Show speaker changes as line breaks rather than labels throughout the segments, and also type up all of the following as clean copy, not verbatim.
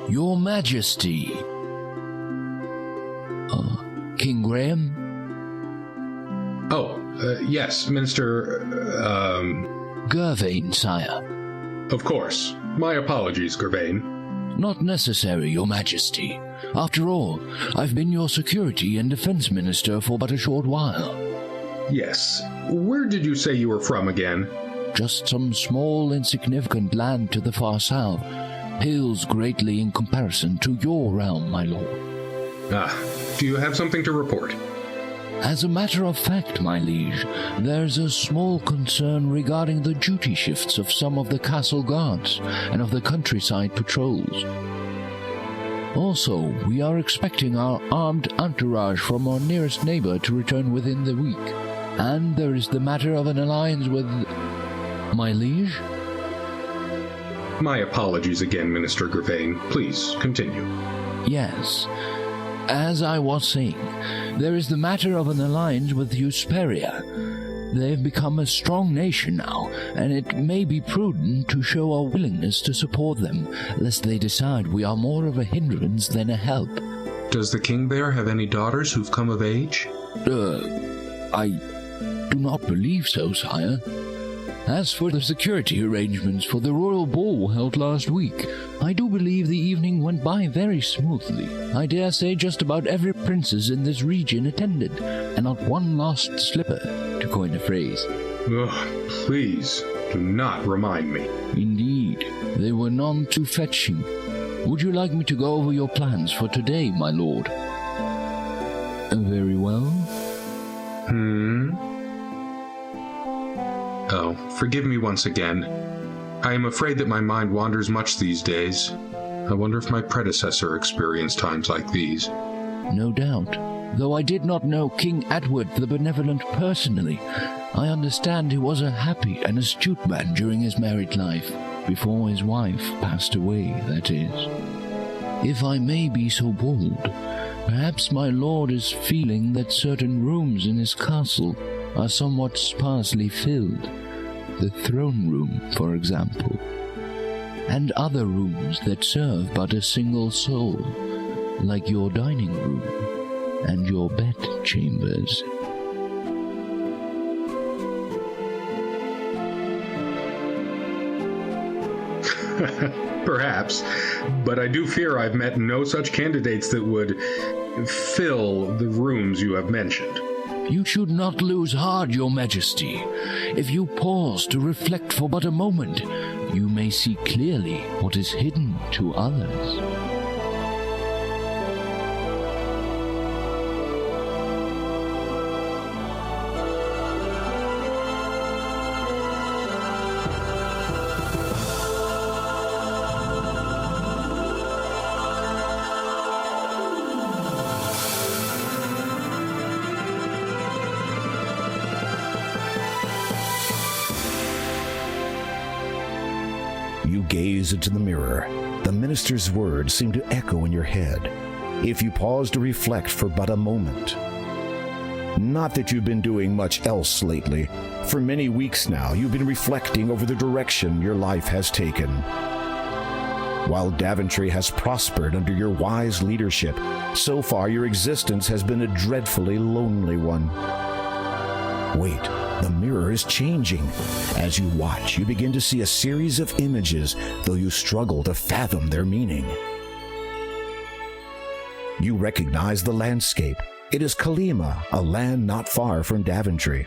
Your Majesty. King Graham?
Yes, Minister,
Gervain, sire.
Of course. My apologies, Gervain.
Not necessary, Your Majesty. After all, I've been your security and defense minister for but a short while.
Yes. Where did you say you were from again?
Just some small, insignificant land to the far south. Pales greatly in comparison to your realm, my lord.
Do you have something to report?
As a matter of fact, my liege, there's a small concern regarding the duty shifts of some of the castle guards and of the countryside patrols. Also, we are expecting our armed entourage from our nearest neighbor to return within the week. And there is the matter of an alliance with... my liege?
My apologies again, Minister Gervain. Please, continue.
Yes. As I was saying, there is the matter of an alliance with Hesperia. They've become a strong nation now, and it may be prudent to show our willingness to support them, lest they decide we are more of a hindrance than a help.
Does the king there have any daughters who've come of age?
I do not believe so, sire. As for the security arrangements for the royal ball held last week, I do believe the evening went by very smoothly. I dare say just about every princess in this region attended, and not one lost slipper, to coin a phrase.
Please, do not remind me.
Indeed, they were none too fetching. Would you like me to go over your plans for today, my lord? Very well.
Oh, forgive me once again. I am afraid that my mind wanders much these days. I wonder if my predecessor experienced times like these.
No doubt. Though I did not know King Edward the Benevolent personally, I understand he was a happy and astute man during his married life, before his wife passed away, that is. If I may be so bold, perhaps my lord is feeling that certain rooms in his castle are somewhat sparsely filled. The throne room, for example, and other rooms that serve but a single soul, like your dining room and your bed chambers.
Perhaps, but I do fear I've met no such candidates that would fill the rooms you have mentioned.
You should not lose heart, Your Majesty. If you pause to reflect for but a moment, you may see clearly what is hidden to others.
You gaze into the mirror. The minister's words seem to echo in your head. If you pause to reflect for but a moment. Not that you've been doing much else lately. For many weeks now, you've been reflecting over the direction your life has taken. While Daventry has prospered under your wise leadership, so far your existence has been a dreadfully lonely one. Wait. The mirror is changing. As you watch, you begin to see a series of images, though you struggle to fathom their meaning. You recognize the landscape. It is Kolyma, a land not far from Daventry.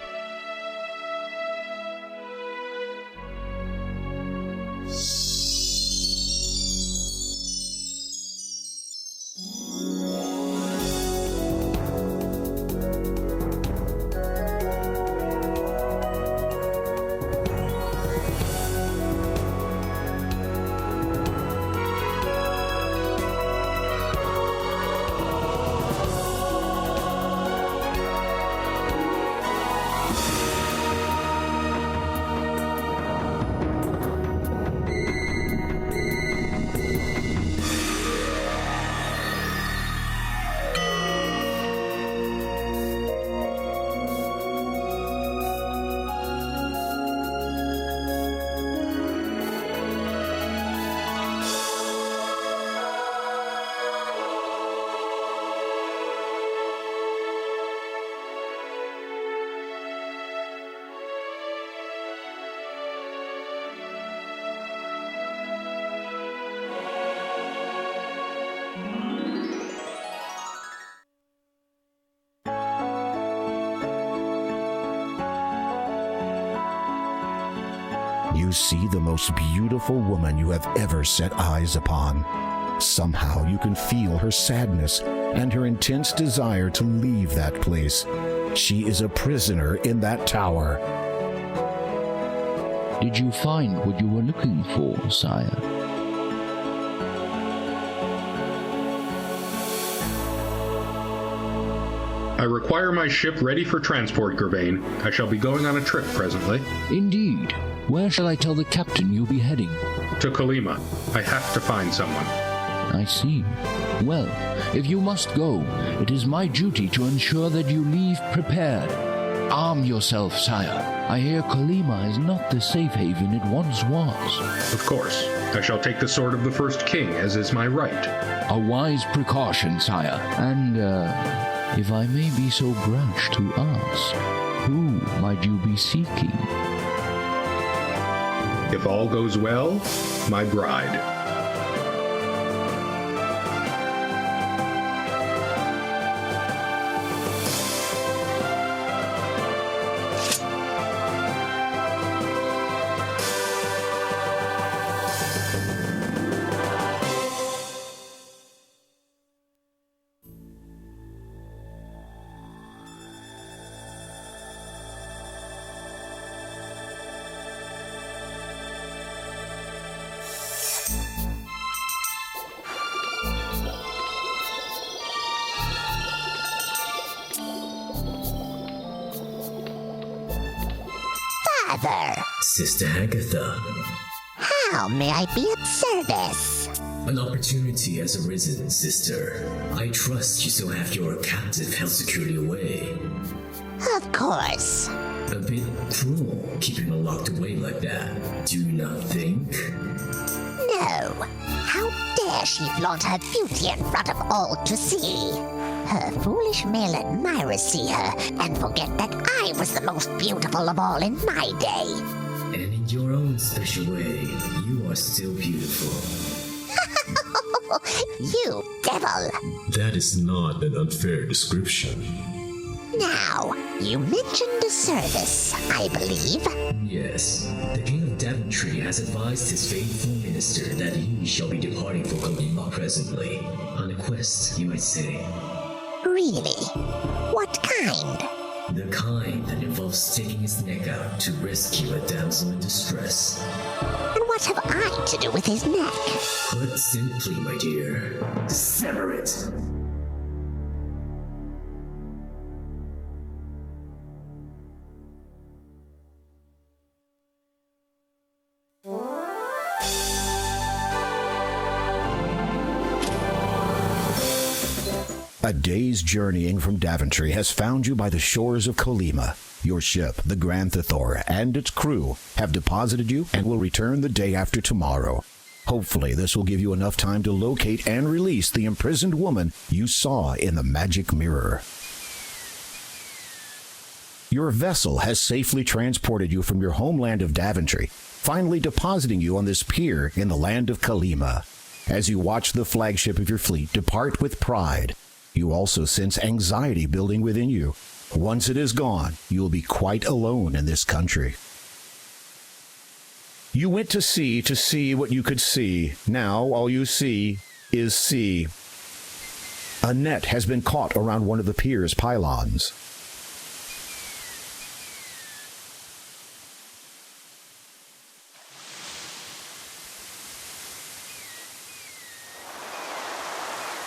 you see the most beautiful woman you have ever set eyes upon. Somehow you can feel her sadness and her intense desire to leave that place. She is a prisoner in that tower.
Did you find what you were looking for, sire?
I require my ship ready for transport, Gervain. I shall be going on a trip presently.
Indeed. Where shall I tell the captain you'll be heading?
To Kolyma. I have to find someone.
I see. Well, if you must go, it is my duty to ensure that you leave prepared. Arm yourself, sire. I hear Kolyma is not the safe haven it once was.
Of course. I shall take the sword of the first king, as is my right.
A wise precaution, sire. And, if I may be so brash to ask, who might you be seeking?
If all goes well, my bride.
Father!
Sister Agatha,
How may I be of service?
an opportunity has arisen, sister. I trust you still have your captive held securely away.
Of course.
A bit cruel keeping her locked away like that, do you not think?
No. How dare she flaunt her beauty in front of all to see? Her foolish male admirers see her and forget that I was the most beautiful of all in my day.
And in your own special way, you are still beautiful.
You devil!
That is not an unfair description.
Now, you mentioned a service, I believe.
Yes, the King of Daventry has advised his faithful minister that he shall be departing for Kolyma presently. On a quest, you might say.
Really? What kind?
The kind that involves sticking his neck out to rescue a damsel in distress.
And what have I to do with his neck?
Put simply, my dear, sever it.
A day's journeying from Daventry has found you by the shores of Kolyma. Your ship, the Grand Thethor, and its crew have deposited you and will return the day after tomorrow. Hopefully, this will give you enough time to locate and release the imprisoned woman you saw in the magic mirror. Your vessel has safely transported you from your homeland of Daventry, finally depositing you on this pier in the land of Kolyma. As you watch the flagship of your fleet depart with pride, you also sense anxiety building within you. Once it is gone, you will be quite alone in this country. You went to see what you could see. Now all you see is sea. A net has been caught around one of the pier's pylons.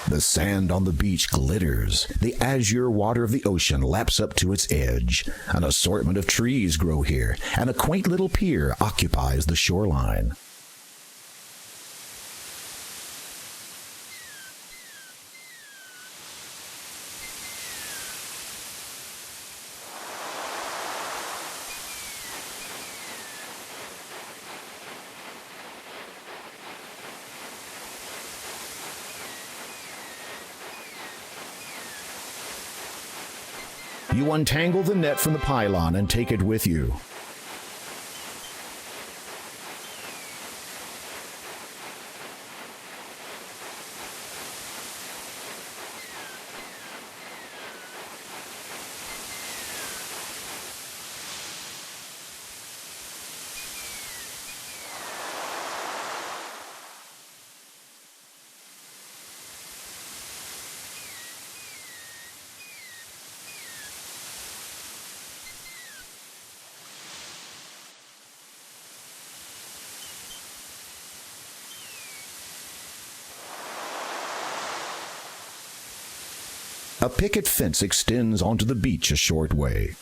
The sand on the beach glitters. The azure water of the ocean laps up to its edge. An assortment of trees grow here, and a quaint little pier occupies the shoreline. You untangle the net from the pylon and take it with you. A picket fence extends onto the beach a short way.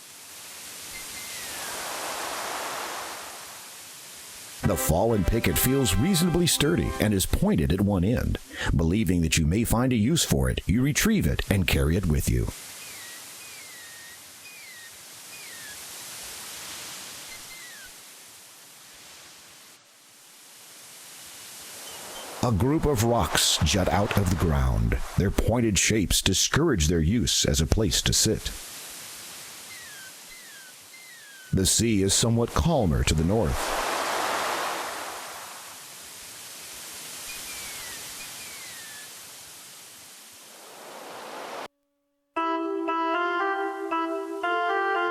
The fallen picket feels reasonably sturdy and is pointed at one end. Believing that you may find a use for it, you retrieve it and carry it with you. A group of rocks jut out of the ground. Their pointed shapes discourage their use as a place to sit. The sea is somewhat calmer to the north.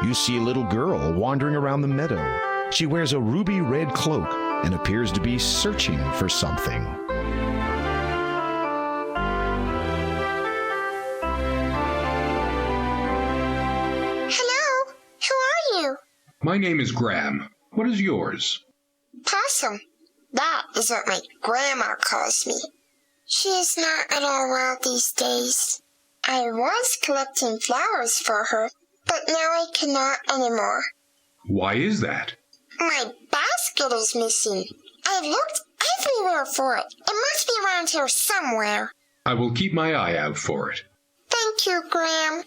You see a little girl wandering around the meadow. She wears a ruby red cloak and appears to be searching for something.
Hello, who are you?
My name is Graham. What is yours?
Possum. That is what my grandma calls me. She is not at all well these days. I was collecting flowers for her, but now I cannot anymore.
Why is that?
My basket is missing. I looked everywhere for it. It must be around here somewhere.
I will keep my eye out for it.
Thank you, Graham.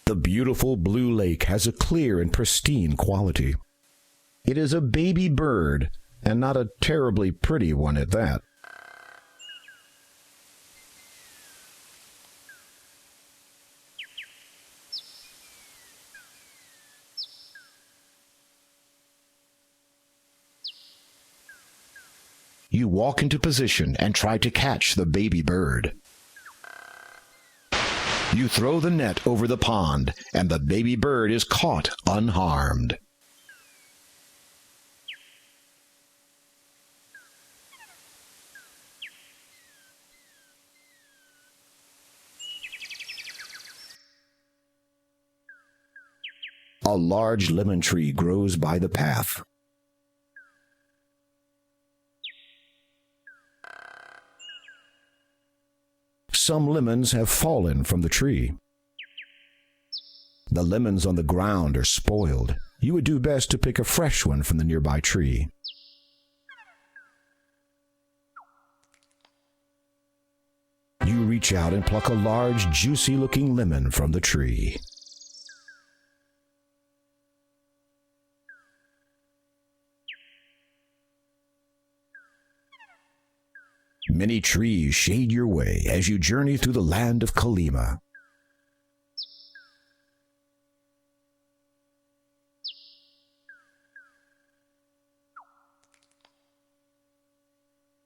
The beautiful blue lake has a clear and pristine quality. It is a baby bird, and not a terribly pretty one at that. You walk into position and try to catch the baby bird. You throw the net over the pond, and the baby bird is caught unharmed. A large lemon tree grows by the path. Some lemons have fallen from the tree. The lemons on the ground are spoiled. You would do best to pick a fresh one from the nearby tree. You reach out and pluck a large, juicy-looking lemon from the tree. Many trees shade your way as you journey through the land of Kolyma.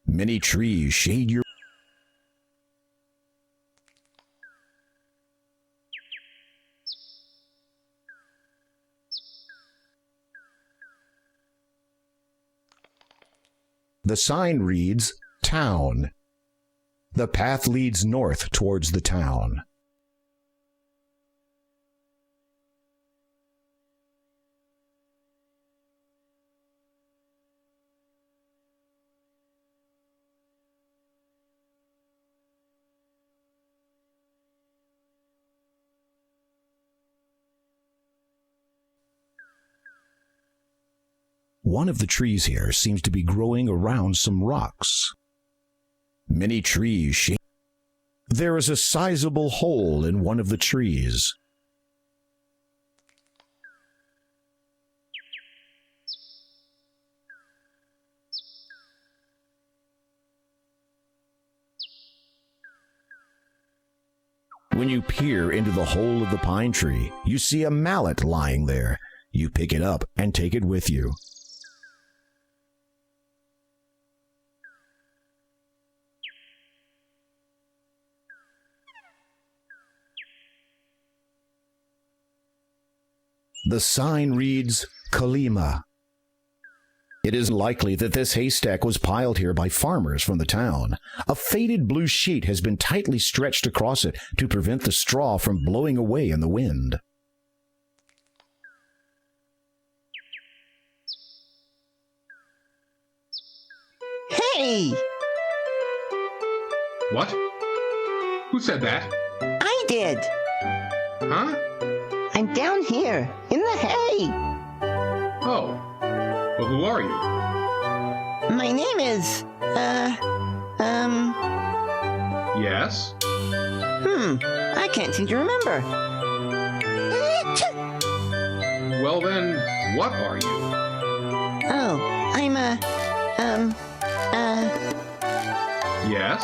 Many trees shade your The sign reads, Town. The path leads north towards the town. One of the trees here seems to be growing around some rocks. Many trees shade. There is a sizable hole in one of the trees. When you peer into the hole of the pine tree, you see a mallet lying there. You pick it up and take it with you. The sign reads, Kolyma. It is likely that this haystack was piled here by farmers from the town. A faded blue sheet has been tightly stretched across it to prevent the straw from blowing away in the wind.
Hey!
What? Who said that?
I did!
Huh?
I'm down here, in the hay!
Oh. Well, who are you?
My name is,
Yes?
I can't seem to remember.
Well then, what are you?
Oh, I'm
Yes?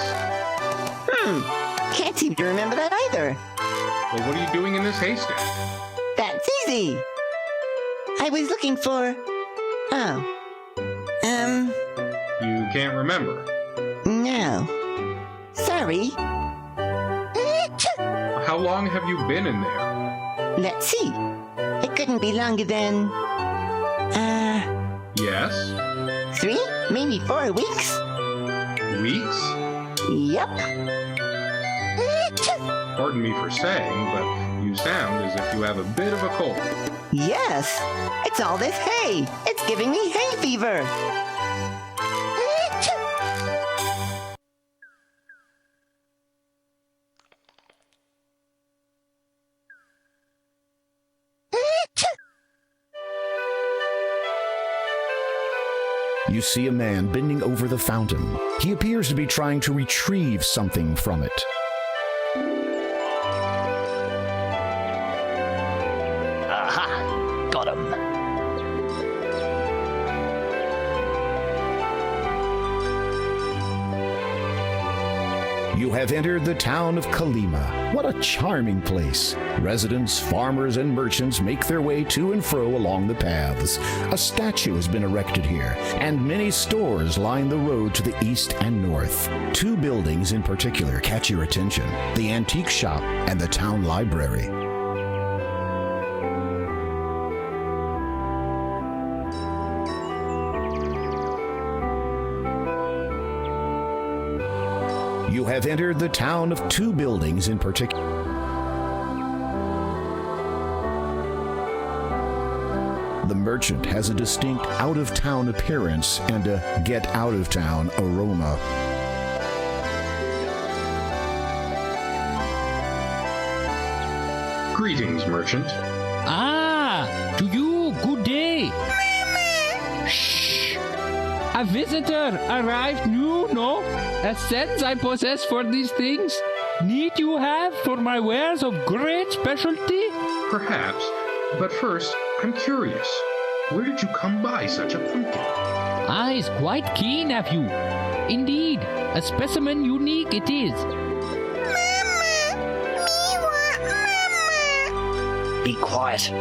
Can't seem to remember that either.
Well, what are you doing in this haystack?
That's easy. I was looking for,
You can't remember.
no. Sorry.
How long have you been in there?
Let's see. It couldn't be longer than,
Yes?
3, maybe 4 weeks.
Weeks?
Yep.
Pardon me for saying, but you sound as if you have a bit of a cold.
Yes. It's all this hay. It's giving me hay fever.
You see a man bending over the fountain. He appears to be trying to retrieve something from it.
Aha! Got him.
You have entered the town of Kolyma. What a charming place. Residents, farmers, and merchants make their way to and fro along the paths. A statue has been erected here, and many stores line the road to the east and north. 2 buildings in particular catch your attention: the antique shop and the town library. You have entered the town of 2 buildings in particular. The merchant has a distinct out-of-town appearance and a get-out-of-town aroma.
Greetings, merchant.
Ah, to you, good day. Shh. A visitor arrived new, no? A sense I possess for these things. Need you have for my wares of great specialty?
Perhaps, but first, I'm curious. Where did you come by such a pumpkin?
Eyes quite keen, have you? Indeed, a specimen unique it is.
Be quiet.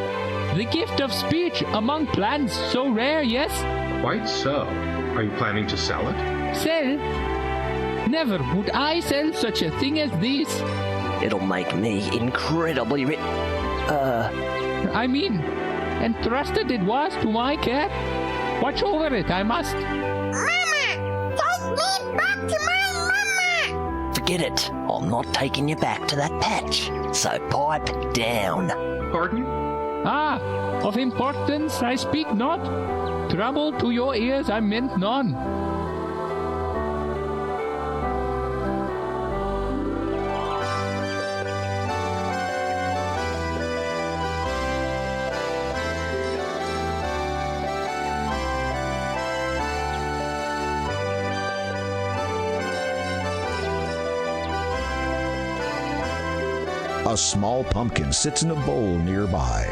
The gift of speech among plants so rare, yes?
Quite so. Are you planning to sell it?
Sell? Never would I sell such a thing as this.
It'll make me incredibly rich.
I mean, entrusted it was to my care. Watch over it, I must.
Mama! Take me back to my mama!
Forget it. I'm not taking you back to that patch. So pipe down.
Pardon?
Ah, of importance I speak not. Trouble to your ears I meant none.
A small pumpkin sits in a bowl nearby.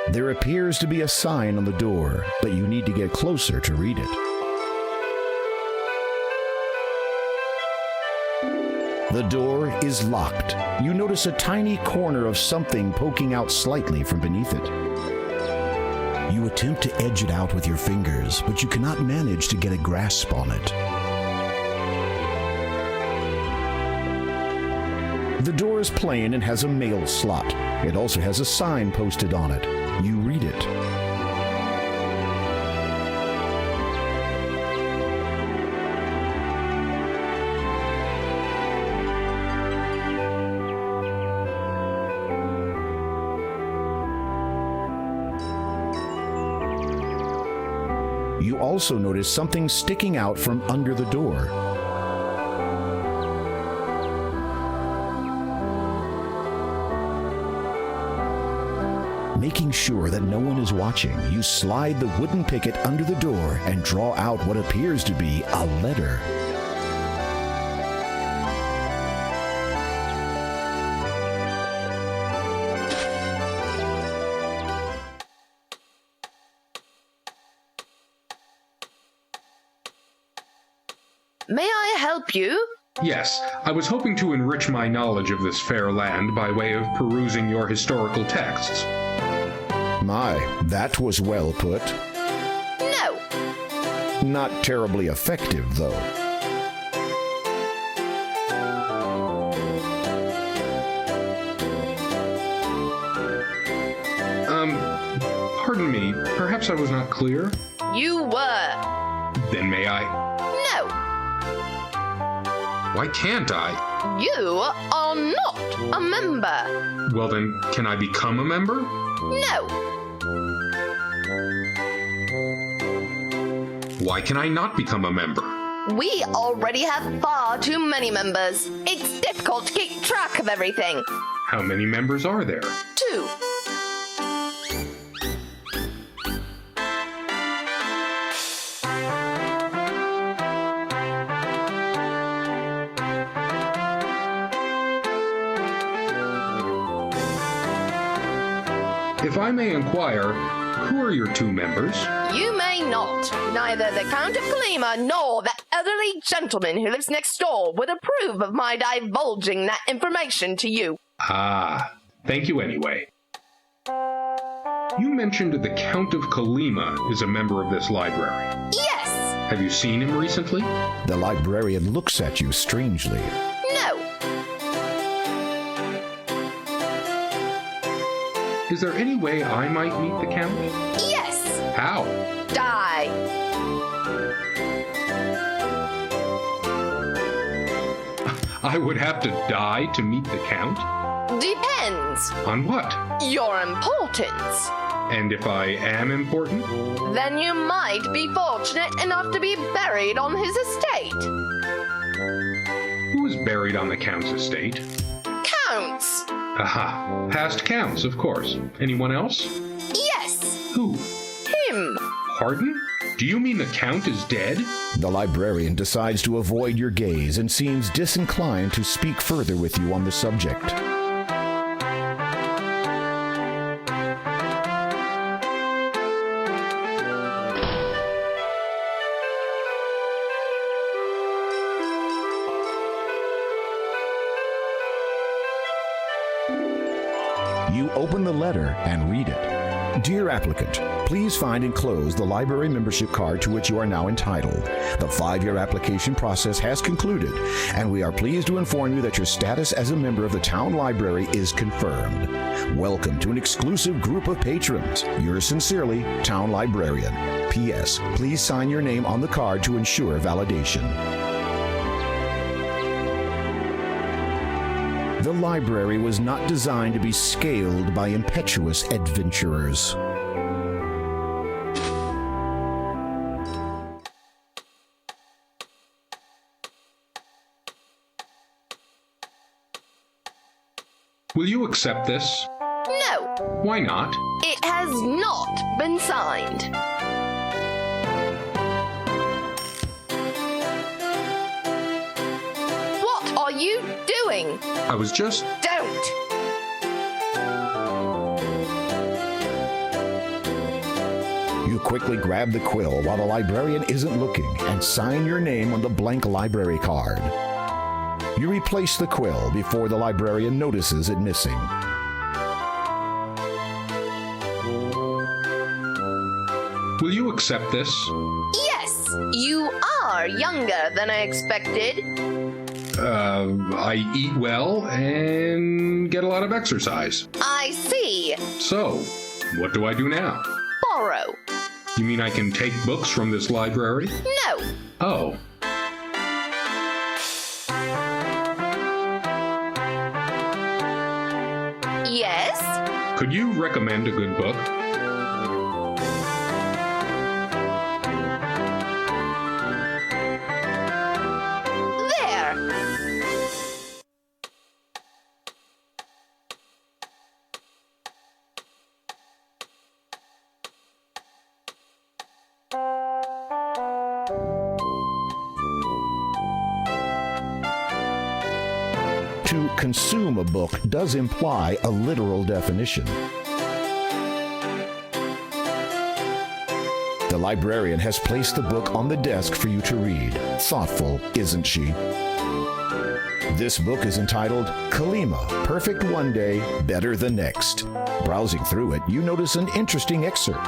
There appears to be a sign on the door, but you need to get closer to read it. The door is locked. You notice a tiny corner of something poking out slightly from beneath it. You attempt to edge it out with your fingers, but you cannot manage to get a grasp on it. The door is plain and has a mail slot. It also has a sign posted on it. You read it. You also notice something sticking out from under the door. Making sure that no one is watching, you slide the wooden picket under the door and draw out what appears to be a letter.
May I help you?
Yes, I was hoping to enrich my knowledge of this fair land by way of perusing your historical texts.
My, that was well put.
No.
Not terribly effective, though.
Pardon me, perhaps I was not clear?
You were.
Then may I?
No.
Why can't I?
You are not a member.
Well then, can I become a member?
No.
Why can I not become a member?
We already have far too many members. It's difficult to keep track of everything.
How many members are there?
2.
If I may inquire, who are your 2 members?
You may not. Neither the Count of Kolyma nor the elderly gentleman who lives next door would approve of my divulging that information to you.
Ah, thank you anyway. You mentioned the Count of Kolyma is a member of this library.
Yes!
Have you seen him recently?
The librarian looks at you strangely.
No.
Is there any way I might meet the Count?
Yes!
How?
Die.
I would have to die to meet the Count?
Depends.
On what?
Your importance.
And if I am important?
Then you might be fortunate enough to be buried on his estate.
Who is buried on the Count's estate?
Counts.
Aha, past counts, of course. Anyone else?
Yes.
Who?
Him.
Pardon? Do you mean the Count is dead?
The librarian decides to avoid your gaze and seems disinclined to speak further with you on the subject. You open the letter and read it. Dear applicant, please find enclosed the library membership card to which you are now entitled. The 5-year application process has concluded, and we are pleased to inform you that your status as a member of the town library is confirmed. Welcome to an exclusive group of patrons. Yours sincerely, Town Librarian. P.S. Please sign your name on the card to ensure validation. The library was not designed to be scaled by impetuous adventurers.
Will you accept this?
No.
Why not?
It has not been signed. What are you doing?
I was just...
Don't!
You quickly grab the quill while the librarian isn't looking and sign your name on the blank library card. You replace the quill before the librarian notices it missing.
Will you accept this?
Yes, you are younger than I expected.
I eat well and get a lot of exercise.
I see.
So, what do I do now?
Borrow.
You mean I can take books from this library?
No.
Oh.
Yes?
Could you recommend a good book?
consume a book does imply a literal definition. The librarian has placed the book on the desk for you to read. Thoughtful, isn't she? This book is entitled Kolyma, Perfect One Day, Better the Next. Browsing through it, you notice an interesting excerpt.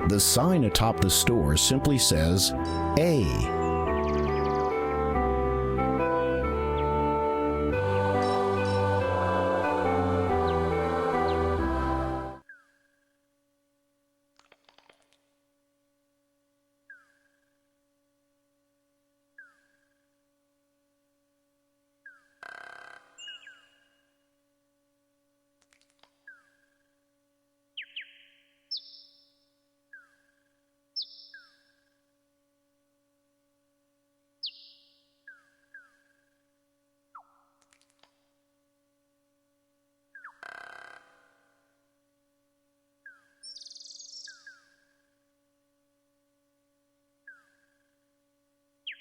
The sign atop the store simply says A.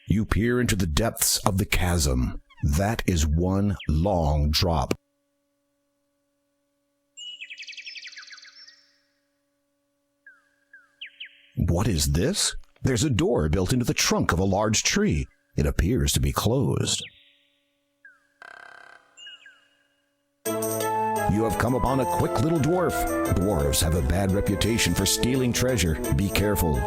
You peer into the depths of the chasm. That is one long drop. What is this? There's a door built into the trunk of a large tree. It appears to be closed. You have come upon a quick little dwarf. Dwarves have a bad reputation for stealing treasure. Be careful.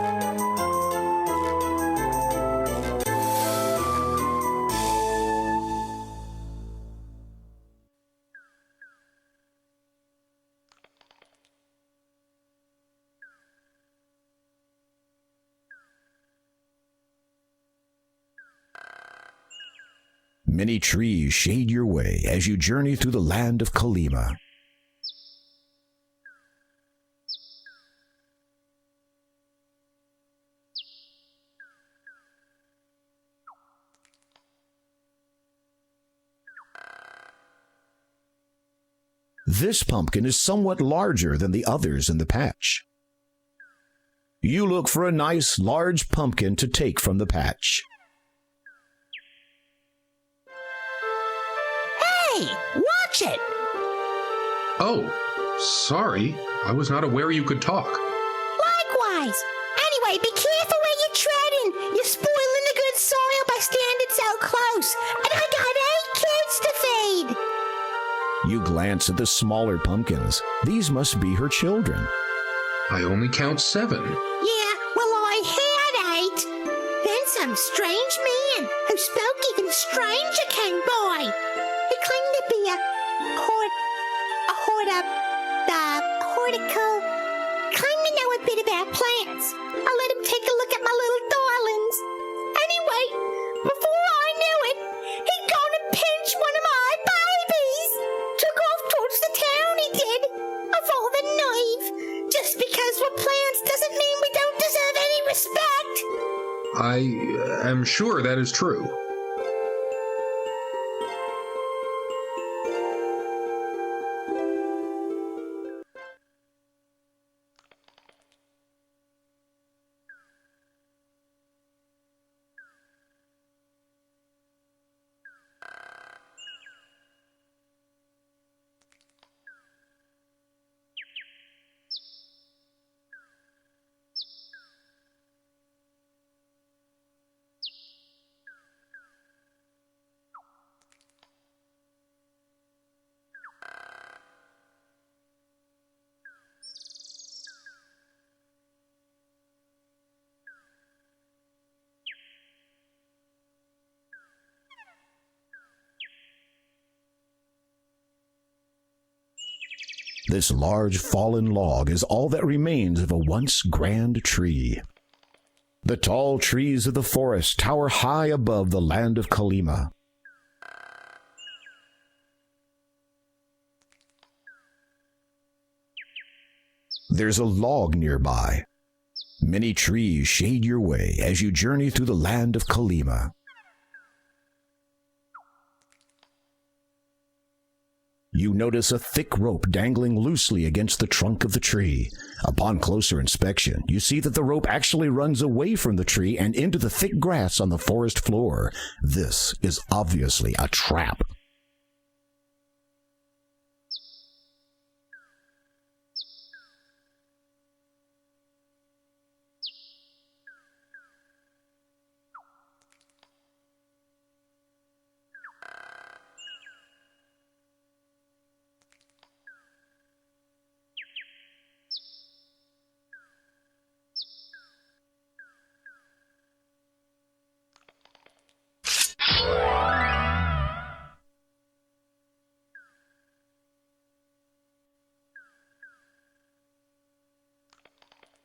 Many trees shade your way as you journey through the land of Kolyma. This pumpkin is somewhat larger than the others in the patch. You look for a nice, large pumpkin to take from the patch.
Hey, watch it!
Oh, sorry. I was not aware you could talk.
Likewise. Anyway, be careful where you're treading. You're spoiling the good soil by standing so close. And I got 8 kids to feed.
You glance at the smaller pumpkins. These must be her children.
I only count 7.
Yeah, well, I had 8. Then some strange man who spoke even stranger came by. He claimed to be a horticle. Claimed to know a bit about plants. I let him take a look at my little darlings. Anyway, before I knew it, he'd gone and pinched one of my babies. Took off towards the town, he did. Of all the naive. Just because we're plants doesn't mean we don't deserve any respect.
I am sure that is true.
This large fallen log is all that remains of a once grand tree. The tall trees of the forest tower high above the land of Kolyma. There's a log nearby. Many trees shade your way as you journey through the land of Kolyma. You notice a thick rope dangling loosely against the trunk of the tree. Upon closer inspection, you see that the rope actually runs away from the tree and into the thick grass on the forest floor. This is obviously a trap.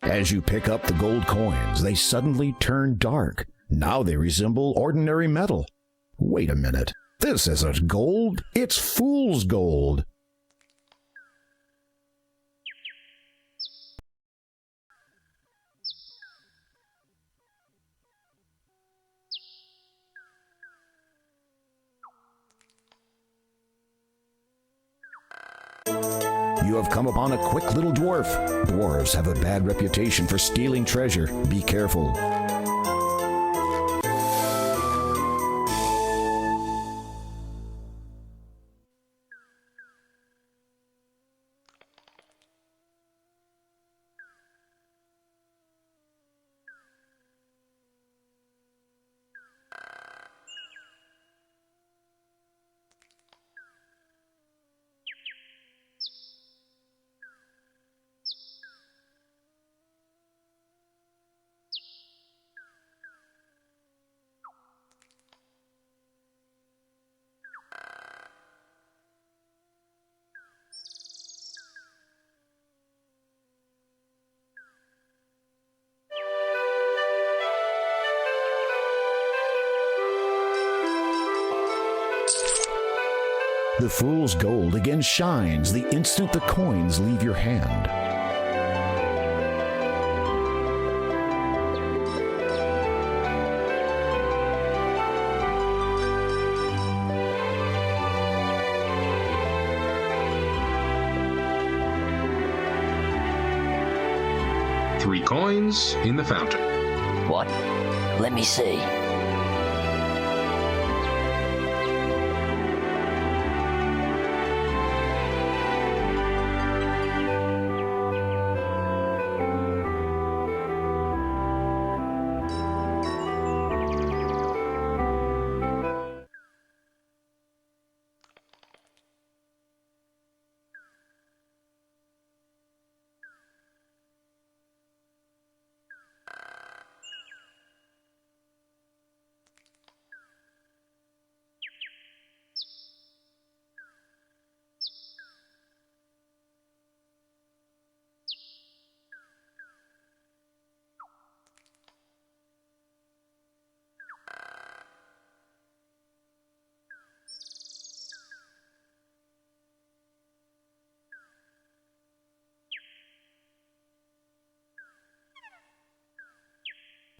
As you pick up the gold coins, they suddenly turn dark. Now they resemble ordinary metal. Wait a minute. This isn't gold. It's fool's gold. You have come upon a quick little dwarf. Dwarves have a bad reputation for stealing treasure. Be careful. The fool's gold again shines the instant the coins leave your hand.
3 coins in the fountain.
What? Let me see.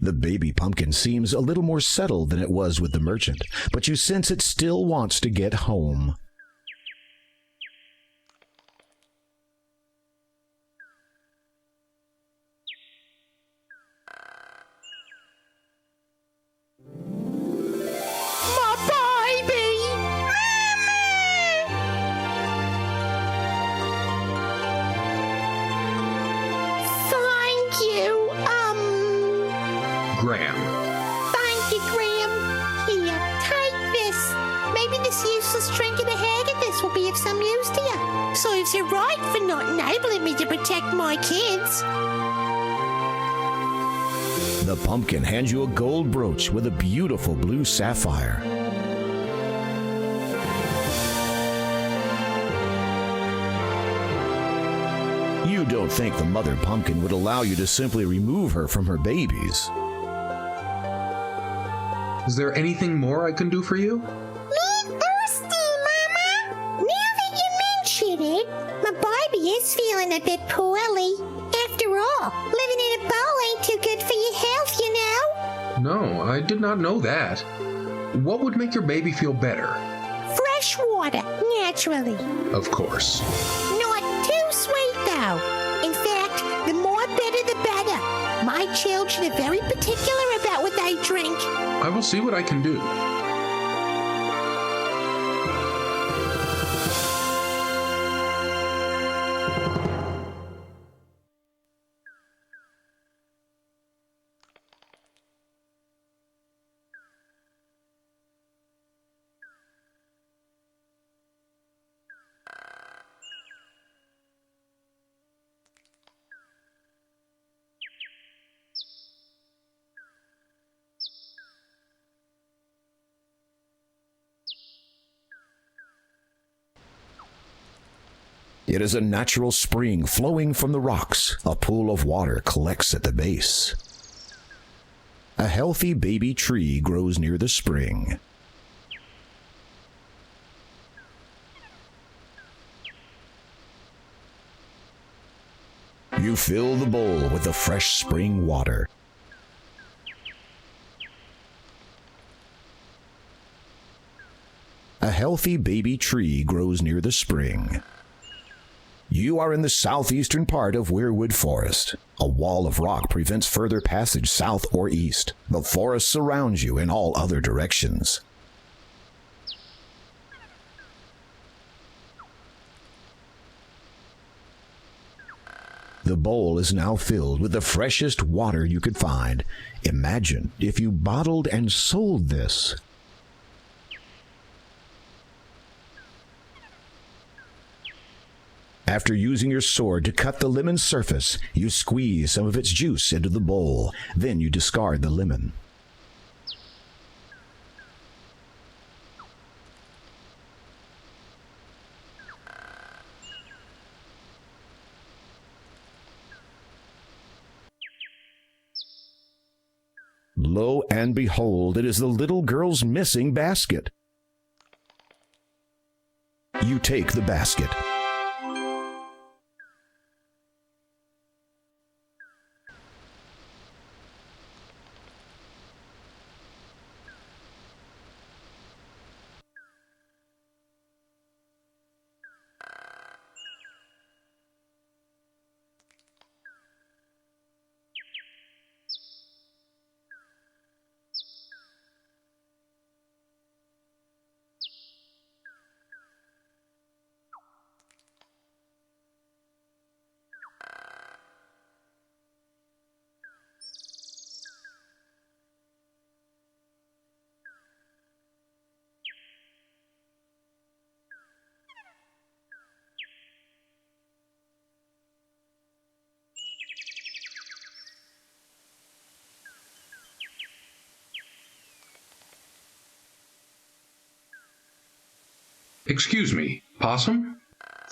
The baby pumpkin seems a little more settled than it was with the merchant, but you sense it still wants to get home.
Graham.
Thank you, Graham. Here, take this. Maybe this useless trinket of Haggadis will be of some use to you. Serves you right for not enabling me to protect my kids.
The pumpkin hands you a gold brooch with a beautiful blue sapphire. You don't think the mother pumpkin would allow you to simply remove her from her babies.
Is there anything more I can do for you?
Me thirsty, Mama. Now that you mention it, my baby is feeling a bit poorly. After all, living in a bowl ain't too good for your health, you know.
No, I did not know that. What would make your baby feel better?
Fresh water, naturally.
Of course.
Not too sweet, though. In fact, the more bitter, the better. My children are very particular about what they drink.
I will see what I can do.
It is a natural spring flowing from the rocks. A pool of water collects at the base. A healthy baby tree grows near the spring. You fill the bowl with the fresh spring water. A healthy baby tree grows near the spring. You are in the southeastern part of Weirwood Forest. A wall of rock prevents further passage south or east. The forest surrounds you in all other directions. The bowl is now filled with the freshest water you could find. Imagine if you bottled and sold this. After using your sword to cut the lemon's surface, you squeeze some of its juice into the bowl. Then you discard the lemon. Lo and behold, it is the little girl's missing basket. You take the basket.
Excuse me, Possum?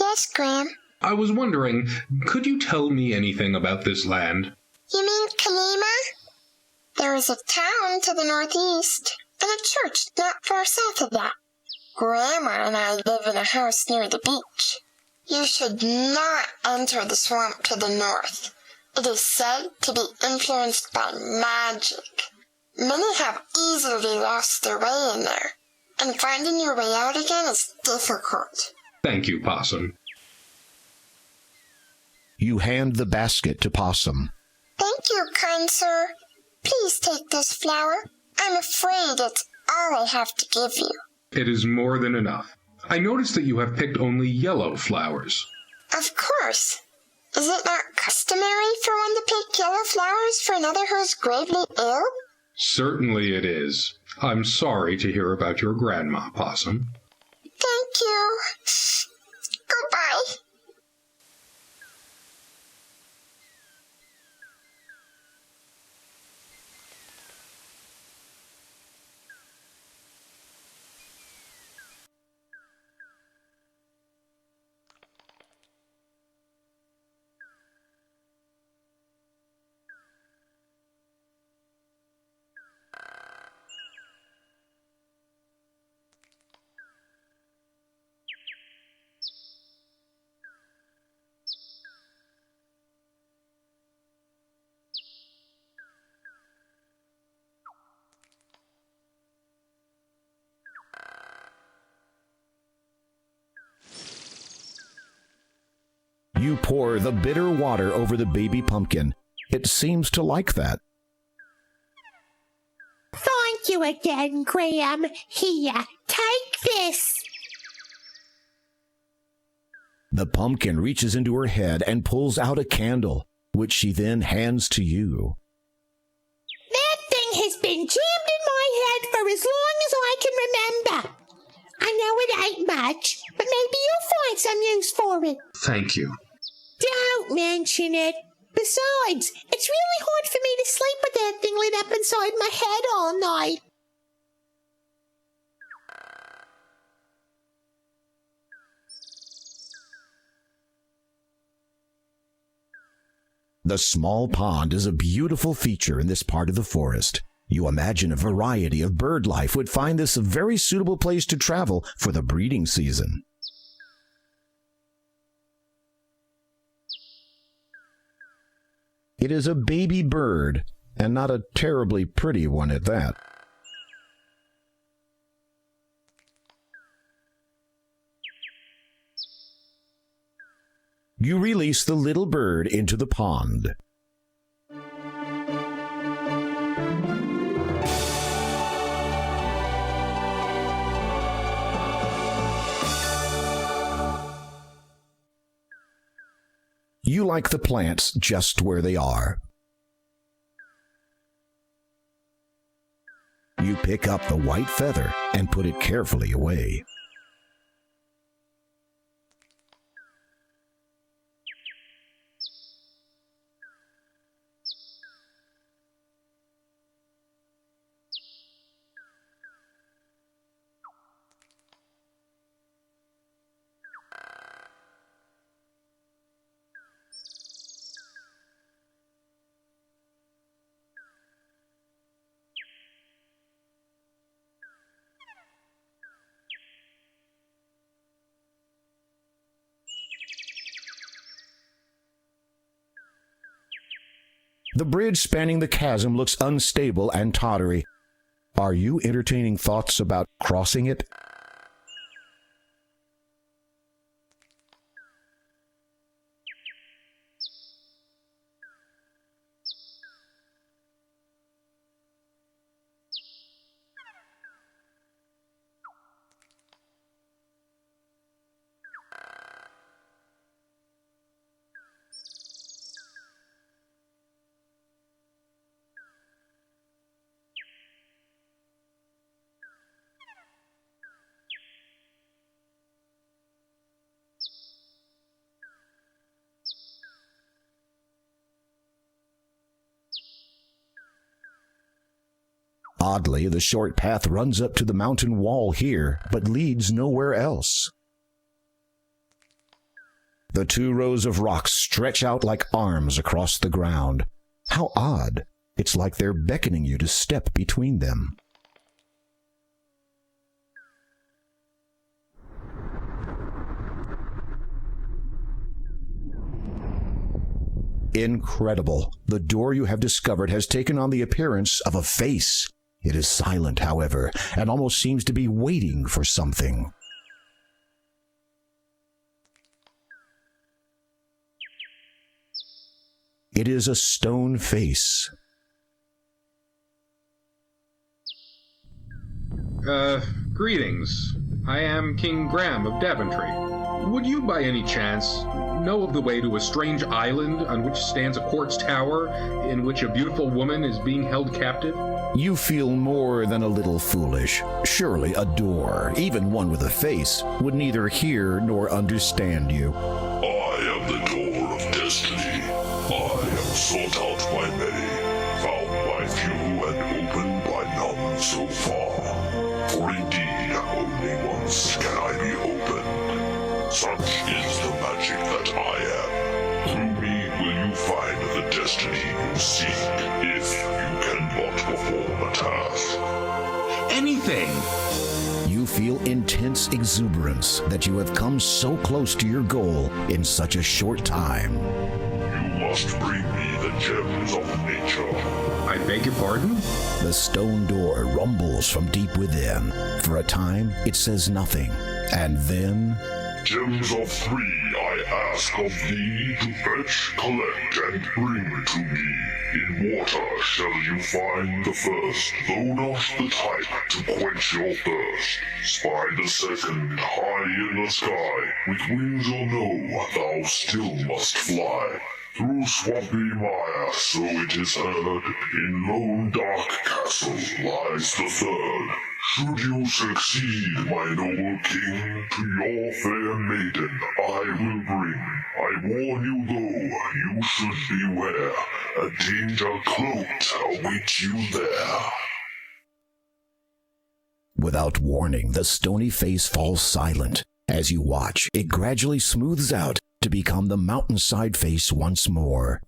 Yes, Graham.
I was wondering, could you tell me anything about this land?
You mean Kolyma? There is a town to the northeast, and a church not far south of that. Grandma and I live in a house near the beach. You should not enter the swamp to the north. It is said to be influenced by magic. Many have easily lost their way in there, and finding your way out again is difficult.
Thank you, Possum.
You hand the basket to Possum.
Thank you, kind sir. Please take this flower. I'm afraid it's all I have to give you.
It is more than enough. I notice that you have picked only yellow flowers.
Of course. Is it not customary for one to pick yellow flowers for another who is gravely ill?
Certainly it is. I'm sorry to hear about your grandma, Possum.
Thank you. Goodbye.
You pour the bitter water over the baby pumpkin. It seems to like that.
Thank you again, Graham. Here, take this.
The pumpkin reaches into her head and pulls out a candle, which she then hands to you.
That thing has been jammed in my head for as long as I can remember. I know it ain't much, but maybe you'll find some use for it.
Thank you.
Don't mention it. Besides, it's really hard for me to sleep with that thing lit up inside my head all night.
The small pond is a beautiful feature in this part of the forest. You imagine a variety of bird life would find this a very suitable place to travel for the breeding season. It is a baby bird, and not a terribly pretty one at that. You release the little bird into the pond. You like the plants just where they are. You pick up the white feather and put it carefully away. The bridge spanning the chasm looks unstable and tottery. Are you entertaining thoughts about crossing it? Oddly, the short path runs up to the mountain wall here, but leads nowhere else. The 2 rows of rocks stretch out like arms across the ground. How odd! It's like they're beckoning you to step between them. Incredible! The door you have discovered has taken on the appearance of a face. It is silent, however, and almost seems to be waiting for something. It is a stone face.
Greetings. I am King Graham of Daventry. Would you, by any chance, know of the way to a strange island on which stands a quartz tower in which a beautiful woman is being held captive?
You feel more than a little foolish. Surely a door, even one with a face, would neither hear nor understand you.
I am the door of destiny. I am sought out by many, found by few, and opened by none so far. For indeed, only once can I be opened. Such is the magic that I am. Through me will you find the destiny you seek, if you cannot perform a task.
Anything!
You feel intense exuberance that you have come so close to your goal in such a short time.
You must bring me the gems of nature.
I beg your pardon?
The stone door rumbles from deep within. For a time, it says nothing, and then...
Gems of 3 I ask of thee to fetch, collect, and bring to me. In water shall you find the first, though not the type to quench your thirst. Spy the second, high in the sky, with wings or no, thou still must fly. Through swampy mire, so it is heard, in lone dark castle lies the third. Should you succeed, my noble king, to your fair maiden I will bring. I warn you though, you should beware, a danger cloaked awaits you there.
Without warning, the stony face falls silent. As you watch, it gradually smooths out to become the mountainside face once more.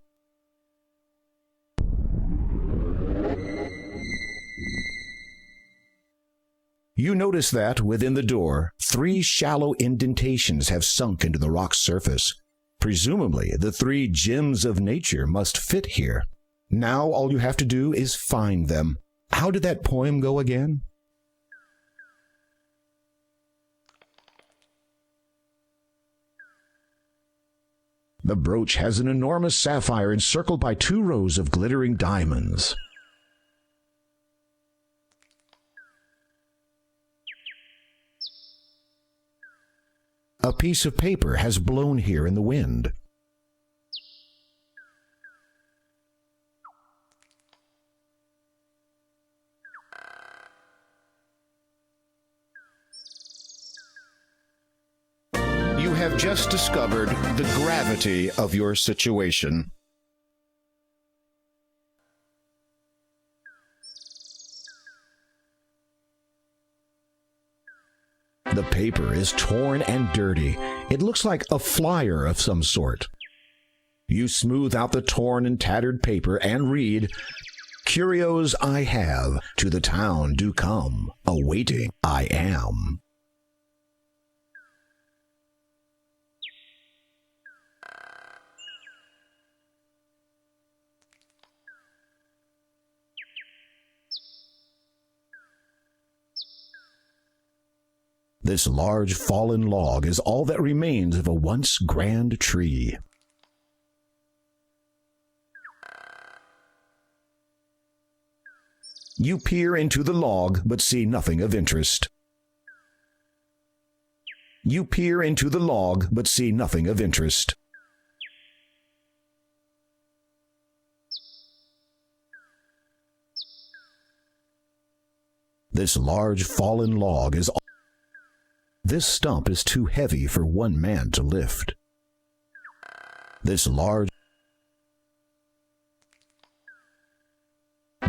You notice that, within the door, 3 shallow indentations have sunk into the rock's surface. Presumably, the 3 gems of nature must fit here. Now all you have to do is find them. How did that poem go again? The brooch has an enormous sapphire encircled by 2 rows of glittering diamonds. A piece of paper has blown here in the wind. You have just discovered the gravity of your situation. The paper is torn and dirty. It looks like a flyer of some sort. You smooth out the torn and tattered paper and read, "Curios I have, to the town do come, awaiting I am." This large fallen log is all that remains of a once grand tree. You peer into the log, but see nothing of interest. You peer into the log, but see nothing of interest. This large fallen log is all. This stump is too heavy for one man to lift. This large...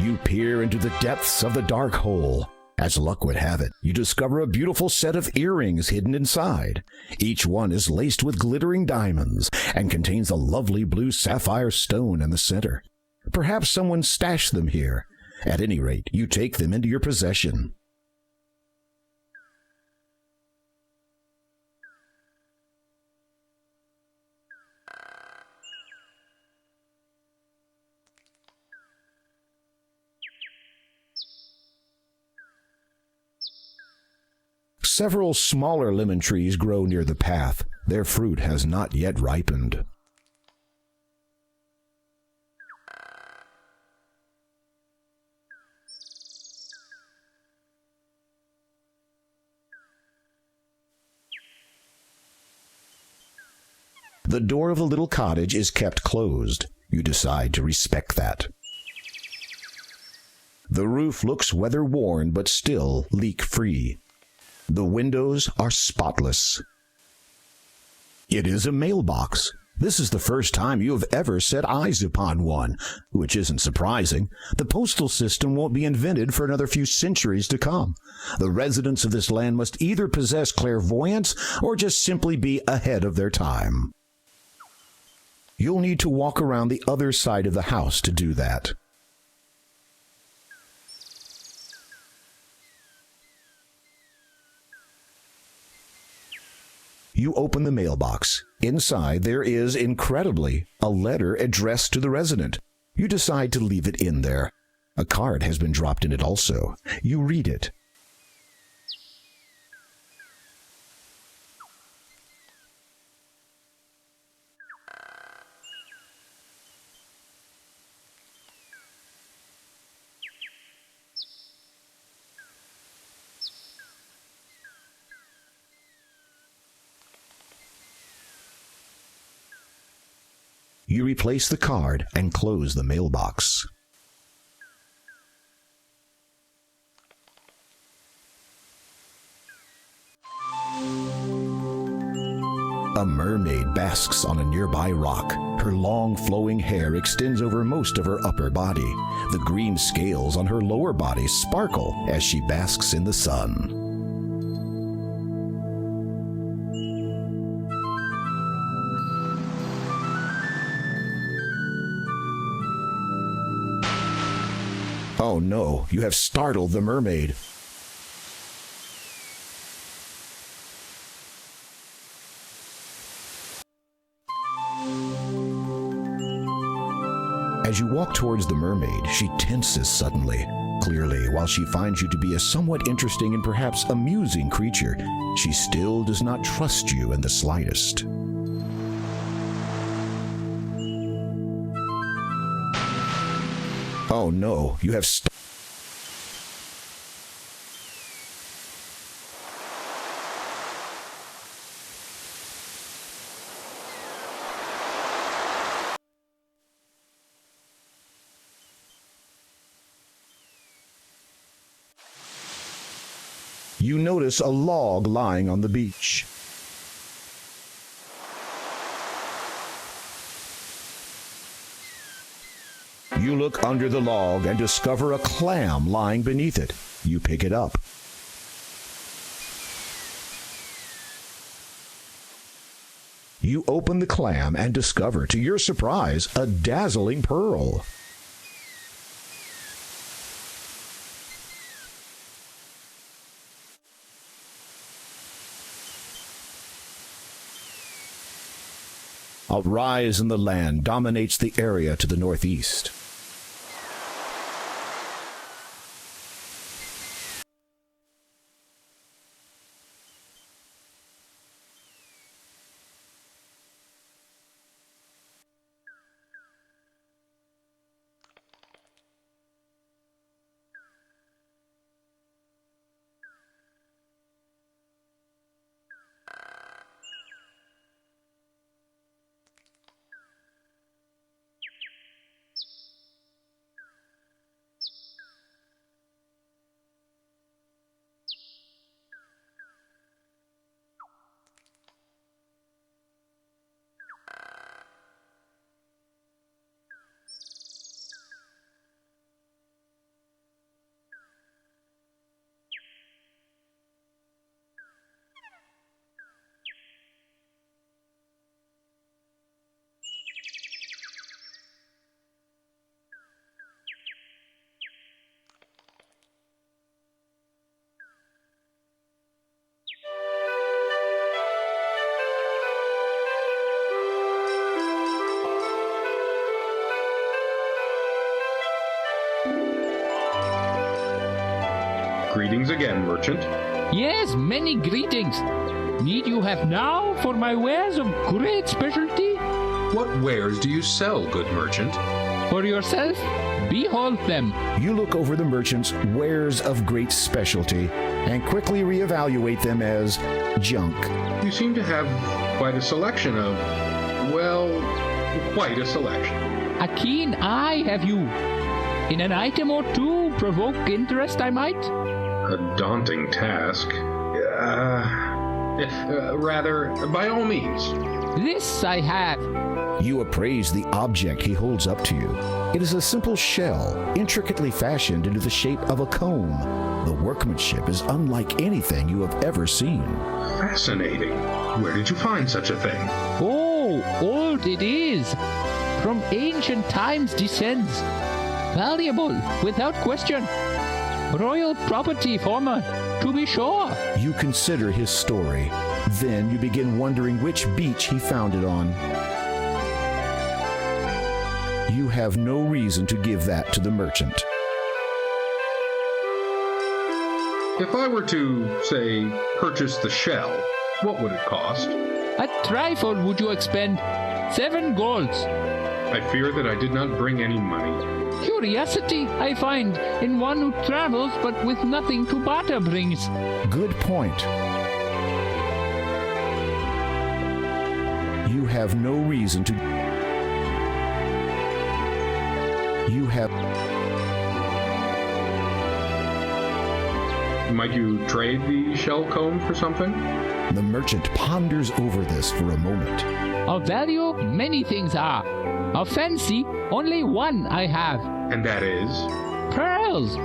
You peer peer into the depths of the dark hole. As luck would have it, you discover a beautiful set of earrings hidden inside. Each one is laced with glittering diamonds and contains a lovely blue sapphire stone in the center. Perhaps someone stashed them here. At any rate, you take them into your possession. Several smaller lemon trees grow near the path. Their fruit has not yet ripened. The door of the little cottage is kept closed. You decide to respect that. The roof looks weather-worn but still leak-free. The windows are spotless. It is a mailbox. This is the first time you have ever set eyes upon one, which isn't surprising. The postal system won't be invented for another few centuries to come. The residents of this land must either possess clairvoyance or just simply be ahead of their time. You'll need to walk around the other side of the house to do that. You open the mailbox. Inside there is, incredibly, a letter addressed to the resident. You decide to leave it in there. A card has been dropped in it also. You read it. You replace the card and close the mailbox. A mermaid basks on a nearby rock. Her long flowing hair extends over most of her upper body. The green scales on her lower body sparkle as she basks in the sun. Oh no, you have startled the mermaid. As you walk towards the mermaid, she tenses suddenly. Clearly, while she finds you to be a somewhat interesting and perhaps amusing creature, she still does not trust you in the slightest. Oh no, you have You notice a log lying on the beach. You look under the log and discover a clam lying beneath it. You pick it up. You open the clam and discover, to your surprise, a dazzling pearl. A rise in the land dominates the area to the northeast.
Greetings again, merchant.
Yes, many greetings. Need you have now for my wares of great specialty?
What wares do you sell, good merchant?
For yourself, behold them.
You look over the merchant's wares of great specialty and quickly reevaluate them as junk.
You seem to have quite a selection of, well, quite a selection.
A keen eye have you. In an item or two provoke interest, I might?
A daunting task. Rather, by all means.
This I have.
You appraise the object he holds up to you. It is a simple shell, intricately fashioned into the shape of a comb. The workmanship is unlike anything you have ever seen.
Fascinating. Where did you find such a thing?
Oh, old it is. From ancient times descends. Valuable, without question. Royal property, former, to be sure.
You consider his story. Then you begin wondering which beach he found it on. You have no reason to give that to the merchant.
If I were to, say, purchase the shell, what would it cost?
A trifle would you expend. 7 golds.
I fear that I did not bring any money.
Curiosity, I find, in one who travels but with nothing to barter brings.
Good point. You have no reason to... You have...
Might you trade the shell comb for something?
The merchant ponders over this for a moment.
Of value, many things are. Of fancy, only one I have.
And that is?
Pearls.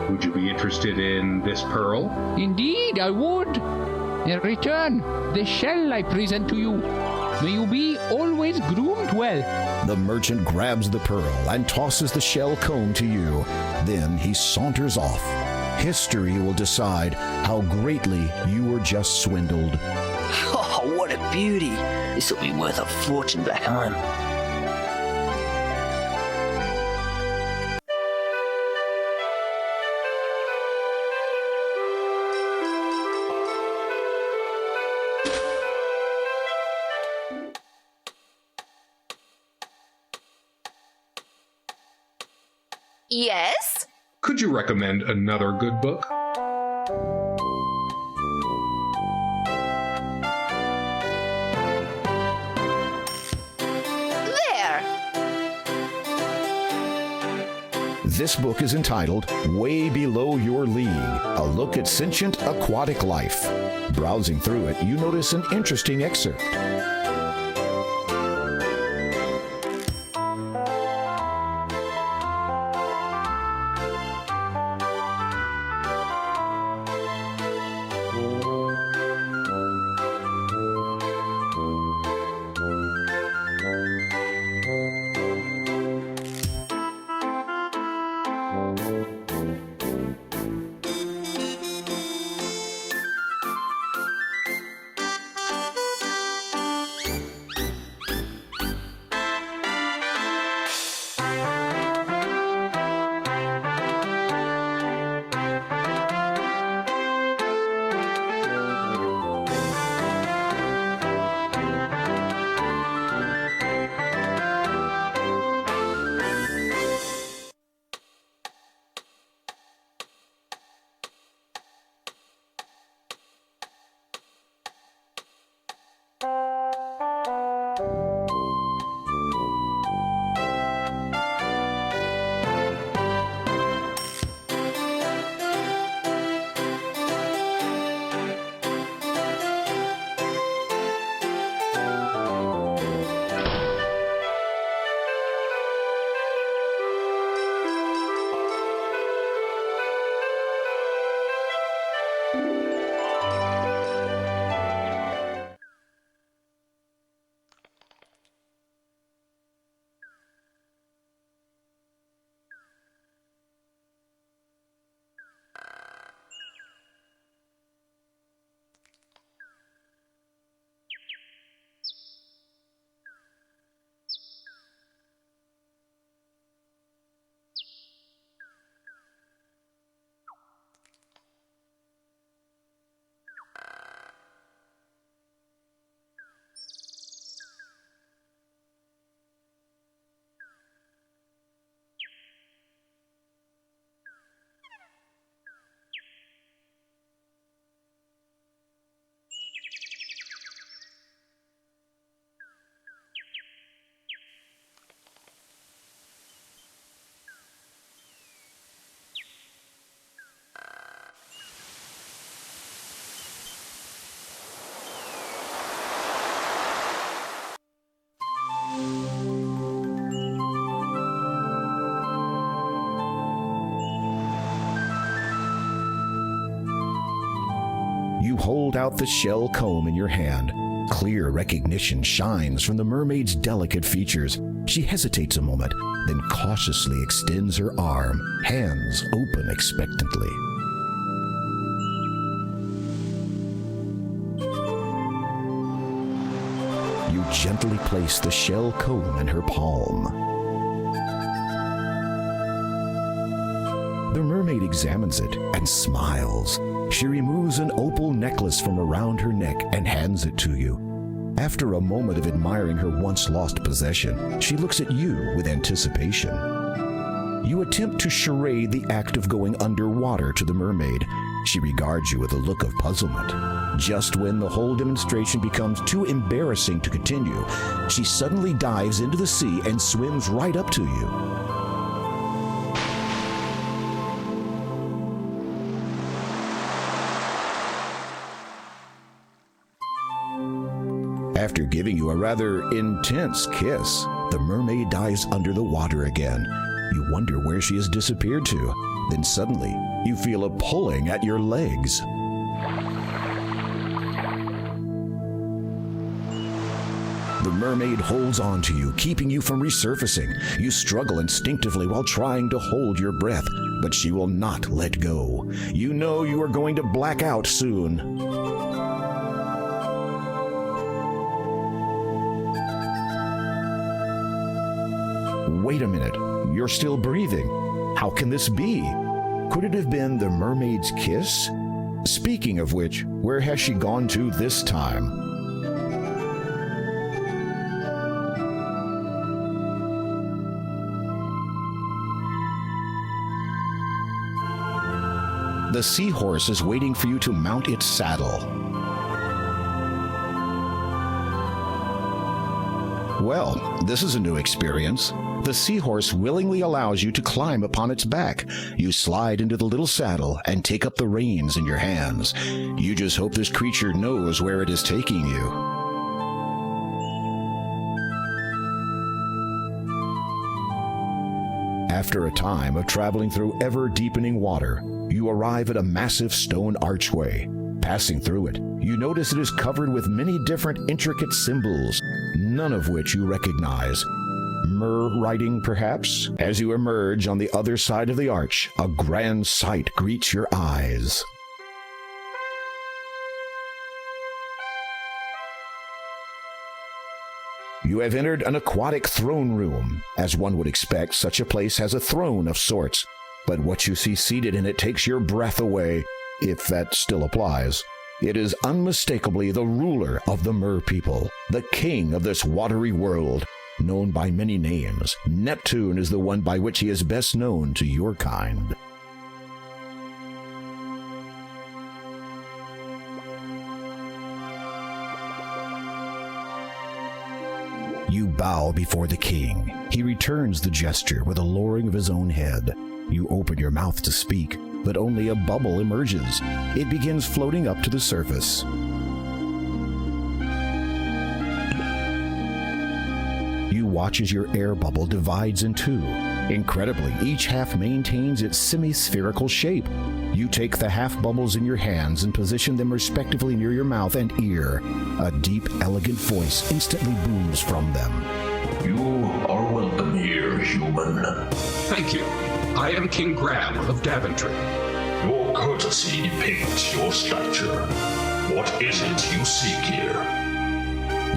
Would you be interested in this pearl?
Indeed, I would. In return, the shell I present to you. May you be always groomed well.
The merchant grabs the pearl and tosses the shell comb to you. Then he saunters off. History will decide how greatly you were just swindled.
Oh, what a beauty. This will be worth a fortune back home.
Yes?
Could you recommend another good book?
There!
This book is entitled Way Below Your League, a look at sentient aquatic life. Browsing through it, you notice an interesting excerpt. hold out the shell comb in your hand. Clear recognition shines from the mermaid's delicate features. She hesitates a moment, then cautiously extends her arm, hands open expectantly. You gently place the shell comb in her palm. The mermaid examines it and smiles. She removes an opal necklace from around her neck and hands it to you. After a moment of admiring her once-lost possession, she looks at you with anticipation. You attempt to charade the act of going underwater to the mermaid. She regards you with a look of puzzlement. Just when the whole demonstration becomes too embarrassing to continue, she suddenly dives into the sea and swims right up to you. After giving you a rather intense kiss, the mermaid dives under the water again. You wonder where she has disappeared to. Then suddenly, you feel a pulling at your legs. The mermaid holds on to you, keeping you from resurfacing. You struggle instinctively while trying to hold your breath, but she will not let go. You know you are going to black out soon. Wait a minute, you're still breathing. How can this be? Could it have been the mermaid's kiss? Speaking of which, where has she gone to this time? The seahorse is waiting for you to mount its saddle. Well, this is a new experience. The seahorse willingly allows you to climb upon its back. You slide into the little saddle and take up the reins in your hands. You just hope this creature knows where it is taking you. After a time of traveling through ever-deepening water, you arrive at a massive stone archway. Passing through it, you notice it is covered with many different intricate symbols, none of which you recognize. Mer writing, perhaps? As you emerge on the other side of the arch, a grand sight greets your eyes. You have entered an aquatic throne room. As one would expect, such a place has a throne of sorts. But what you see seated in it takes your breath away, if that still applies. It is unmistakably the ruler of the Mer people, the king of this watery world. Known by many names, Neptune is the one by which he is best known to your kind. You bow before the king. He returns the gesture with a lowering of his own head. You open your mouth to speak, but only a bubble emerges. It begins floating up to the surface. You watch as your air bubble divides in two. Incredibly, each half maintains its semi-spherical shape. You take the half bubbles in your hands and position them respectively near your mouth and ear. A deep, elegant voice instantly booms from them.
You are welcome here, human.
Thank you. I am King Graham of Daventry.
Your courtesy depicts your stature. What is it you seek here?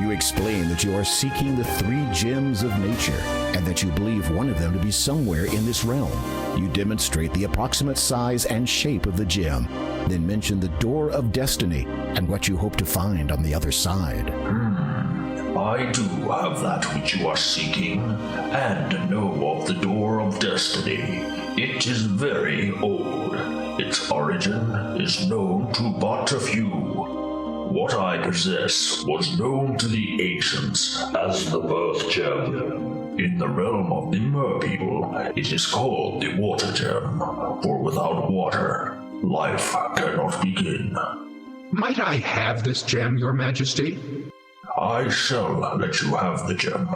You explain that you are seeking the 3 gems of nature, and that you believe one of them to be somewhere in this realm. You demonstrate the approximate size and shape of the gem, then mention the Door of Destiny and what you hope to find on the other side.
I do have that which you are seeking, and know of the Door of Destiny. It is very old. Its origin is known to but a few. What I possess was known to the ancients as the Birth Gem. In the realm of the Mer people, it is called the Water Gem, for without water, life cannot begin.
Might I have this gem, Your Majesty?
I shall let you have the gem,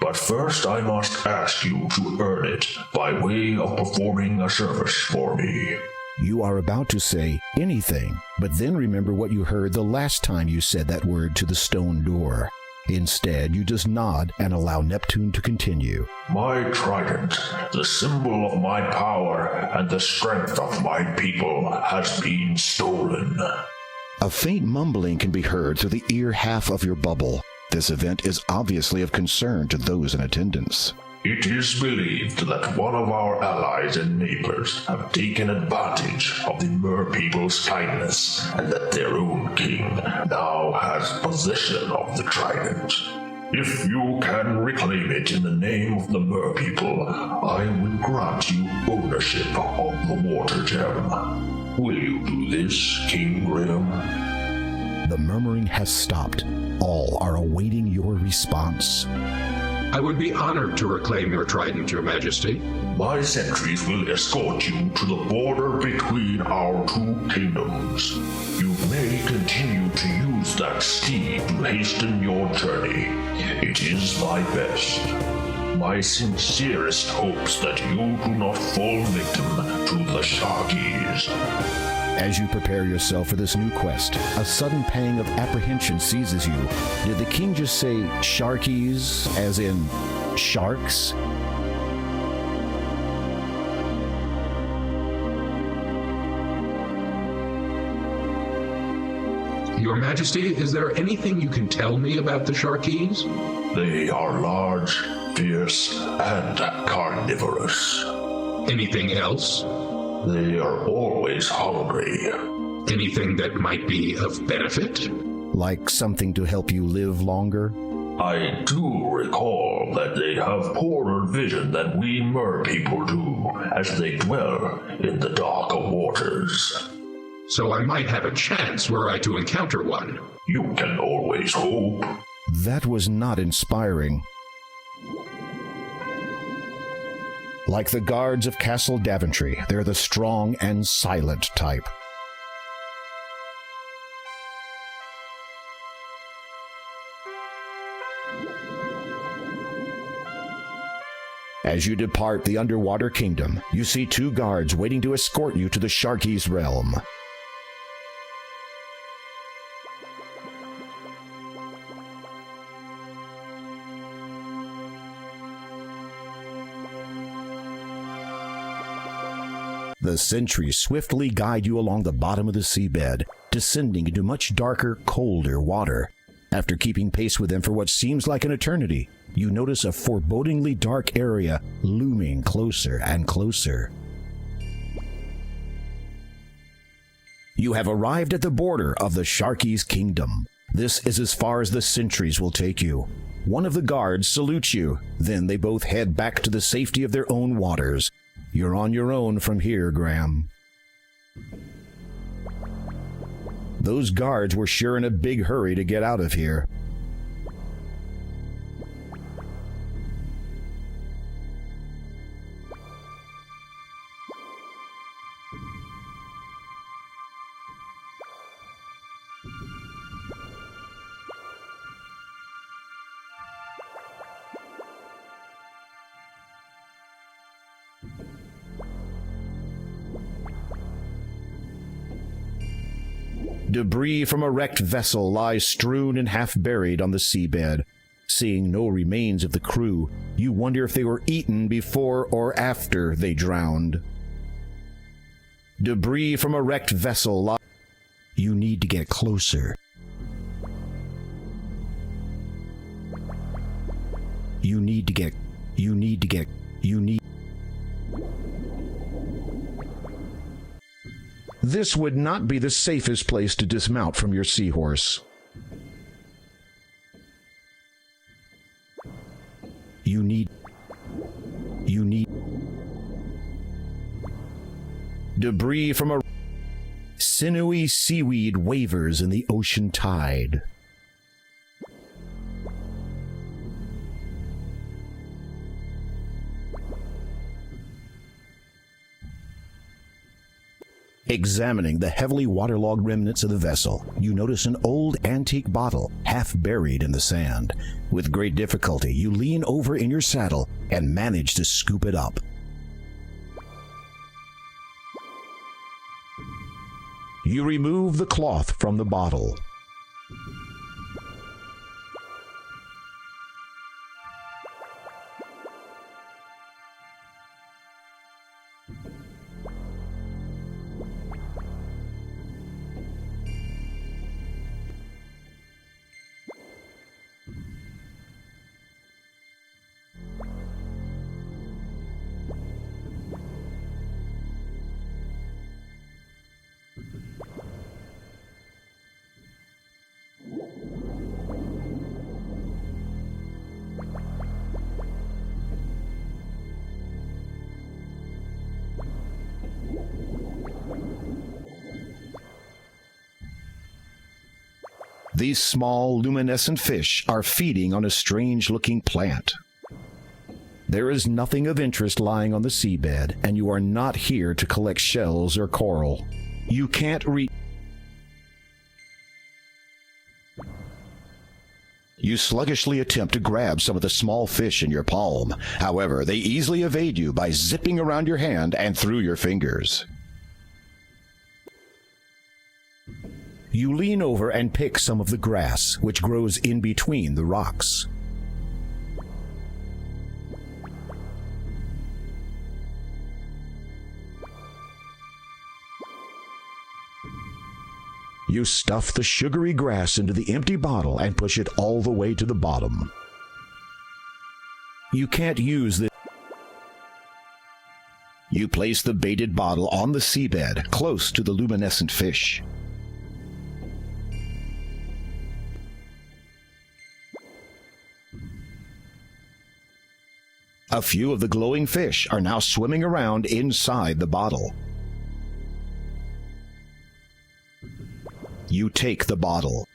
but first I must ask you to earn it by way of performing a service for me.
You are about to say anything, but then remember what you heard the last time you said that word to the stone door. Instead, you just nod and allow Neptune to continue.
My trident, the symbol of my power and the strength of my people, has been stolen.
A faint mumbling can be heard through the ear half of your bubble. This event is obviously of concern to those in attendance.
It is believed that one of our allies and neighbors have taken advantage of the Mer people's kindness, and that their own king now has possession of the trident. If you can reclaim it in the name of the Mer people, I will grant you ownership of the water gem. Will you do this, King Grim?
The murmuring has stopped. All are awaiting your response.
I would be honored to reclaim your trident, Your Majesty.
My sentries will escort you to the border between our two kingdoms. You may continue to use that steed to hasten your journey. It is my best. My sincerest hopes that you do not fall victim to the Sharkies.
As you prepare yourself for this new quest, a sudden pang of apprehension seizes you. Did the king just say Sharkies, as in sharks?
Your Majesty, is there anything you can tell me about the Sharkies?
They are large, fierce, and carnivorous.
Anything else?
They are always hungry.
Anything that might be of benefit?
Like something to help you live longer?
I do recall that they have poorer vision than we Mer people do, as they dwell in the darker waters.
So I might have a chance were I to encounter one.
You can always hope.
That was not inspiring. Like the guards of Castle Daventry, they're the strong and silent type. As you depart the underwater kingdom, you see two guards waiting to escort you to the Sharkies' realm. The sentries swiftly guide you along the bottom of the seabed, descending into much darker, colder water. After keeping pace with them for what seems like an eternity, you notice a forebodingly dark area looming closer and closer. You have arrived at the border of the Sharkies' kingdom. This is as far as the sentries will take you. One of the guards salutes you, then they both head back to the safety of their own waters. You're on your own from here, Graham. Those guards were sure in a big hurry to get out of here. Debris from a wrecked vessel lies strewn and half-buried on the seabed. Seeing no remains of the crew, you wonder if they were eaten before or after they drowned. Debris from a wrecked vessel lies... You need to get closer. You need... This would not be the safest place to dismount from your seahorse. You need... Debris from a... Sinewy seaweed wavers in the ocean tide. Examining the heavily waterlogged remnants of the vessel, you notice an old antique bottle half buried in the sand. With great difficulty, you lean over in your saddle and manage to scoop it up. You remove the cloth from the bottle. These small, luminescent fish are feeding on a strange-looking plant. There is nothing of interest lying on the seabed, and you are not here to collect shells or coral. You can't You sluggishly attempt to grab some of the small fish in your palm. However, they easily evade you by zipping around your hand and through your fingers. You lean over and pick some of the grass, which grows in between the rocks. You stuff the sugary grass into the empty bottle and push it all the way to the bottom. You can't use this. You place the baited bottle on the seabed, close to the luminescent fish. A few of the glowing fish are now swimming around inside the bottle. You take the bottle.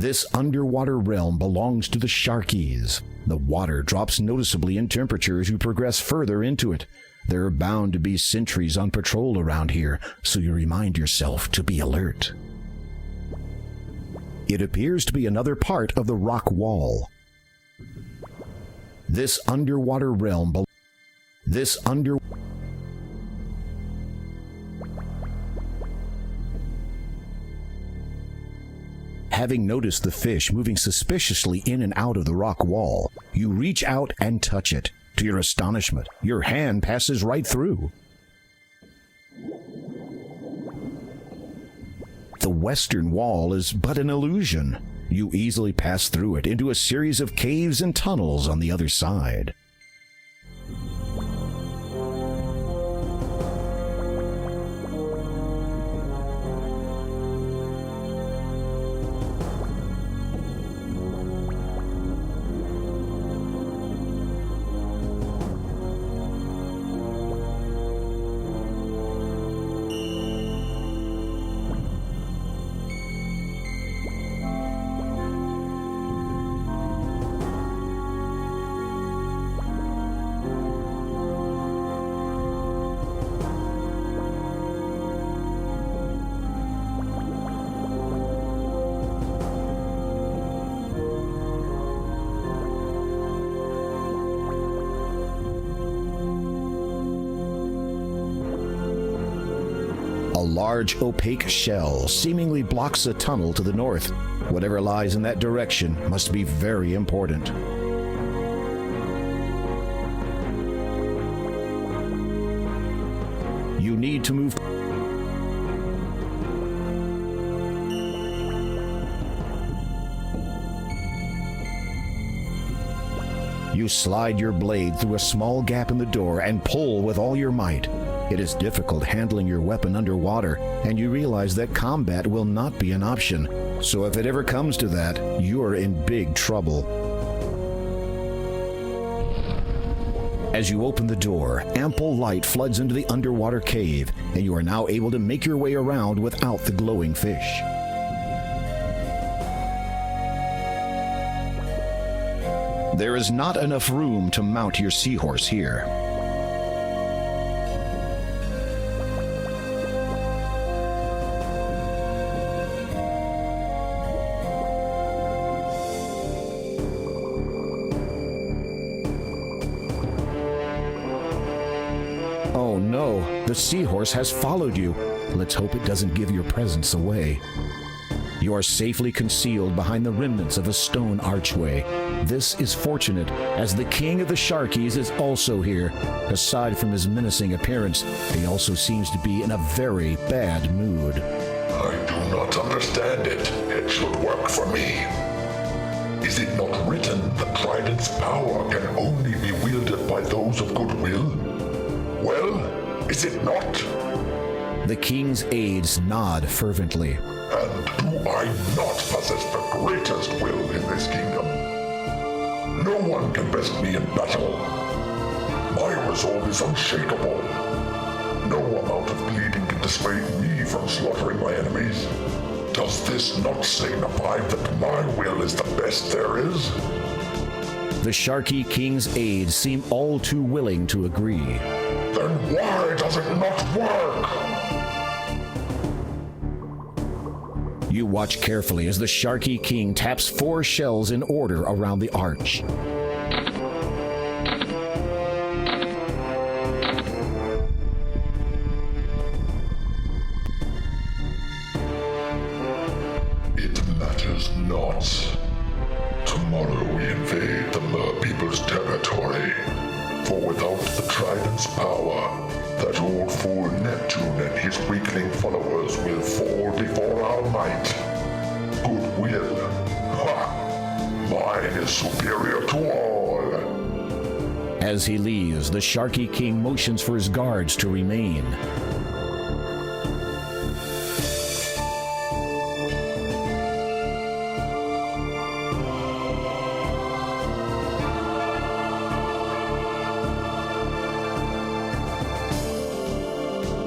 This underwater realm belongs to the Sharkies. The water drops noticeably in temperature as you progress further into it. There are bound to be sentries on patrol around here, so you remind yourself to be alert. It appears to be another part of the rock wall. This underwater realm Having noticed the fish moving suspiciously in and out of the rock wall, you reach out and touch it. To your astonishment, your hand passes right through. The western wall is but an illusion. You easily pass through it into a series of caves and tunnels on the other side. A large opaque shell seemingly blocks a tunnel to the north. Whatever lies in that direction must be very important. You need to move. You slide your blade through a small gap in the door and pull with all your might. It is difficult handling your weapon underwater, and you realize that combat will not be an option. So if it ever comes to that, you're in big trouble. As you open the door, ample light floods into the underwater cave, and you are now able to make your way around without the glowing fish. There is not enough room to mount your seahorse here. Oh no, the seahorse has followed you. Let's hope it doesn't give your presence away. You are safely concealed behind the remnants of a stone archway. This is fortunate, as the king of the Sharkies is also here. Aside from his menacing appearance, he also seems to be in a very bad mood.
I do not understand it. It should work for me. Is it not written that Trident's power can only be wielded by those of goodwill? Well, is it not?
The king's aides nod fervently.
And do I not possess the greatest will in this kingdom? No one can best me in battle. My resolve is unshakable. No amount of bleeding can dissuade me from slaughtering my enemies. Does this not signify that my will is the best there is?
The Sharky King's aides seem all too willing to agree.
Then why does it not work?
You watch carefully as the Sharky King taps 4 shells in order around the arch.
It matters not. Tomorrow we invade the Mer people's territory. For without the Trident's power, that old fool Neptune and his weakling followers will fall before our might. Goodwill. Ha! Mine is superior to all.
As he leaves, the Sharky King motions for his guards to remain.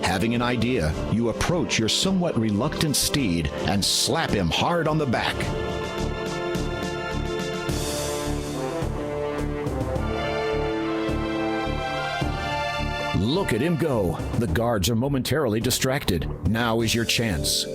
Having an idea, you approach your somewhat reluctant steed and slap him hard on the back. Look at him go. The guards are momentarily distracted. Now is your chance.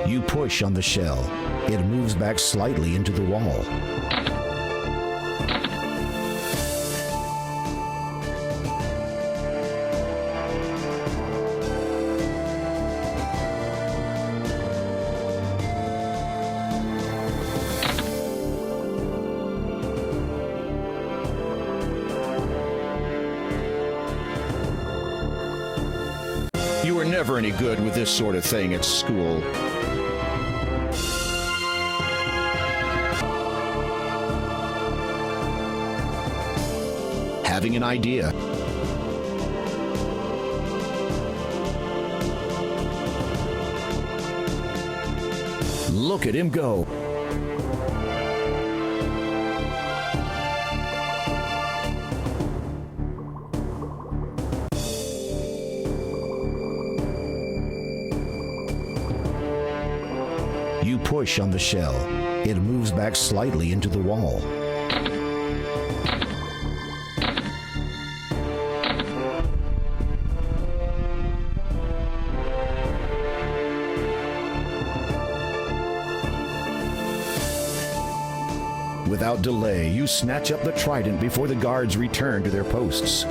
You push on the shell. It moves back slightly into the wall. You were never any good with this sort of thing at school. Having an idea. Look at him go. You push on the shell. It moves back slightly into the wall. Without delay, you snatch up the trident before the guards return to their posts.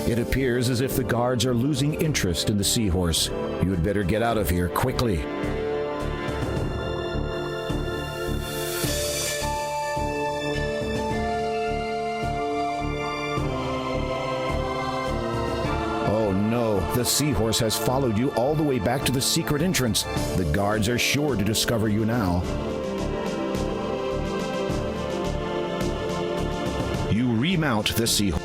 It appears as if the guards are losing interest in the seahorse. You had better get out of here quickly. Oh no, the seahorse has followed you all the way back to the secret entrance. The guards are sure to discover you now. You remount the seahorse.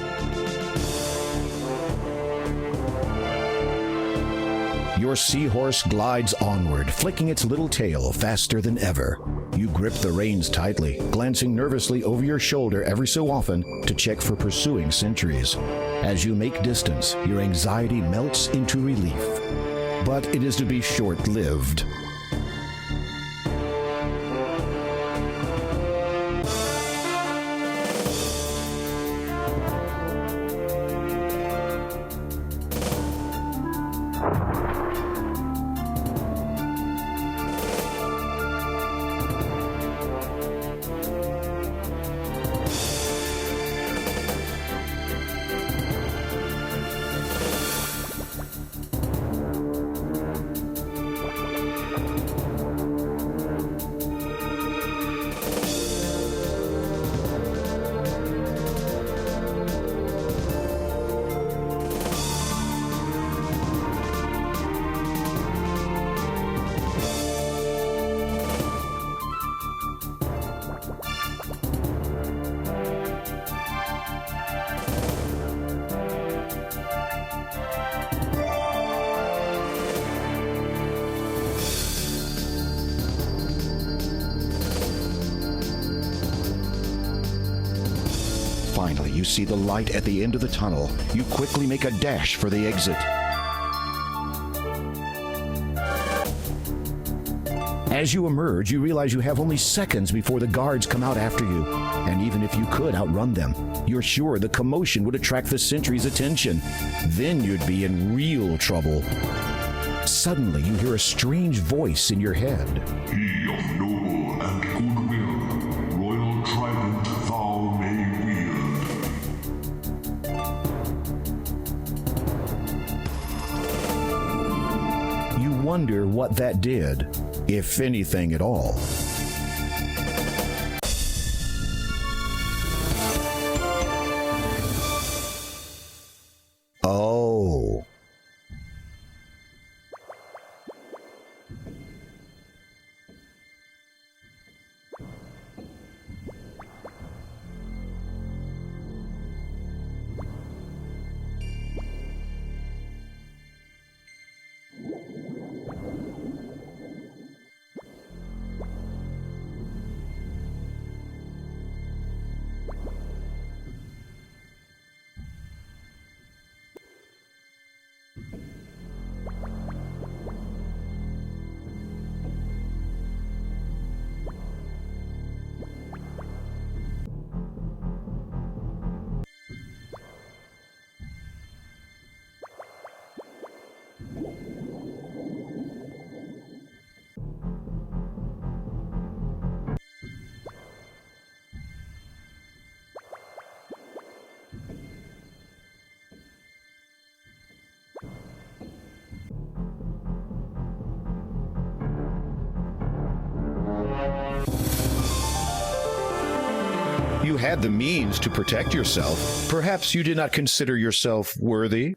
Your seahorse glides onward, flicking its little tail faster than ever. You grip the reins tightly, glancing nervously over your shoulder every so often to check for pursuing sentries. As you make distance, your anxiety melts into relief. But it is to be short-lived. Finally, you see the light at the end of the tunnel. You quickly make a dash for the exit. As you emerge, you realize you have only seconds before the guards come out after you. And even if you could outrun them, you're sure the commotion would attract the sentry's attention. Then you'd be in real trouble. Suddenly, you hear a strange voice in your head.
He of noble and goodwill, royal trident thou may wield.
You wonder what that did, if anything at all. Oh. You had the means to protect yourself. Perhaps you did not consider yourself worthy.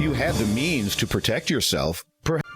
you had the means to protect yourself, perhaps.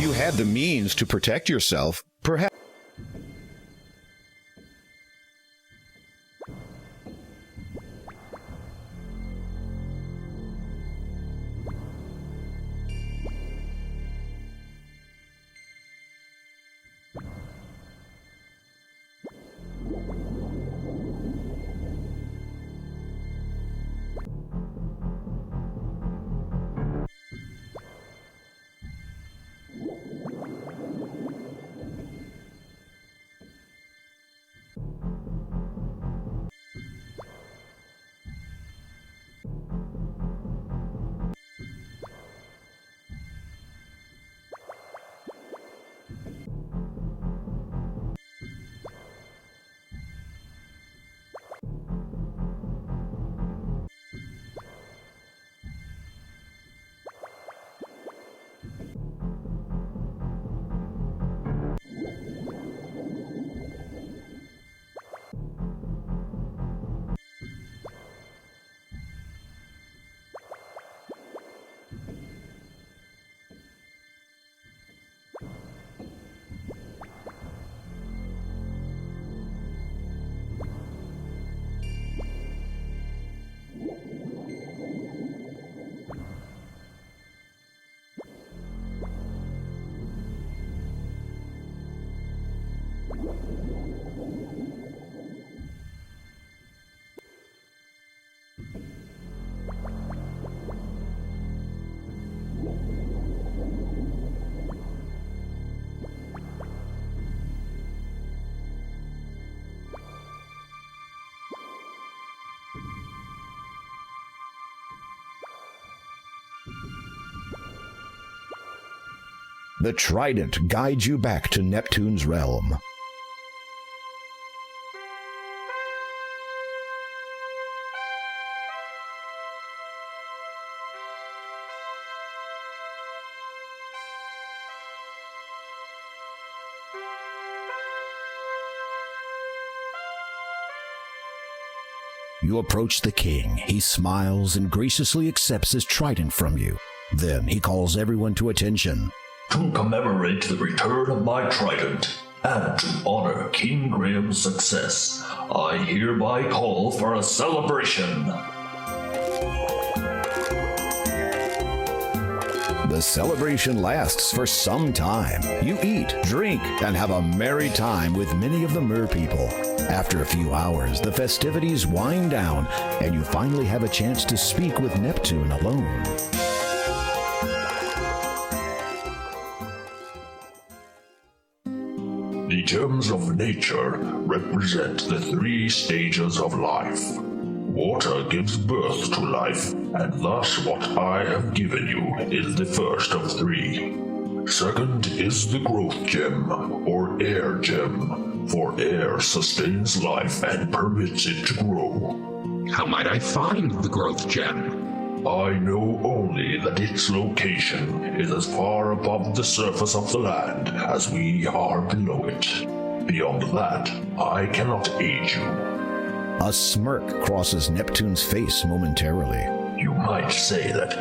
You had the means to protect yourself, perhaps. The trident guides you back to Neptune's realm. You approach the king. He smiles and graciously accepts his trident from you. Then he calls everyone to attention.
To commemorate the return of my trident, and to honor King Graham's success, I hereby call for a celebration.
The celebration lasts for some time. You eat, drink, and have a merry time with many of the mer people. After a few hours, the festivities wind down, and you finally have a chance to speak with Neptune alone.
The gems of nature represent the 3 stages of life. Water gives birth to life, and thus what I have given you is the first of 3. Second is the growth gem, or air gem. for air sustains life and permits it to grow.
How might I find the growth gem?
I know only that its location is as far above the surface of the land as we are below it. Beyond that, I cannot aid you.
A smirk crosses Neptune's face momentarily.
You might say that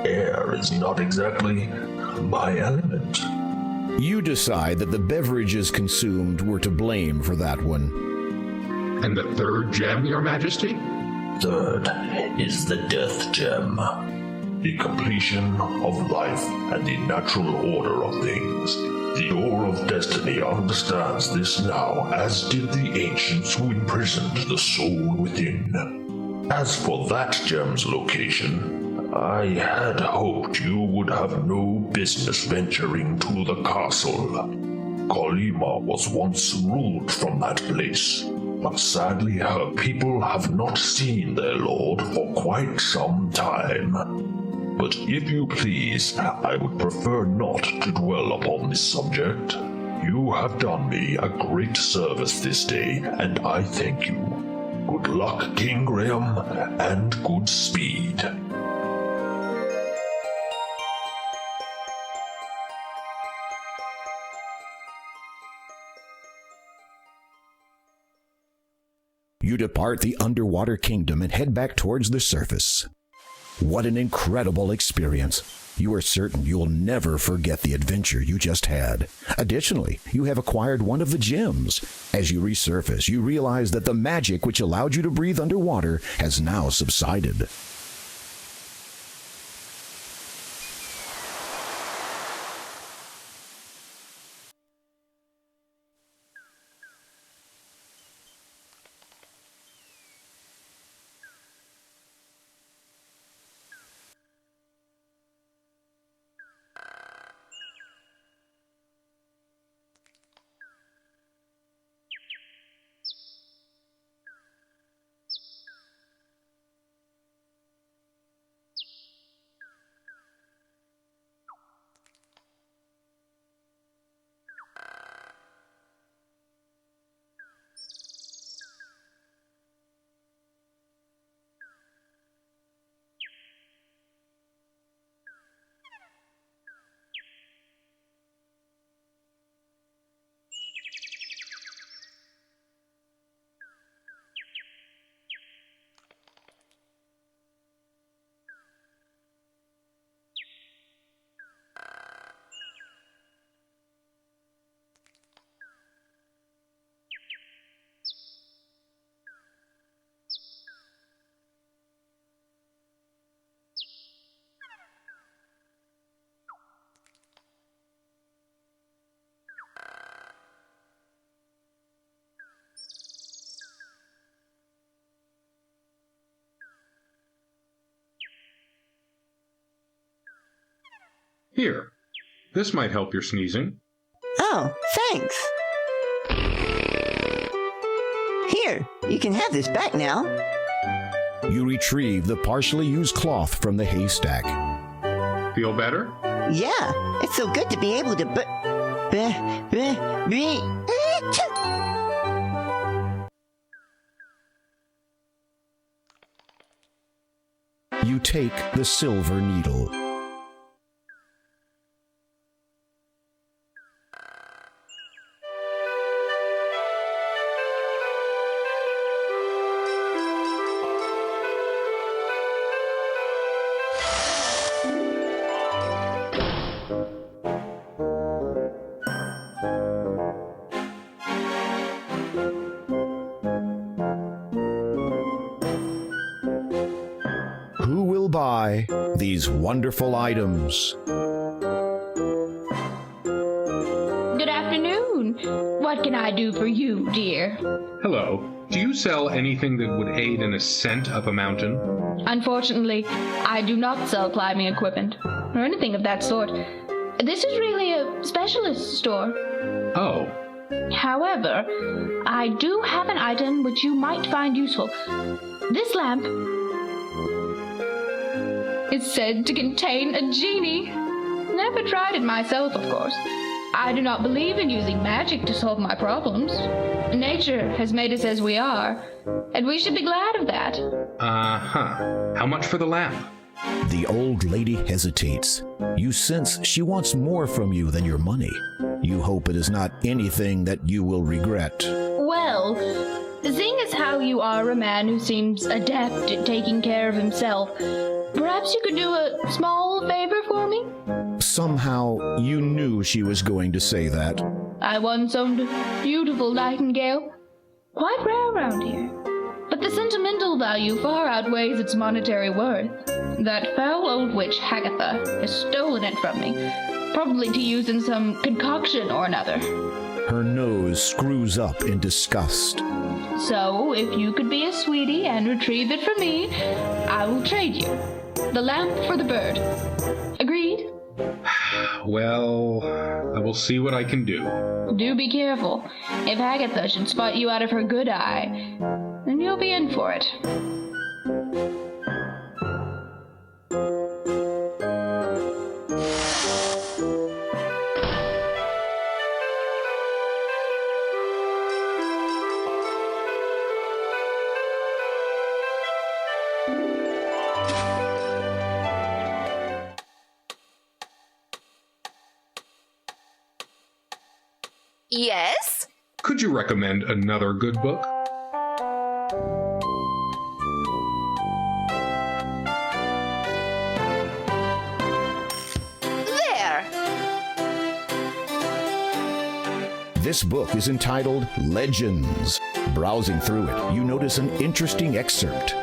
air is not exactly my element.
You decide that the beverages consumed were to blame for that one.
And the third gem, Your Majesty?
Third is the death gem, the completion of life and the natural order of things. The Door of Destiny understands this now, as did the ancients who imprisoned the soul within. As for that gem's location, I had hoped you would have no business venturing to the castle. Kolyma was once ruled from that place, but sadly her people have not seen their lord for quite some time. But if you please, I would prefer not to dwell upon this subject. You have done me a great service this day, and I thank you. Good luck, King Graham, and good speed.
You depart the underwater kingdom and head back towards the surface. What an incredible experience. You are certain you'll never forget the adventure you just had. Additionally, you have acquired one of the gems. As you resurface, you realize that the magic which allowed you to breathe underwater has now subsided.
Here. This might help your sneezing.
Oh, thanks. Here, you can have this back now.
You retrieve the partially used cloth from the haystack.
Feel better?
Yeah, it's so good to be able to
You take the silver needle. Who will buy these wonderful items?
Good afternoon. What can I do for you, dear?
Hello. Do you sell anything that would aid in ascent up a mountain?
Unfortunately, I do not sell climbing equipment, or anything of that sort. This is really a specialist store.
Oh.
However, I do have an item which you might find useful. This lamp is said to contain a genie. Never tried it myself, of course. I do not believe in using magic to solve my problems. Nature has made us as we are, and we should be glad of that.
How much for the lamp?
The old lady hesitates. You sense she wants more from you than your money. You hope it is not anything that you will regret.
Well, seeing as how you are a man who seems adept at taking care of himself, perhaps you could do a small favor for me?
Somehow, you knew she was going to say that.
I once owned a beautiful nightingale, quite rare around here, but the sentimental value far outweighs its monetary worth. That foul old witch Hagatha has stolen it from me, probably to use in some concoction or another.
Her nose screws up in disgust.
So, if you could be a sweetie and retrieve it for me, I will trade you. The lamp for the bird. Agreed?
Well, I will see what I can do.
Do be careful. If Hagatha should spot you out of her good eye, then you'll be in for it.
Yes?
Could you recommend another good book?
There!
This book is entitled Legends. Browsing through it, you notice an interesting excerpt.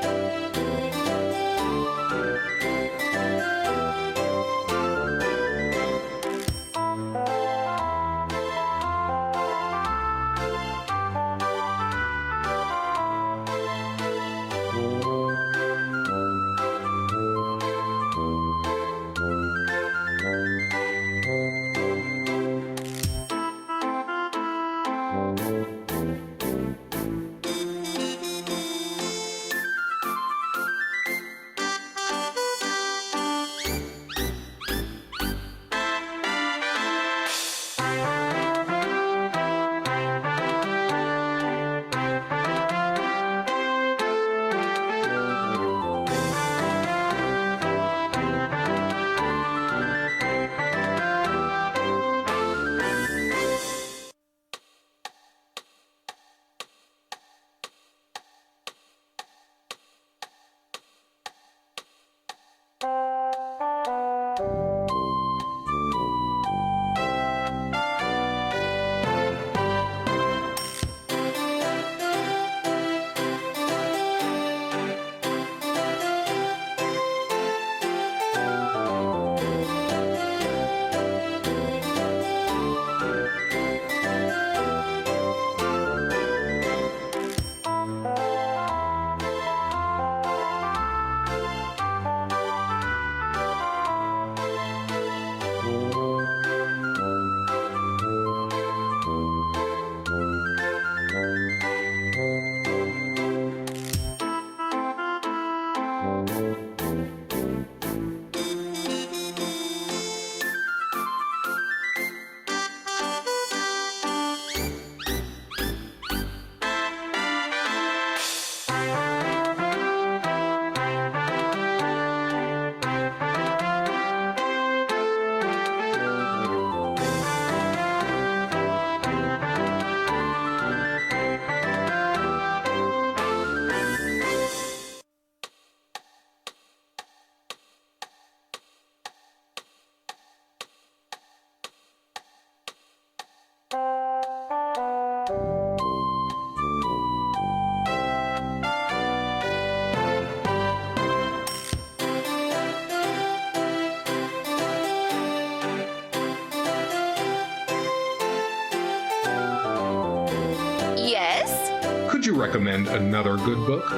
Could you recommend another good book?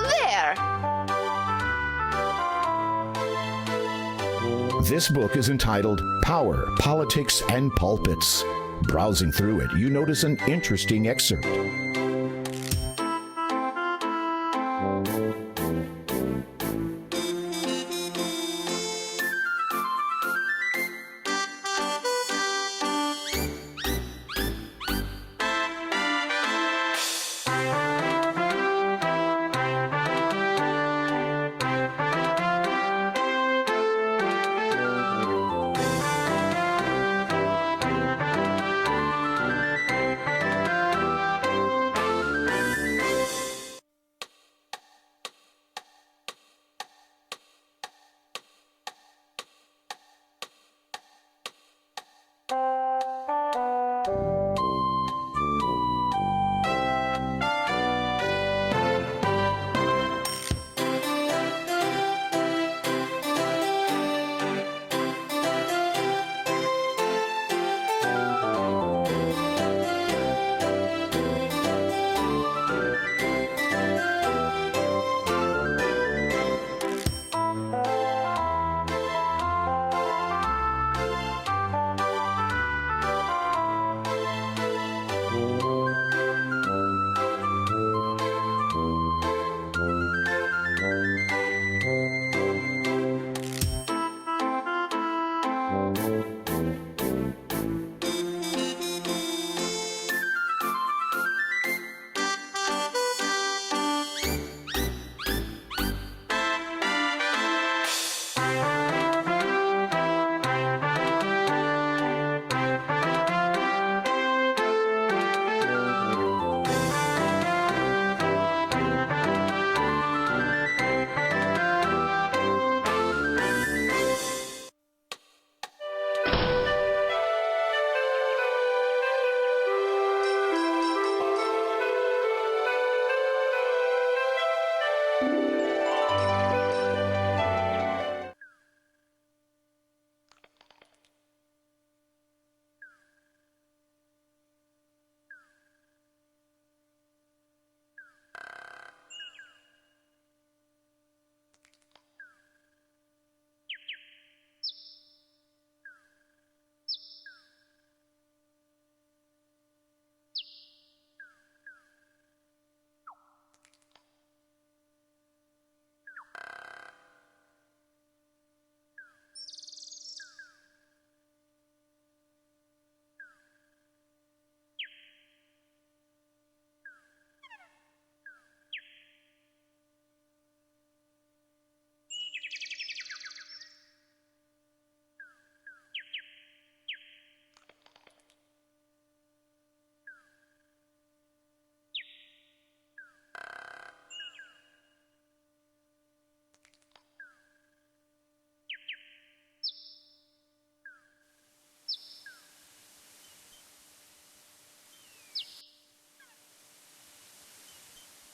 There!
This book is entitled Power, Politics, and Pulpits. Browsing through it, you notice an interesting excerpt.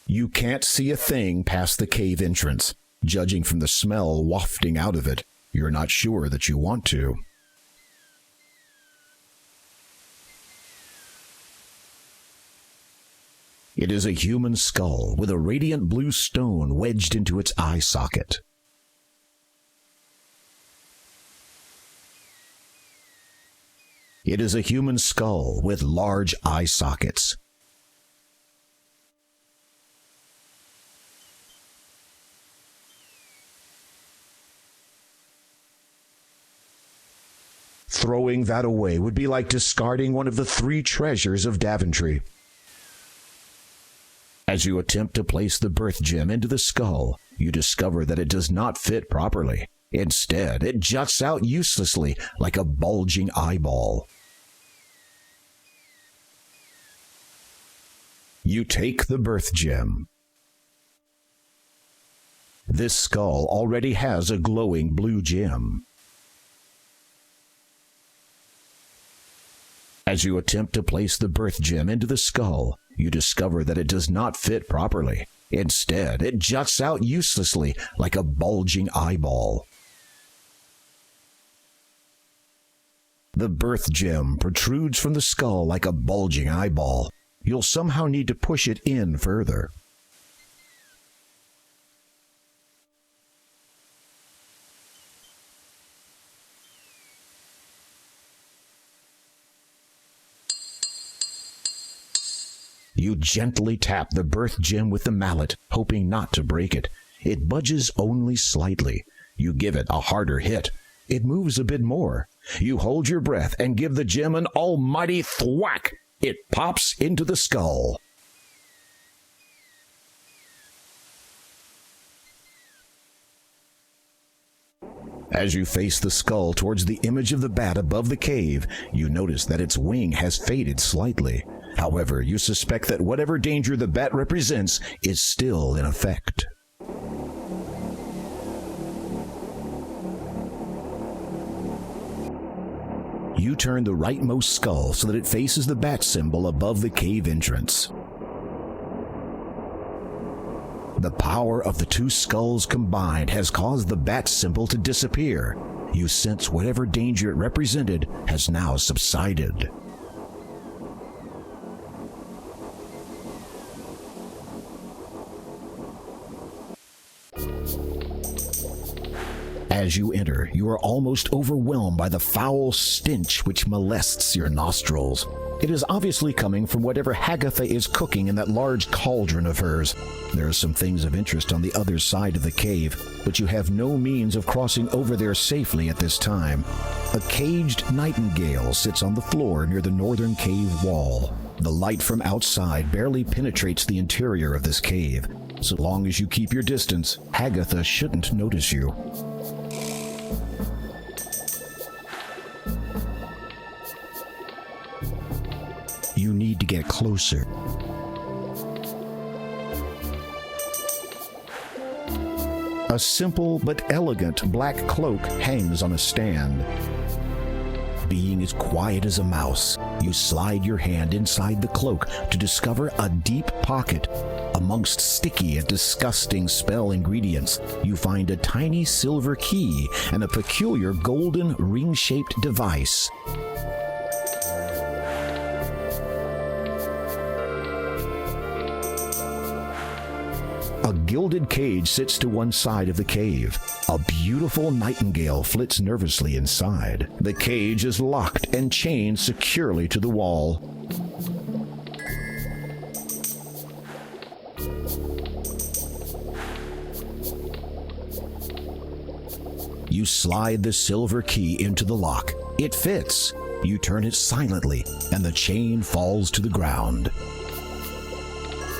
You can't see a thing past the cave entrance. Judging from the smell wafting out of it, you're not sure that you want to. It is a human skull with a radiant blue stone wedged into its eye socket. It is a human skull with large eye sockets. Throwing that away would be like discarding one of the 3 treasures of Daventry. As you attempt to place the birth gem into the skull, you discover that it does not fit properly. Instead, it juts out uselessly like a bulging eyeball. You take the birth gem. This skull already has a glowing blue gem. As you attempt to place the birth gem into the skull, you discover that it does not fit properly. Instead, it juts out uselessly like a bulging eyeball. The birth gem protrudes from the skull like a bulging eyeball. You'll somehow need to push it in further. You gently tap the birth gem with the mallet, hoping not to break it. It budges only slightly. You give it a harder hit. It moves a bit more. You hold your breath and give the gem an almighty thwack. It pops into the skull. As you face the skull towards the image of the bat above the cave, you notice that its wing has faded slightly. However, you suspect that whatever danger the bat represents is still in effect. You turn the rightmost skull so that it faces the bat symbol above the cave entrance. The power of the 2 skulls combined has caused the bat symbol to disappear. You sense whatever danger it represented has now subsided. As you enter, you are almost overwhelmed by the foul stench which molests your nostrils. It is obviously coming from whatever Hagatha is cooking in that large cauldron of hers. There are some things of interest on the other side of the cave, but you have no means of crossing over there safely at this time. A caged nightingale sits on the floor near the northern cave wall. The light from outside barely penetrates the interior of this cave. So long as you keep your distance, Hagatha shouldn't notice you. You need to get closer. A simple but elegant black cloak hangs on a stand. Being as quiet as a mouse, you slide your hand inside the cloak to discover a deep pocket. Amongst sticky and disgusting spell ingredients, you find a tiny silver key and a peculiar golden ring-shaped device. A gilded cage sits to one side of the cave. A beautiful nightingale flits nervously inside. The cage is locked and chained securely to the wall. You slide the silver key into the lock. It fits. You turn it silently, and the chain falls to the ground.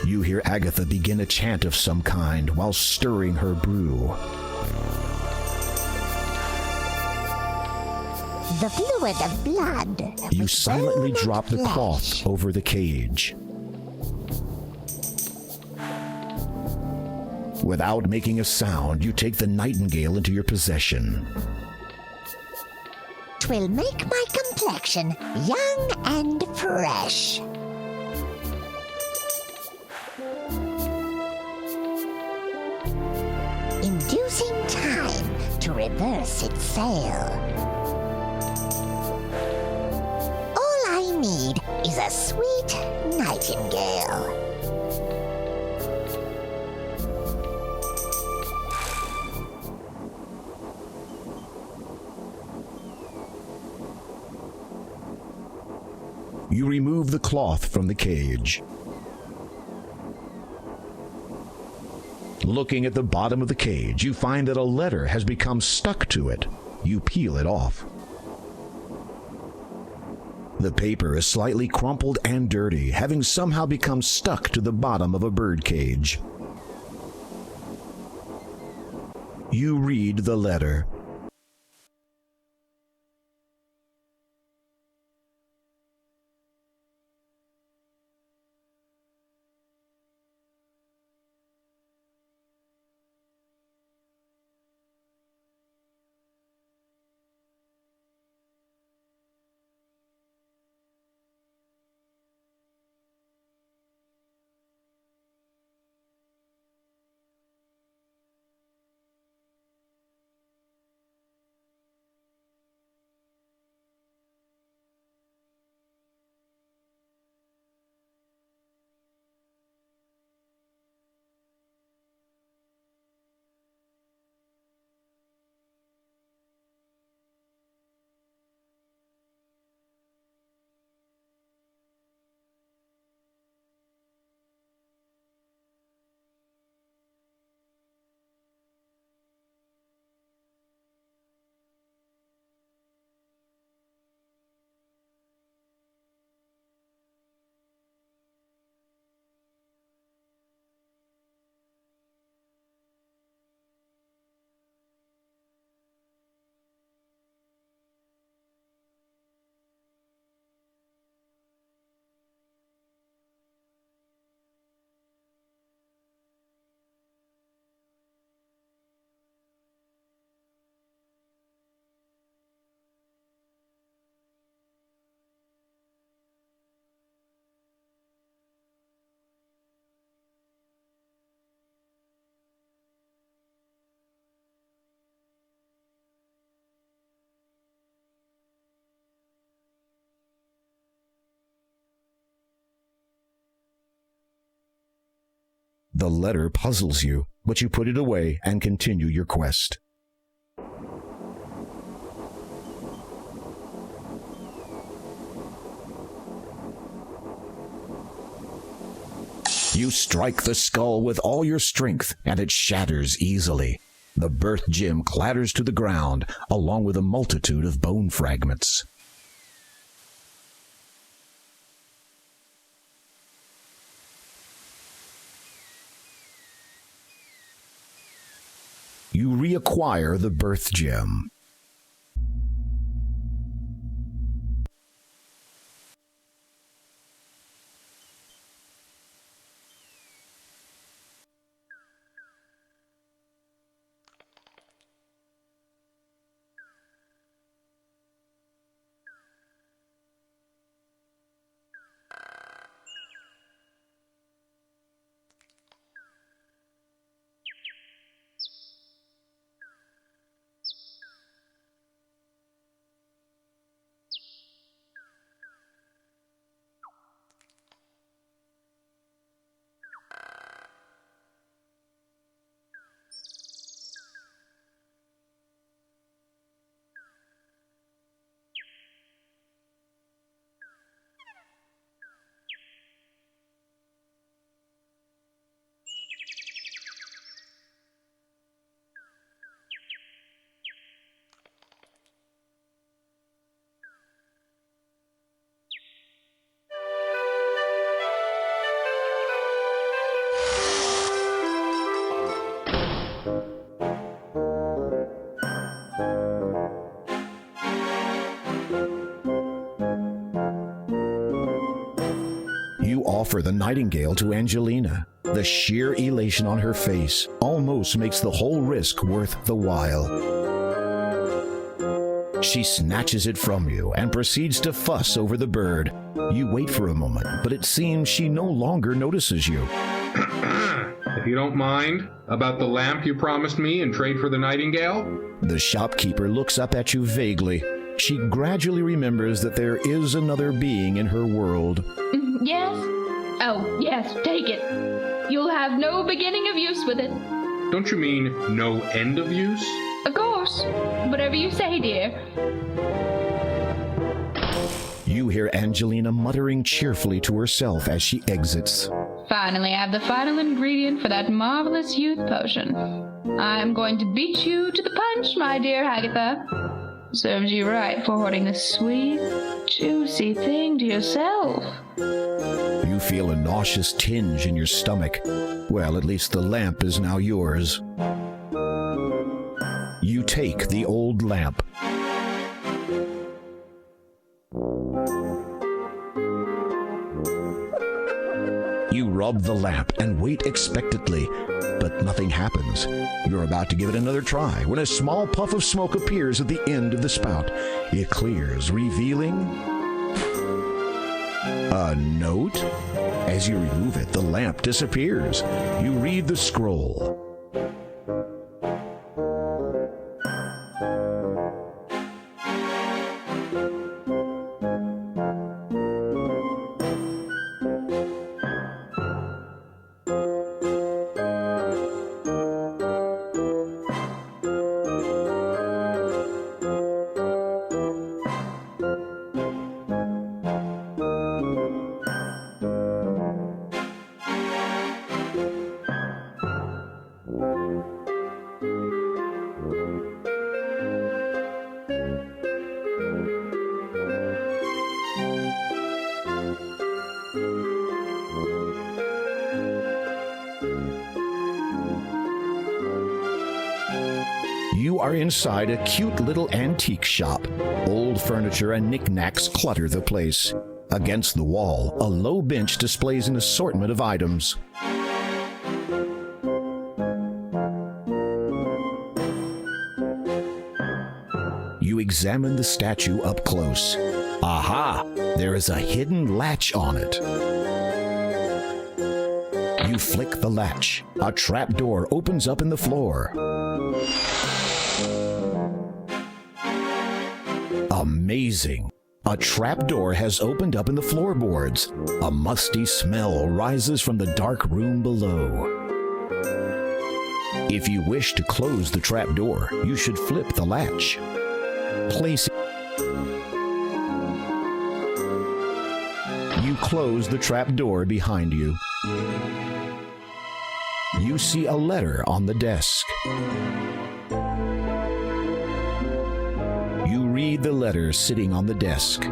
You hear Agatha begin a chant of some kind while stirring her brew.
The fluid of blood.
You silently drop the cloth over the cage. Without making a sound, you take the nightingale into your possession.
'Twill make my complexion young and fresh. reverse its sail. All I need is a sweet nightingale.
You remove the cloth from the cage. Looking at the bottom of the cage, you find that a letter has become stuck to it. You peel it off. The paper is slightly crumpled and dirty, having somehow become stuck to the bottom of a bird cage. You read the letter. The letter puzzles you, but you put it away and continue your quest. You strike the skull with all your strength, and it shatters easily. The birth gem clatters to the ground, along with a multitude of bone fragments. You reacquire the birth gem. Offer the nightingale to Angelina. The sheer elation on her face almost makes the whole risk worth the while. She snatches it from you and proceeds to fuss over the bird. You wait for a moment, but it seems she no longer notices you.
if you don't mind, about the lamp you promised me in trade for the nightingale?
The shopkeeper looks up at you vaguely. She gradually remembers that there is another being in her world.
Yes? Oh, yes, take it. You'll have no beginning of use with it.
Don't you mean no end of use?
Of course. Whatever you say, dear.
You hear Angelina muttering cheerfully to herself as she exits.
Finally, I have the final ingredient for that marvelous youth potion. I am going to beat you to the punch, my dear Agatha. Serves you right for hoarding this sweet, juicy thing to yourself.
You feel a nauseous tinge in your stomach. Well, at least the lamp is now yours. You take the old lamp. You rub the lamp and wait expectantly, but nothing happens. You're about to give it another try when a small puff of smoke appears at the end of the spout. It clears, revealing a note. As you remove it, the lamp disappears. You read the scroll. You are inside a cute little antique shop. Old furniture and knickknacks clutter the place. Against the wall, a low bench displays an assortment of items. You examine the statue up close. Aha! There is a hidden latch on it. You flick the latch. A trapdoor opens up in the floor. Amazing! A trapdoor has opened up in the floorboards. A musty smell rises from the dark room below. If you wish to close the trapdoor, you should flip the latch. Place. You close the trapdoor behind you. You see a letter on the desk. You read the letter sitting on the desk.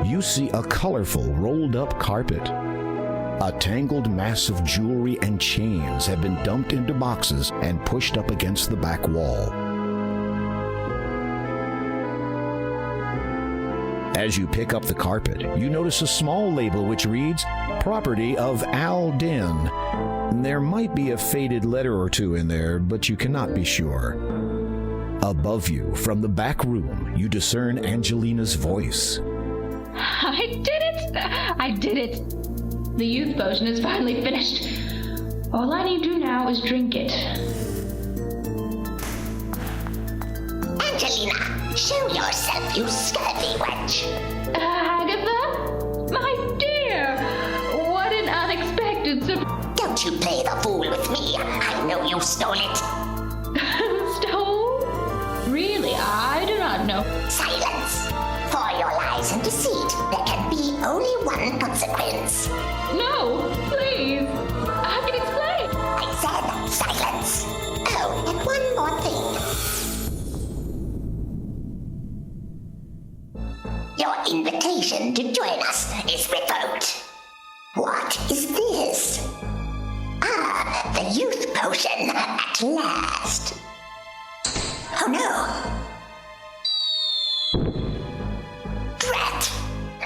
You see a colorful rolled-up carpet. A tangled mass of jewelry and chains have been dumped into boxes and pushed up against the back wall. As you pick up the carpet, you notice a small label which reads, "Property of Al Den." There might be a faded letter or two in there, but you cannot be sure. Above you, from the back room, you discern Angelina's voice.
I did it! I did it! The youth potion is finally finished. All I need to do now is drink it.
Angelina, show yourself, you scurvy wench.
Agatha? My dear! What an unexpected surprise!
Don't you play the fool with me. I know you stole it.
Stole? Really, I do not know.
Silence. For your lies and deceit, there can be only one consequence.
No, please. I can explain.
I said silence. Oh, and one more thing. Your invitation to join us is revoked. What is this? Ah, the youth potion at last. Oh no! Drat!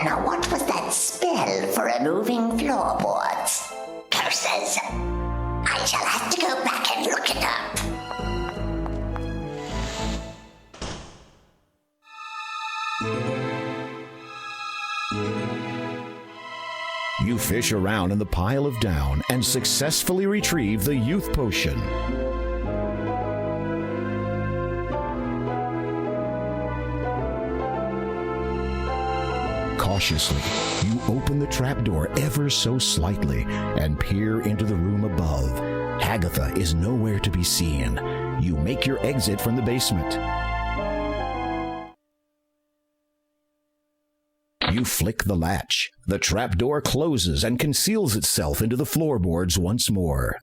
Now what was that spell for removing floorboards? Curses! I shall have to go back and look it up.
You fish around in the pile of down and successfully retrieve the youth potion. Cautiously, you open the trapdoor ever so slightly and peer into the room above. Agatha is nowhere to be seen. You make your exit from the basement. You flick the latch. The trapdoor closes and conceals itself into the floorboards once more.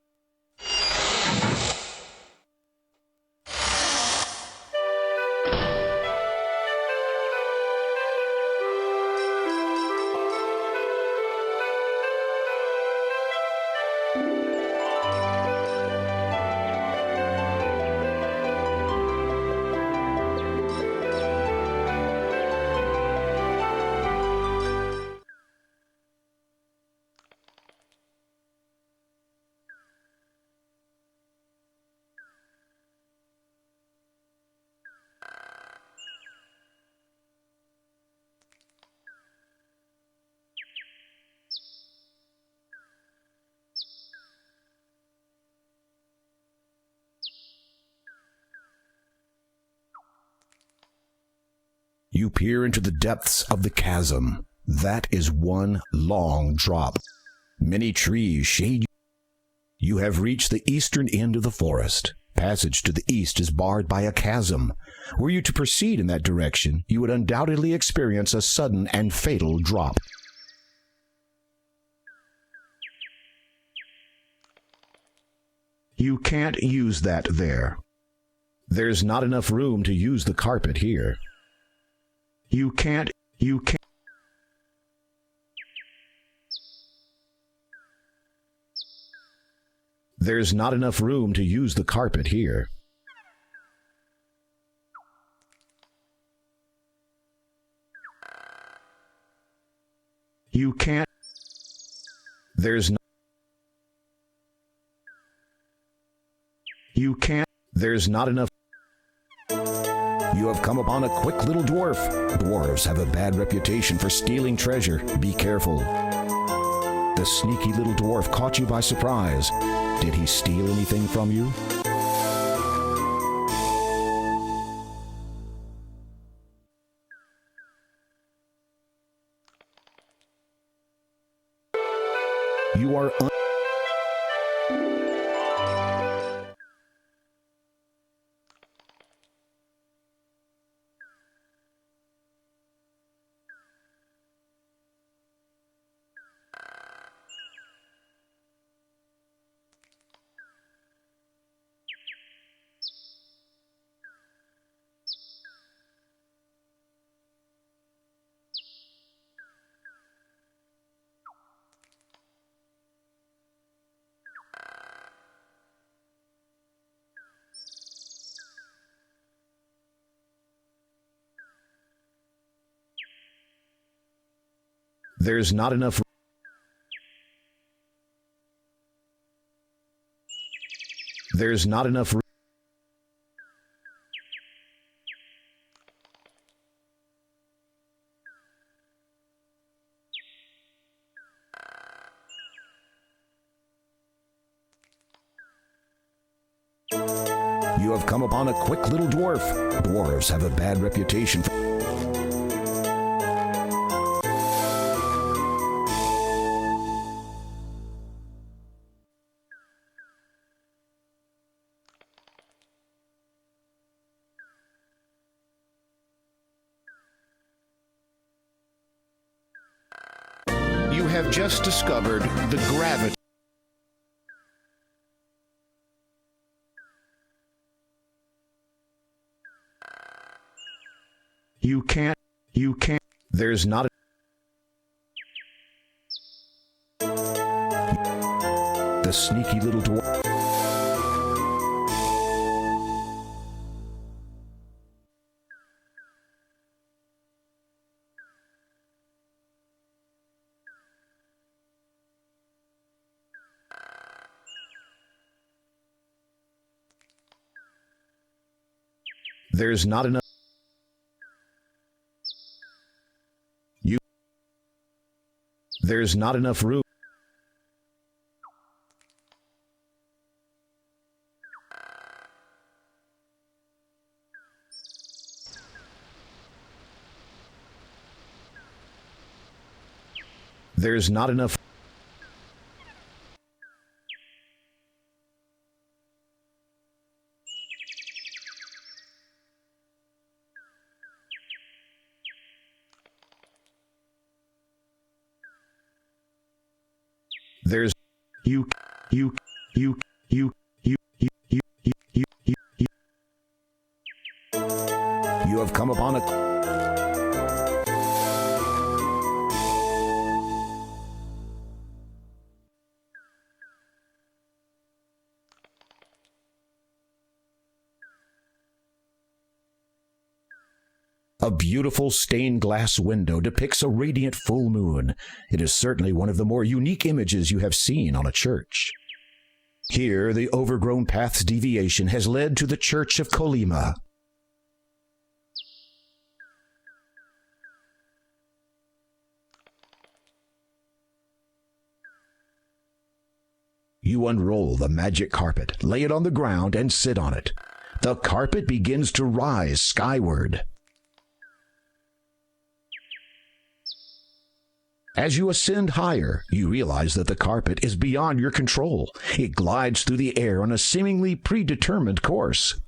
You peer into the depths of the chasm. That is one long drop. Many trees shade you. You have reached the eastern end of the forest. Passage to the east is barred by a chasm. Were you to proceed in that direction, you would undoubtedly experience a sudden and fatal drop. You can't use that there. There's not enough room to use the carpet here. You can't. There's not enough room to use the carpet here. You can't. There's not. You can't. There's not enough. You have come upon a quick little dwarf. Dwarves have a bad reputation for stealing treasure. Be careful. The sneaky little dwarf caught you by surprise. Did he steal anything from you? You are There's not enough. There's not enough. have come upon a quick little dwarf. Dwarves have a bad reputation for... You have just discovered the gravity. You can't, there's not a... The sneaky little dwarf. There's not enough... There's not enough room. There's not enough. There's you have come upon a... A beautiful stained glass window depicts a radiant full moon. It is certainly one of the more unique images you have seen on a church. Here, the overgrown path's deviation has led to the Church of Kolyma. You unroll the magic carpet, lay it on the ground, and sit on it. The carpet begins to rise skyward. As you ascend higher, you realize that the carpet is beyond your control. It glides through the air on a seemingly predetermined course.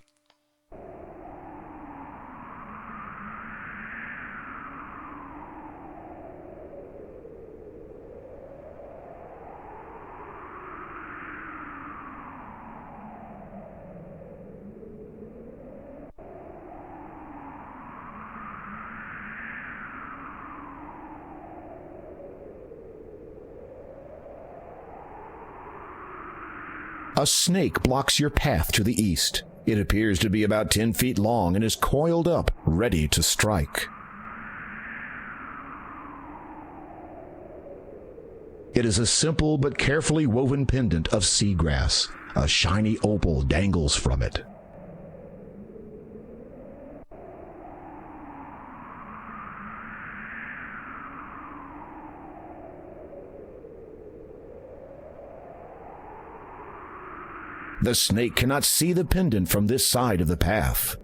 A snake blocks your path to the east. It appears to be about 10 feet long and is coiled up, ready to strike. It is a simple but carefully woven pendant of seagrass. A shiny opal dangles from it. The snake cannot see the pendant from this side of the path.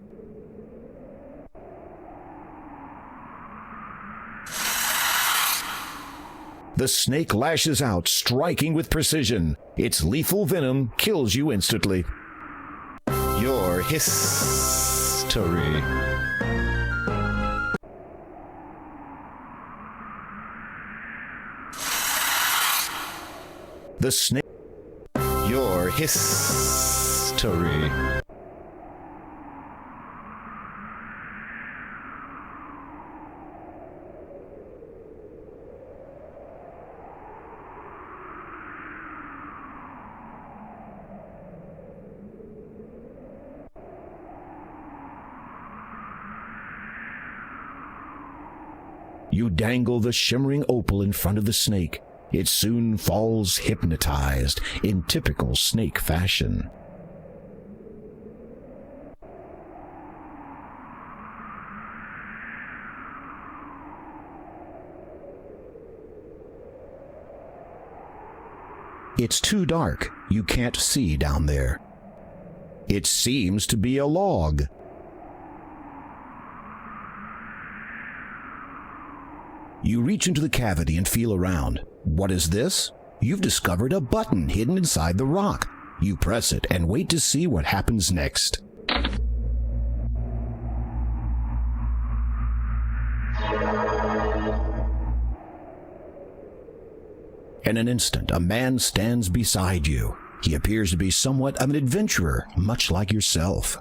The snake lashes out, striking with precision. Its lethal venom kills you instantly. Your history. The snake. Your history. You dangle the shimmering opal in front of the snake. It soon falls hypnotized in typical snake fashion. It's too dark. You can't see down there. It seems to be a log. You reach into the cavity and feel around. What is this? You've discovered a button hidden inside the rock. You press it and wait to see what happens next. In an instant, a man stands beside you. He appears to be somewhat of an adventurer, much like yourself.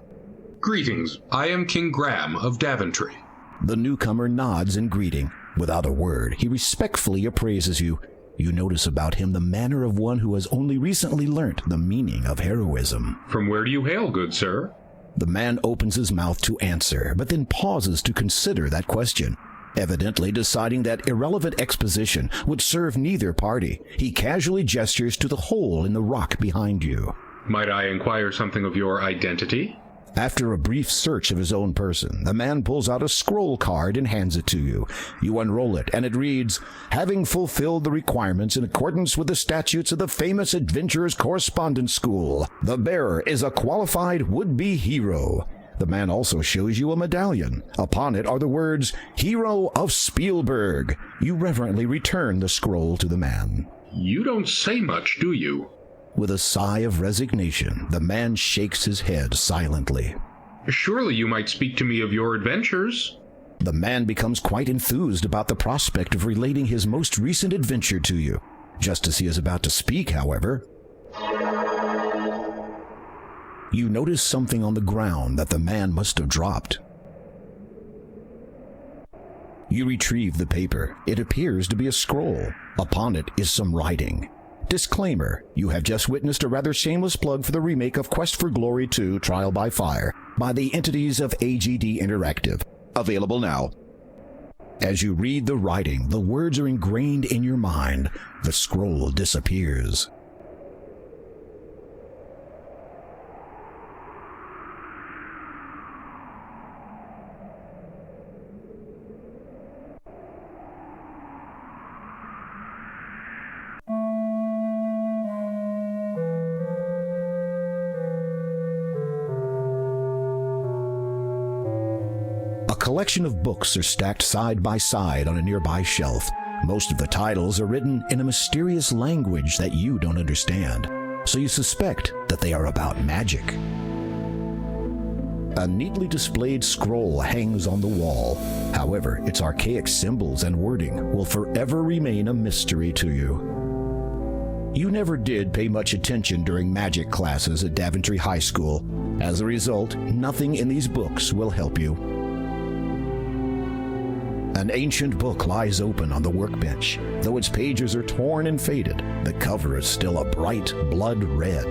Greetings. I am King Graham of Daventry.
The newcomer nods in greeting. Without a word, he respectfully appraises you. You notice about him the manner of one who has only recently learnt the meaning of heroism.
From where do you hail, good sir?
The man opens his mouth to answer, but then pauses to consider that question. Evidently deciding that irrelevant exposition would serve neither party, he casually gestures to the hole in the rock behind you.
Might I inquire something of your identity?
After a brief search of his own person, the man pulls out a scroll card and hands it to you. You unroll it, and it reads, "Having fulfilled the requirements in accordance with the statutes of the famous Adventurers Correspondence School, the bearer is a qualified would-be hero." The man also shows you a medallion. Upon it are the words, "Hero of Spielberg." You reverently return the scroll to the man.
You don't say much, do you?
With a sigh of resignation, the man shakes his head silently.
Surely you might speak to me of your adventures.
The man becomes quite enthused about the prospect of relating his most recent adventure to you. Just as he is about to speak, however, you notice something on the ground that the man must have dropped. You retrieve the paper. It appears to be a scroll. Upon it is some writing. Disclaimer: you have just witnessed a rather shameless plug for the remake of Quest for Glory 2 Trial by Fire by the entities of AGD Interactive. Available now. As you read the writing, the words are ingrained in your mind. The scroll disappears. A collection of books are stacked side by side on a nearby shelf. Most of the titles are written in a mysterious language that you don't understand, so you suspect that they are about magic. A neatly displayed scroll hangs on the wall. However, its archaic symbols and wording will forever remain a mystery to you. You never did pay much attention during magic classes at Daventry High School. As a result, nothing in these books will help you. An ancient book lies open on the workbench. Though its pages are torn and faded, the cover is still a bright blood red.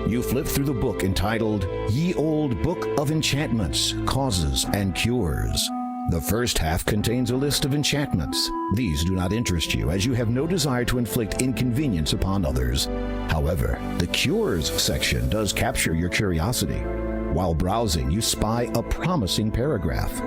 You flip through the book entitled Ye Old Book of Enchantments, Causes and Cures. The first half contains a list of enchantments. These do not interest you, as you have no desire to inflict inconvenience upon others. However, the Cures section does capture your curiosity. While browsing, you spy a promising paragraph.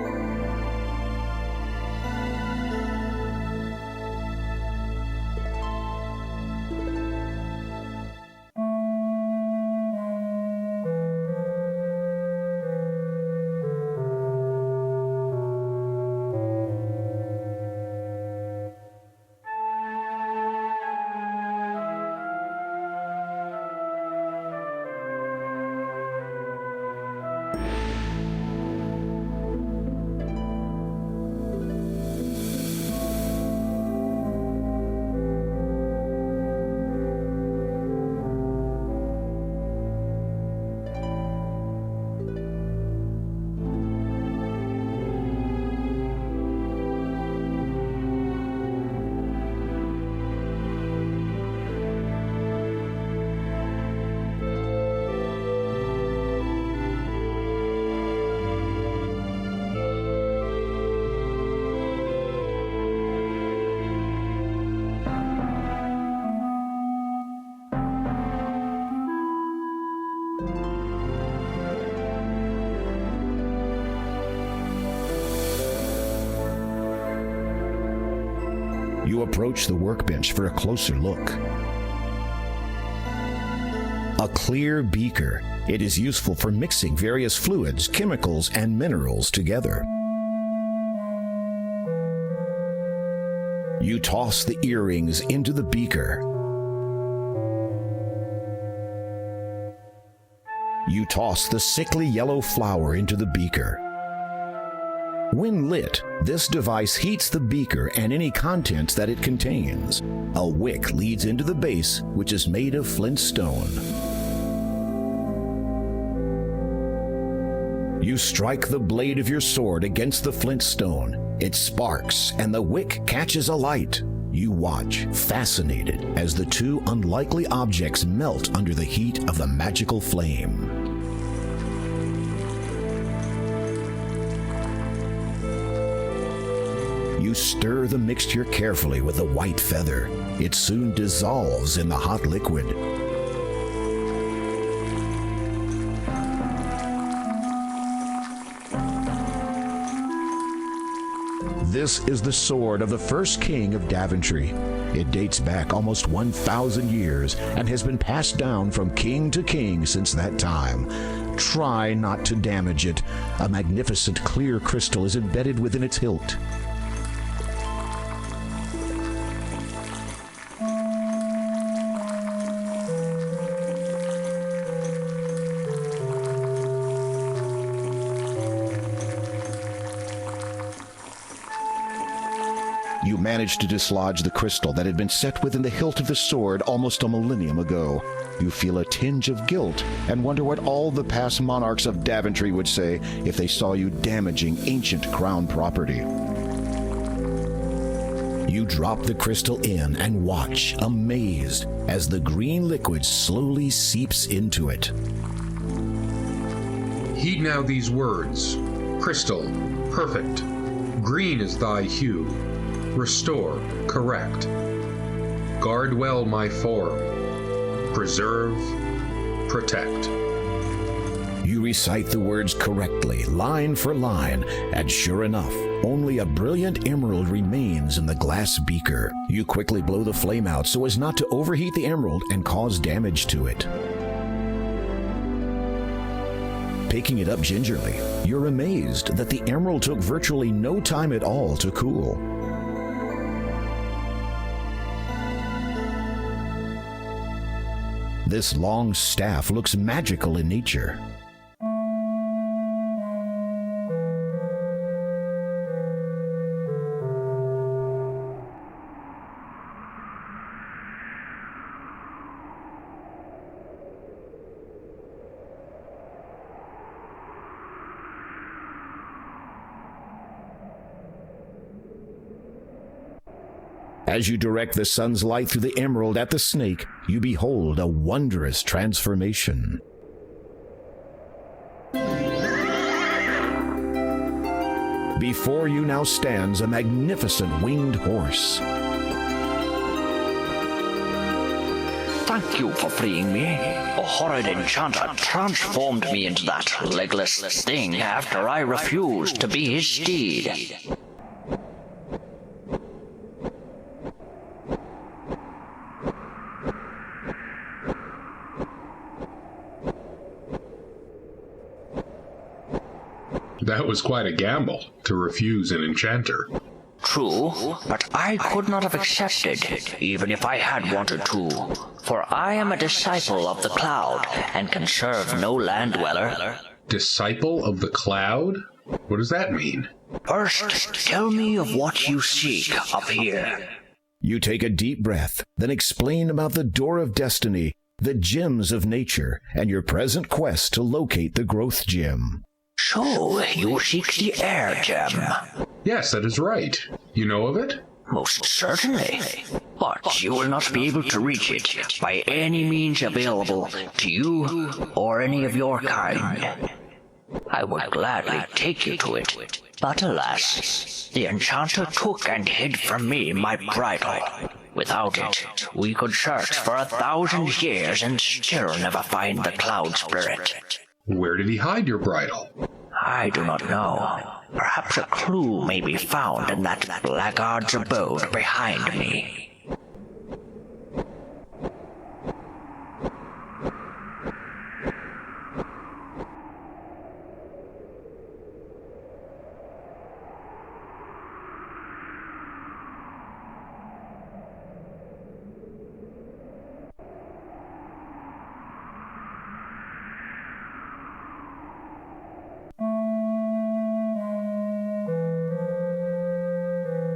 You approach the workbench for a closer look. A clear beaker. It is useful for mixing various fluids, chemicals, and minerals together. You toss the earrings into the beaker. You toss the sickly yellow flower into the beaker. When lit, this device heats the beaker and any contents that it contains. A wick leads into the base, which is made of flint stone. You strike the blade of your sword against the flint stone. It sparks, and the wick catches alight. You watch, fascinated, as the two unlikely objects melt under the heat of the magical flame. You stir the mixture carefully with a white feather. It soon dissolves in the hot liquid. This is the sword of the first king of Daventry. It dates back almost 1,000 years and has been passed down from king to king since that time. Try not to damage it. A magnificent clear crystal is embedded within its hilt. You managed to dislodge the crystal that had been set within the hilt of the sword almost a millennium ago. You feel a tinge of guilt and wonder what all the past monarchs of Daventry would say if they saw you damaging ancient crown property. You drop the crystal in and watch, amazed, as the green liquid slowly seeps into it.
Heed now these words. Crystal, perfect. Green is thy hue. Restore, correct. Guard well my form. Preserve, protect.
You recite the words correctly, line for line, and sure enough, only a brilliant emerald remains in the glass beaker. You quickly blow the flame out so as not to overheat the emerald and cause damage to it. Picking it up gingerly, you're amazed that the emerald took virtually no time at all to cool. This long staff looks magical in nature. As you direct the sun's light through the emerald at the snake, you behold a wondrous transformation. Before you now stands a magnificent winged horse.
Thank you for freeing me. A horrid enchanter transformed me into that legless thing after I refused to be his steed.
That was quite a gamble, to refuse an enchanter.
True, but I could not have accepted, even if I had wanted to. For I am a disciple of the cloud, and can serve no land dweller.
Disciple of the cloud? What does that mean?
First, tell me of what you seek up here.
You take a deep breath, then explain about the Door of Destiny, the gems of nature, and your present quest to locate the growth gem.
So, you seek the air gem?
Yes, that is right. You know of it?
Most certainly. But you will not be able to reach it by any means available to you or any of your kind. I would gladly take you to it, but alas, the enchanter took and hid from me my bridle. Without it, we could search for 1,000 years and still never find the cloud spirit.
Where did he hide your bridle?
I do not know. Perhaps a clue may be found in that blackguard's abode behind me.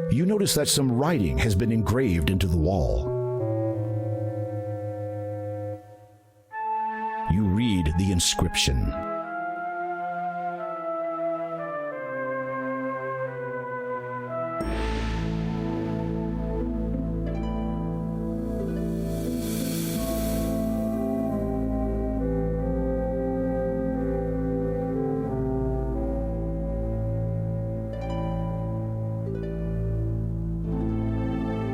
You notice that some writing has been engraved into the wall. You read the inscription.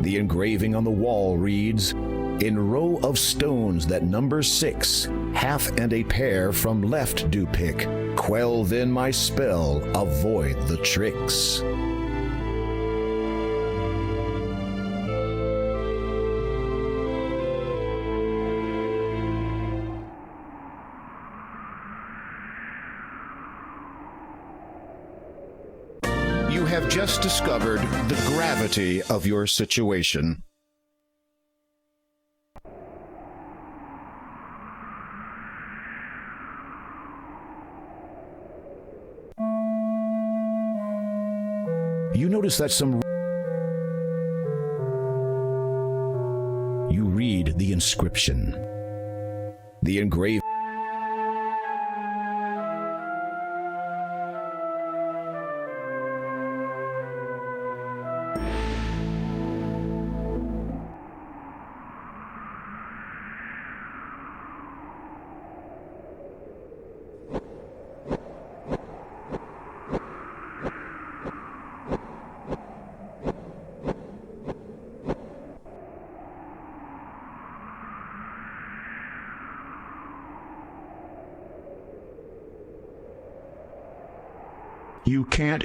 The engraving on the wall reads, "In row of stones that number 6, half and a pair from left do pick. Quell then my spell, avoid the tricks." You have just discovered the gravity of your situation. You notice that You read the inscription. The engraving. You can't.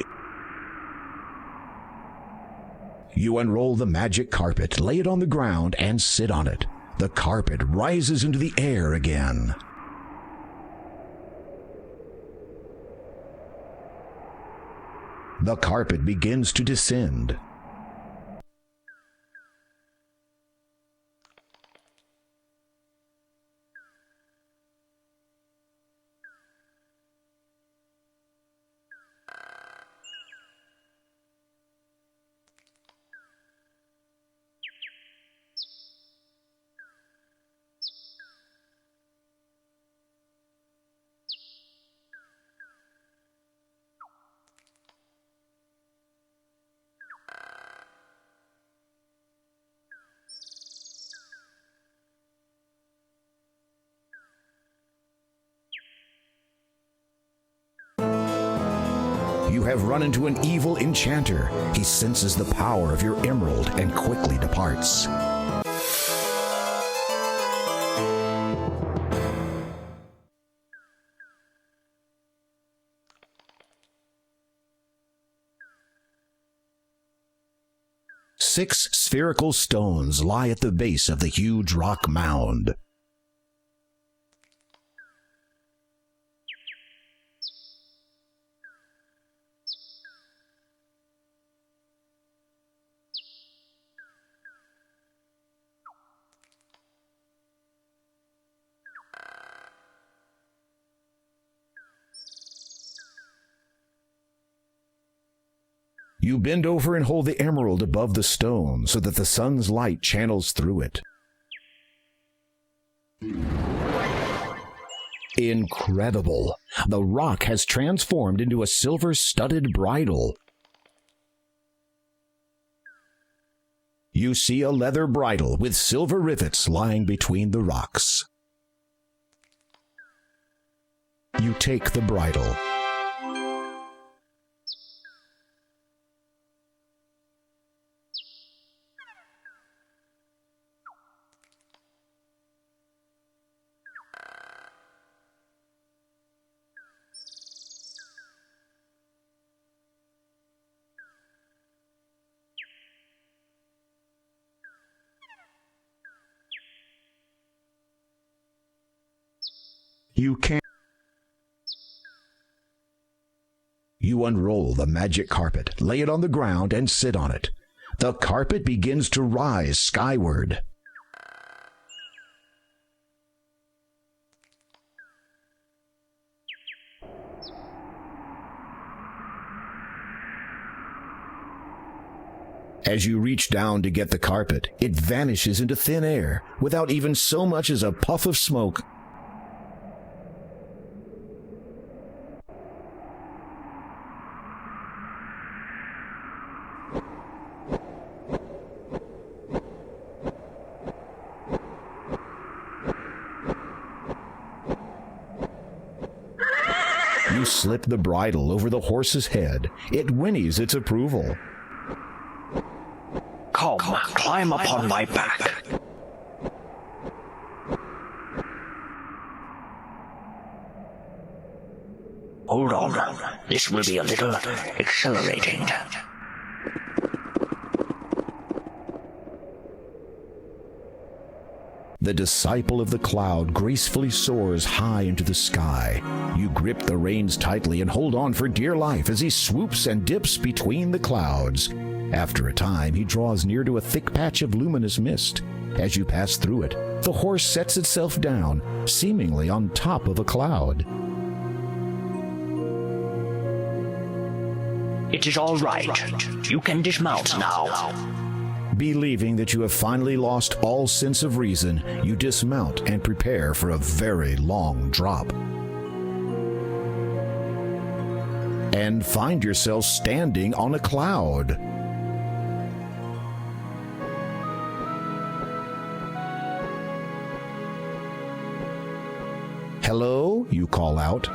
You unroll the magic carpet, lay it on the ground, and sit on it. The carpet rises into the air again. The carpet begins to descend. You have run into an evil enchanter. He senses the power of your emerald and quickly departs. Six spherical stones lie at the base of the huge rock mound. You bend over and hold the emerald above the stone so that the sun's light channels through it. Incredible! The rock has transformed into a silver-studded bridle. You see a leather bridle with silver rivets lying between the rocks. You take the bridle. You unroll the magic carpet, lay it on the ground, and sit on it. The carpet begins to rise skyward. As you reach down to get the carpet, it vanishes into thin air without even so much as a puff of smoke. You slip the bridle over the horse's head. It whinnies its approval.
Come, climb upon my back. Hold on, this will be a little exhilarating.
The disciple of the cloud gracefully soars high into the sky. You grip the reins tightly and hold on for dear life as he swoops and dips between the clouds. After a time, he draws near to a thick patch of luminous mist. As you pass through it, the horse sets itself down, seemingly on top of a cloud.
It is all right. You can dismount now.
Believing that you have finally lost all sense of reason, you dismount and prepare for a very long drop. And find yourself standing on a cloud. Hello, you call out.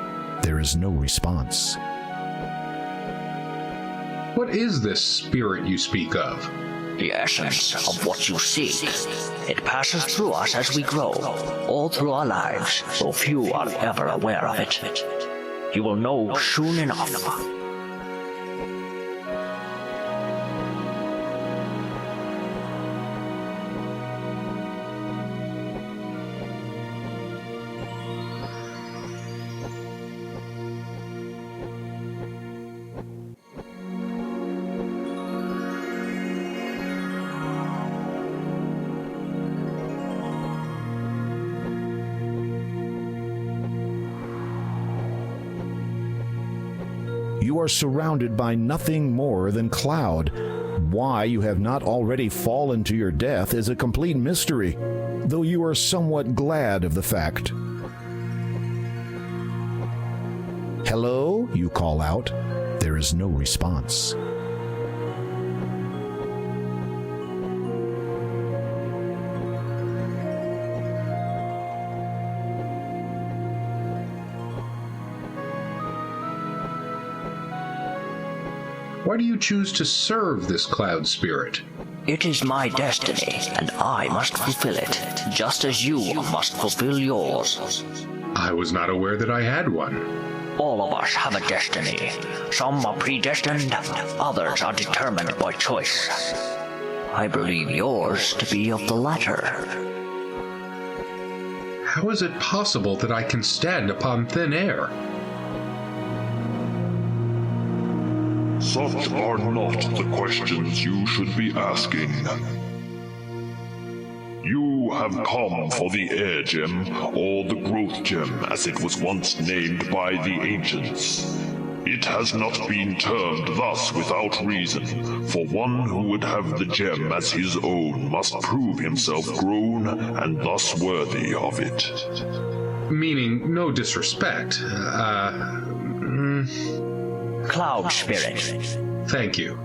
There is no response.
What is this spirit you speak of?
The essence of what you see. It passes through us as we grow, all through our lives, though few are ever aware of it. You will know soon enough.
You are surrounded by nothing more than cloud. Why you have not already fallen to your death is a complete mystery, though you are somewhat glad of the fact. Hello, you call out. There is no response.
Why do you choose to serve this cloud spirit?
It is my destiny, and I must fulfill it, just as you must fulfill yours.
I was not aware that I had one.
All of us have a destiny. Some are predestined, others are determined by choice. I believe yours to be of the latter.
How is it possible that I can stand upon thin air?
Such are not the questions you should be asking. You have come for the Air Gem, or the Growth Gem, as it was once named by the ancients. It has not been termed thus without reason, for one who would have the gem as his own must prove himself grown and thus worthy of it.
Meaning, no disrespect.
Cloud Spirit.
Thank you.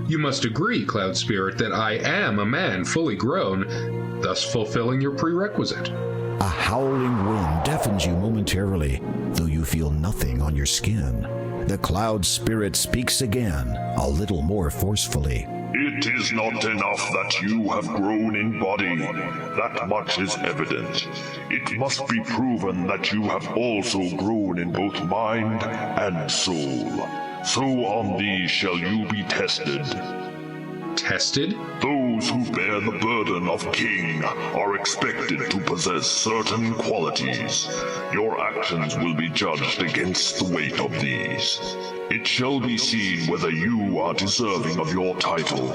You must agree, Cloud Spirit, that I am a man fully grown, thus fulfilling your prerequisite.
A howling wind deafens you momentarily, though you feel nothing on your skin. The Cloud Spirit speaks again, a little more forcefully.
It is not enough that you have grown in body. That much is evident. It must be proven that you have also grown in both mind and soul. So on these shall you be tested.
Tested?
Those who bear the burden of king are expected to possess certain qualities. Your actions will be judged against the weight of these. It shall be seen whether you are deserving of your title.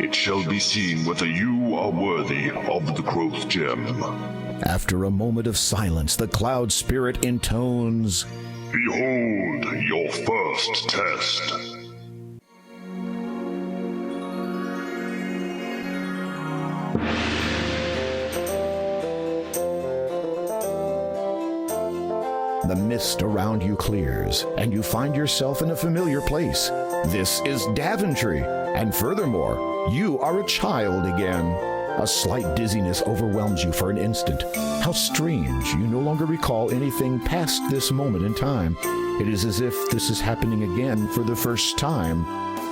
It shall be seen whether you are worthy of the Growth Gem.
After a moment of silence, the Cloud Spirit intones,
Behold your first test.
The mist around you clears, and you find yourself in a familiar place. This is Daventry, and furthermore, you are a child again. A slight dizziness overwhelms you for an instant. How strange, you no longer recall anything past this moment in time. It is as if this is happening again for the first time.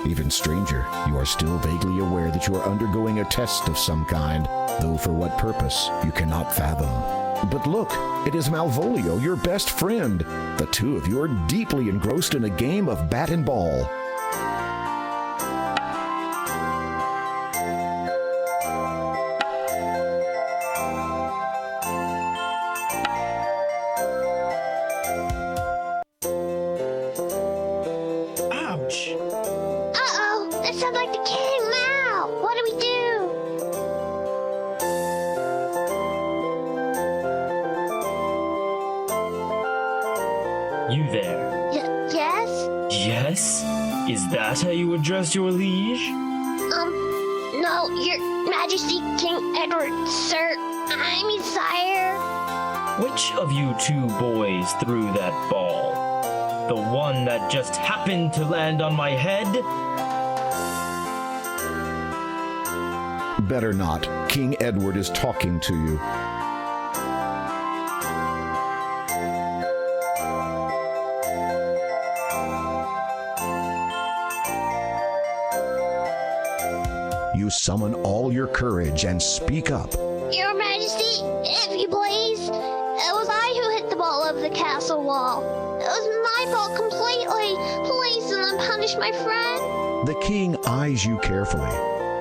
Even stranger, you are still vaguely aware that you are undergoing a test of some kind, though for what purpose, you cannot fathom. But look, it is Malvolio, your best friend. The two of you are deeply engrossed in a game of bat and ball.
Ouch!
Uh-oh, that sounds like the king now. What do we do?
You there.
Yes?
Yes? Is that how you address your liege?
No, your majesty, King Edward, sir. I mean, sire.
Which of you two boys threw that ball? The one that just happened to land on my head?
Better not. King Edward is talking to you. You summon all your courage and speak up.
Your majesty, if you please. It was I who hit the ball over the castle wall. It was my fault completely. Please do not punish my friend.
The king eyes you carefully.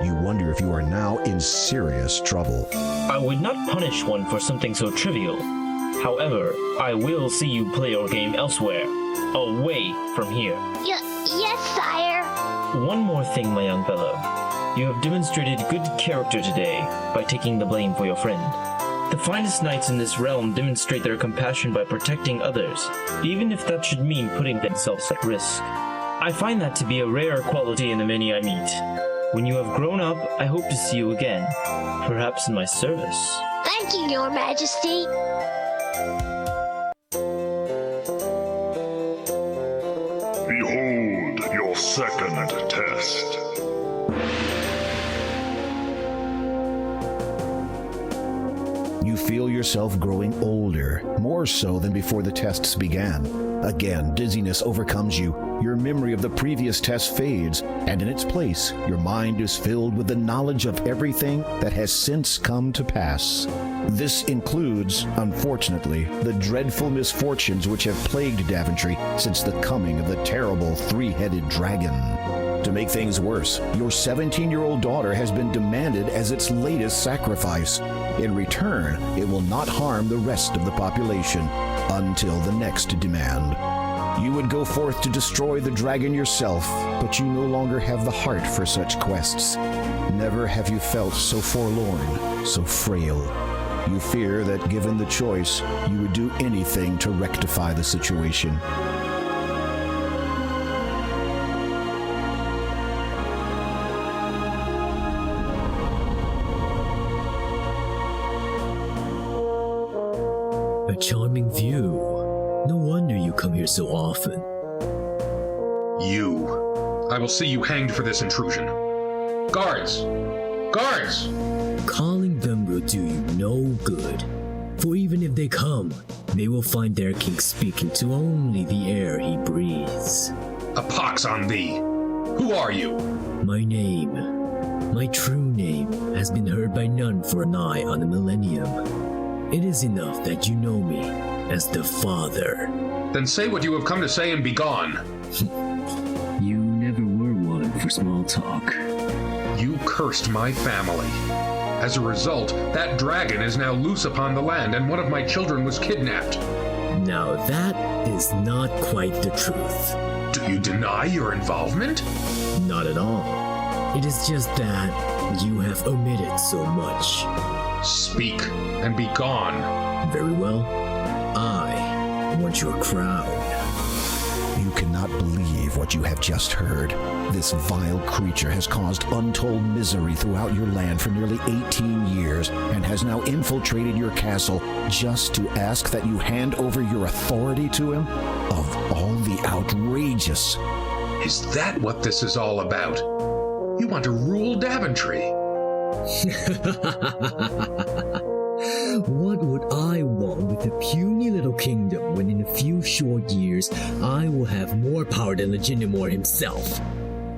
You wonder if you are now in serious trouble.
I would not punish one for something so trivial. However, I will see you play your game elsewhere, away from here.
Yes, sire.
One more thing, my young fellow. You have demonstrated good character today by taking the blame for your friend. The finest knights in this realm demonstrate their compassion by protecting others, even if that should mean putting themselves at risk. I find that to be a rare quality in the many I meet. When you have grown up, I hope to see you again, perhaps in my service.
Thank you, your majesty.
Behold your second test.
You feel yourself growing older, more so than before the tests began. Again, dizziness overcomes you. Your memory of the previous test fades, and in its place, your mind is filled with the knowledge of everything that has since come to pass. This includes, unfortunately, the dreadful misfortunes which have plagued Daventry since the coming of the terrible three-headed dragon. To make things worse, your 17-year-old daughter has been demanded as its latest sacrifice. In return, it will not harm the rest of the population until the next demand. You would go forth to destroy the dragon yourself, but you no longer have the heart for such quests. Never have you felt so forlorn, so frail. You fear that given the choice, you would do anything to rectify the situation.
A charming view. No wonder you come here so often.
You. I will see you hanged for this intrusion. Guards! Guards!
Calling them will do you no good. For even if they come, they will find their king speaking to only the air he breathes.
A pox on thee! Who are you?
My name, my true name, has been heard by none for nigh on a millennium. It is enough that you know me as the Father.
Then say what you have come to say and be gone.
You never were one for small talk.
You cursed my family. As a result, that dragon is now loose upon the land, and one of my children was kidnapped.
Now that is not quite the truth.
Do you deny your involvement?
Not at all. It is just that you have omitted so much.
Speak and be gone.
Very well. I want your crown.
You cannot believe believe what you have just heard. This vile creature has caused untold misery throughout your land for nearly 18 years and has now infiltrated your castle just to ask that you hand over your authority to him? Of all the outrageous...
Is that what this is all about? You want to rule Daventry?
What would I want with a puny little kingdom when in a few short years I will have more power than Legitimor himself?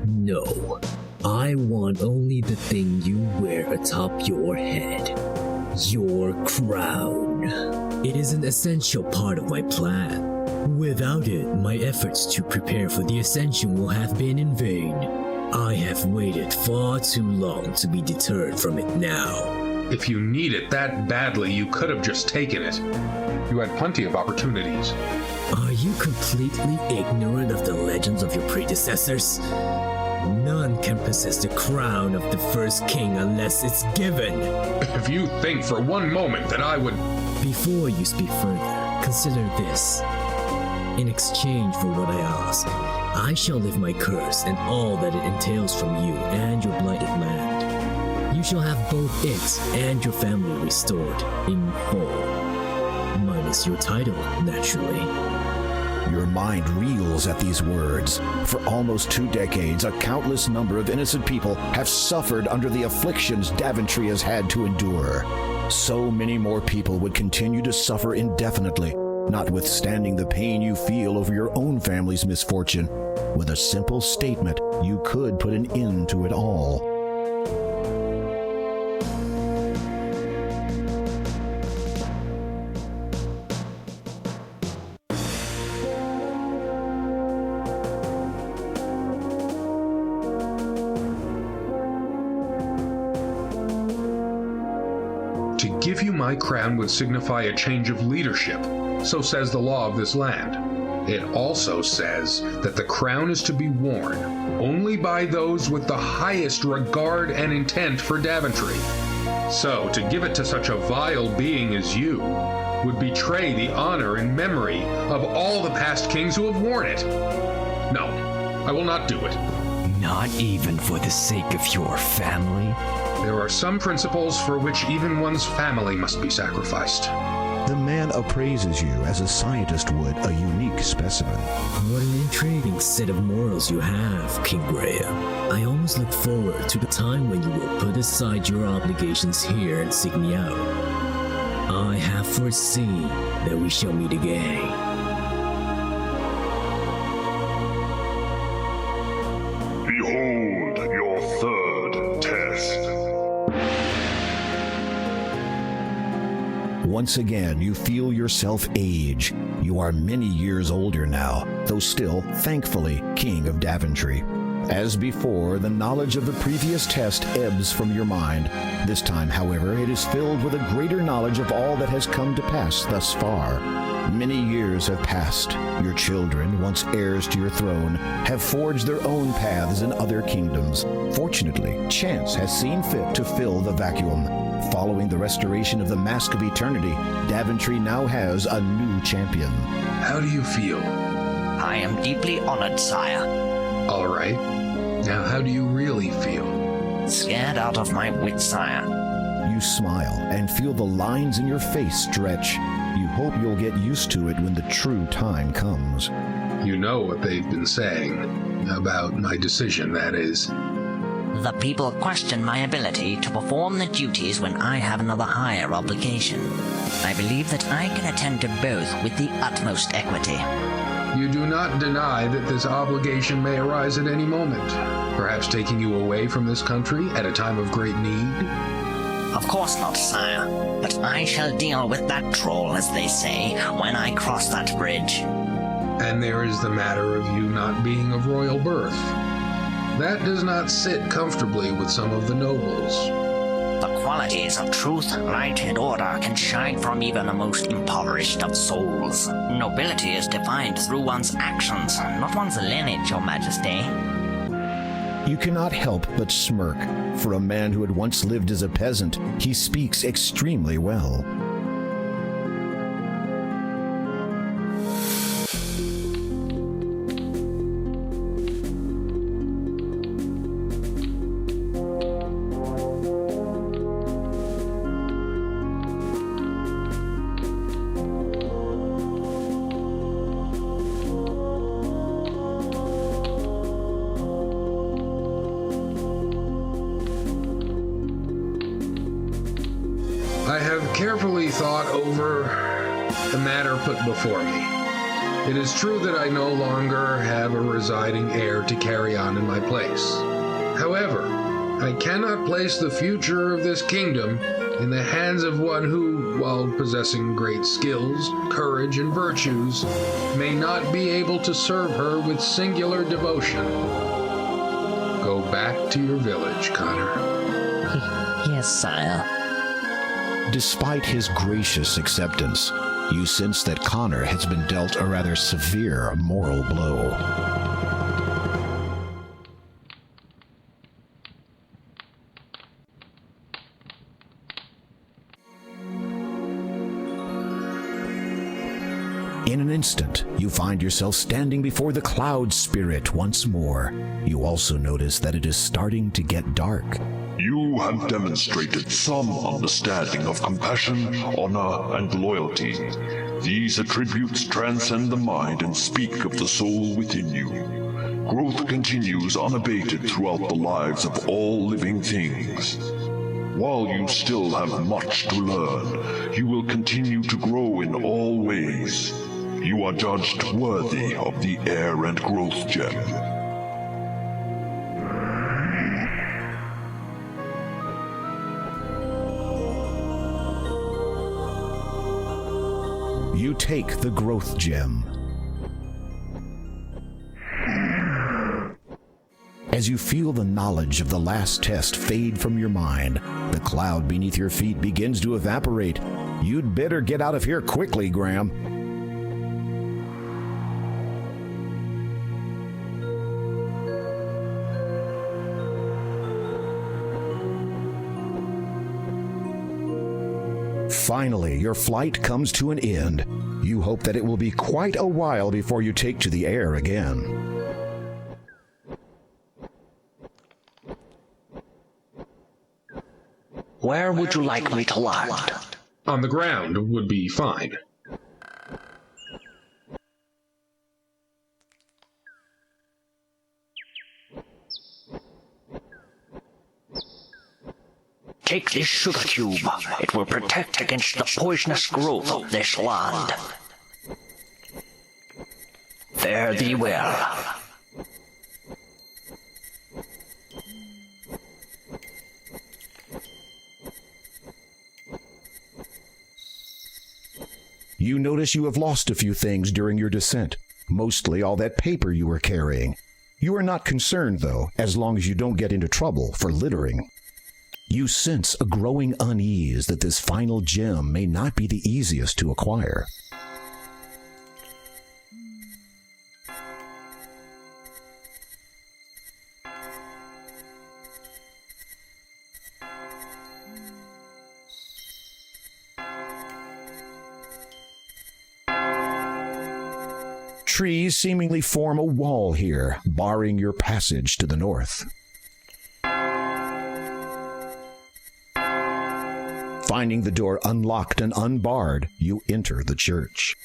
No, I want only the thing you wear atop your head. Your crown. It is an essential part of my plan. Without it, my efforts to prepare for the ascension will have been in vain. I have waited far too long to be deterred from it now.
If you need it that badly, you could have just taken it. You had plenty of opportunities.
Are you completely ignorant of the legends of your predecessors? None can possess the crown of the first king unless it's given.
If you think for one moment that I would...
Before you speak further, consider this. In exchange for what I ask, I shall lift my curse and all that it entails from you and your blighted land. You shall have both it and your family restored in full. Minus your title, naturally.
Your mind reels at these words. For almost 2 decades, a countless number of innocent people have suffered under the afflictions Daventry has had to endure. So many more people would continue to suffer indefinitely, notwithstanding the pain you feel over your own family's misfortune. With a simple statement, you could put an end to it all.
To give you my crown would signify a change of leadership, so says the law of this land. It also says that the crown is to be worn only by those with the highest regard and intent for Daventry. So, to give it to such a vile being as you would betray the honor and memory of all the past kings who have worn it. No, I will not do it.
Not even for the sake of your family?
There are some principles for which even one's family must be sacrificed.
The man appraises you as a scientist would a unique specimen.
What an intriguing set of morals you have, King Graham. I almost look forward to the time when you will put aside your obligations here and seek me out. I have foreseen that we shall meet again.
Behold your third test.
Once again, you feel yourself age. You are many years older now, though still, thankfully, King of Daventry. As before, the knowledge of the previous test ebbs from your mind. This time, however, it is filled with a greater knowledge of all that has come to pass thus far. Many years have passed. Your children, once heirs to your throne, have forged their own paths in other kingdoms. Fortunately, chance has seen fit to fill the vacuum. Following the restoration of the Mask of Eternity, Daventry now has a new champion.
How do you feel?
I am deeply honored, sire.
All right. Now, how do you really feel?
Scared out of my wits, sire.
You smile and feel the lines in your face stretch. You hope you'll get used to it when the true time comes.
You know what they've been saying about my decision, that is.
The people question my ability to perform the duties when I have another higher obligation. I believe that I can attend to both with the utmost equity.
You do not deny that this obligation may arise at any moment, perhaps taking you away from this country at a time of great need?
Of course not, sire, but I shall deal with that troll, as they say, when I cross that bridge.
And there is the matter of you not being of royal birth. That does not sit comfortably with some of the nobles.
The qualities of truth, light, and order can shine from even the most impoverished of souls. Nobility is defined through one's actions, not one's lineage, Your Majesty.
You cannot help but smirk. For a man who had once lived as a peasant, he speaks extremely well.
carefully thought over the matter put before me. It is true that I no longer have a residing heir to carry on in my place. However, I cannot place the future of this kingdom in the hands of one who, while possessing great skills, courage, and virtues, may not be able to serve her with singular devotion. Go back to your village, Connor.
Yes, sire.
Despite his gracious acceptance, you sense that Connor has been dealt a rather severe moral blow. In an instant, you find yourself standing before the Cloud Spirit once more. You also notice that it is starting to get dark.
You have demonstrated some understanding of compassion, honor, and loyalty. These attributes transcend the mind and speak of the soul within you. Growth continues unabated throughout the lives of all living things. While you still have much to learn, you will continue to grow in all ways. You are judged worthy of the Heir and Growth Gem.
You take the Growth Gem. As you feel the knowledge of the last test fade from your mind, the cloud beneath your feet begins to evaporate. You'd better get out of here quickly, Graham. Finally, your flight comes to an end. You hope that it will be quite a while before you take to the air again.
Where would you like me to land?
On the ground would be fine.
Take this sugar cube. It will protect against the poisonous growth of this land. Fare thee well.
You notice you have lost a few things during your descent, mostly all that paper you were carrying. You are not concerned, though, as long as you don't get into trouble for littering. You sense a growing unease that this final gem may not be the easiest to acquire. Trees seemingly form a wall here, barring your passage to the north. Finding the door unlocked and unbarred, you enter the church.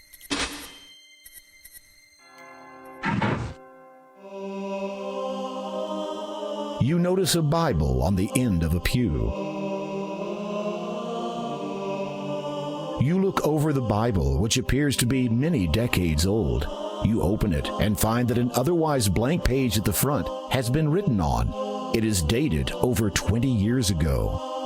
You notice a Bible on the end of a pew. You look over the Bible, which appears to be many decades old. You open it and find that an otherwise blank page at the front has been written on. It is dated over 20 years ago.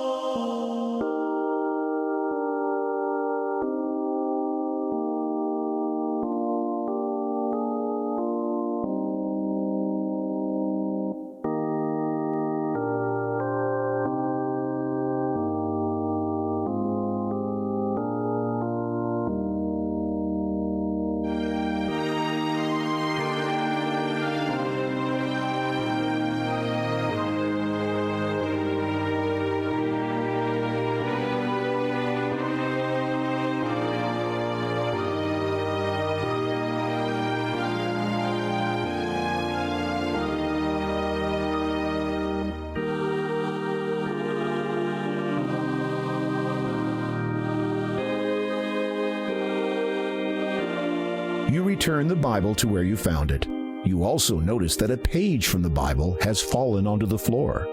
You return the Bible to where you found it. You also notice that a page from the Bible has fallen onto the floor.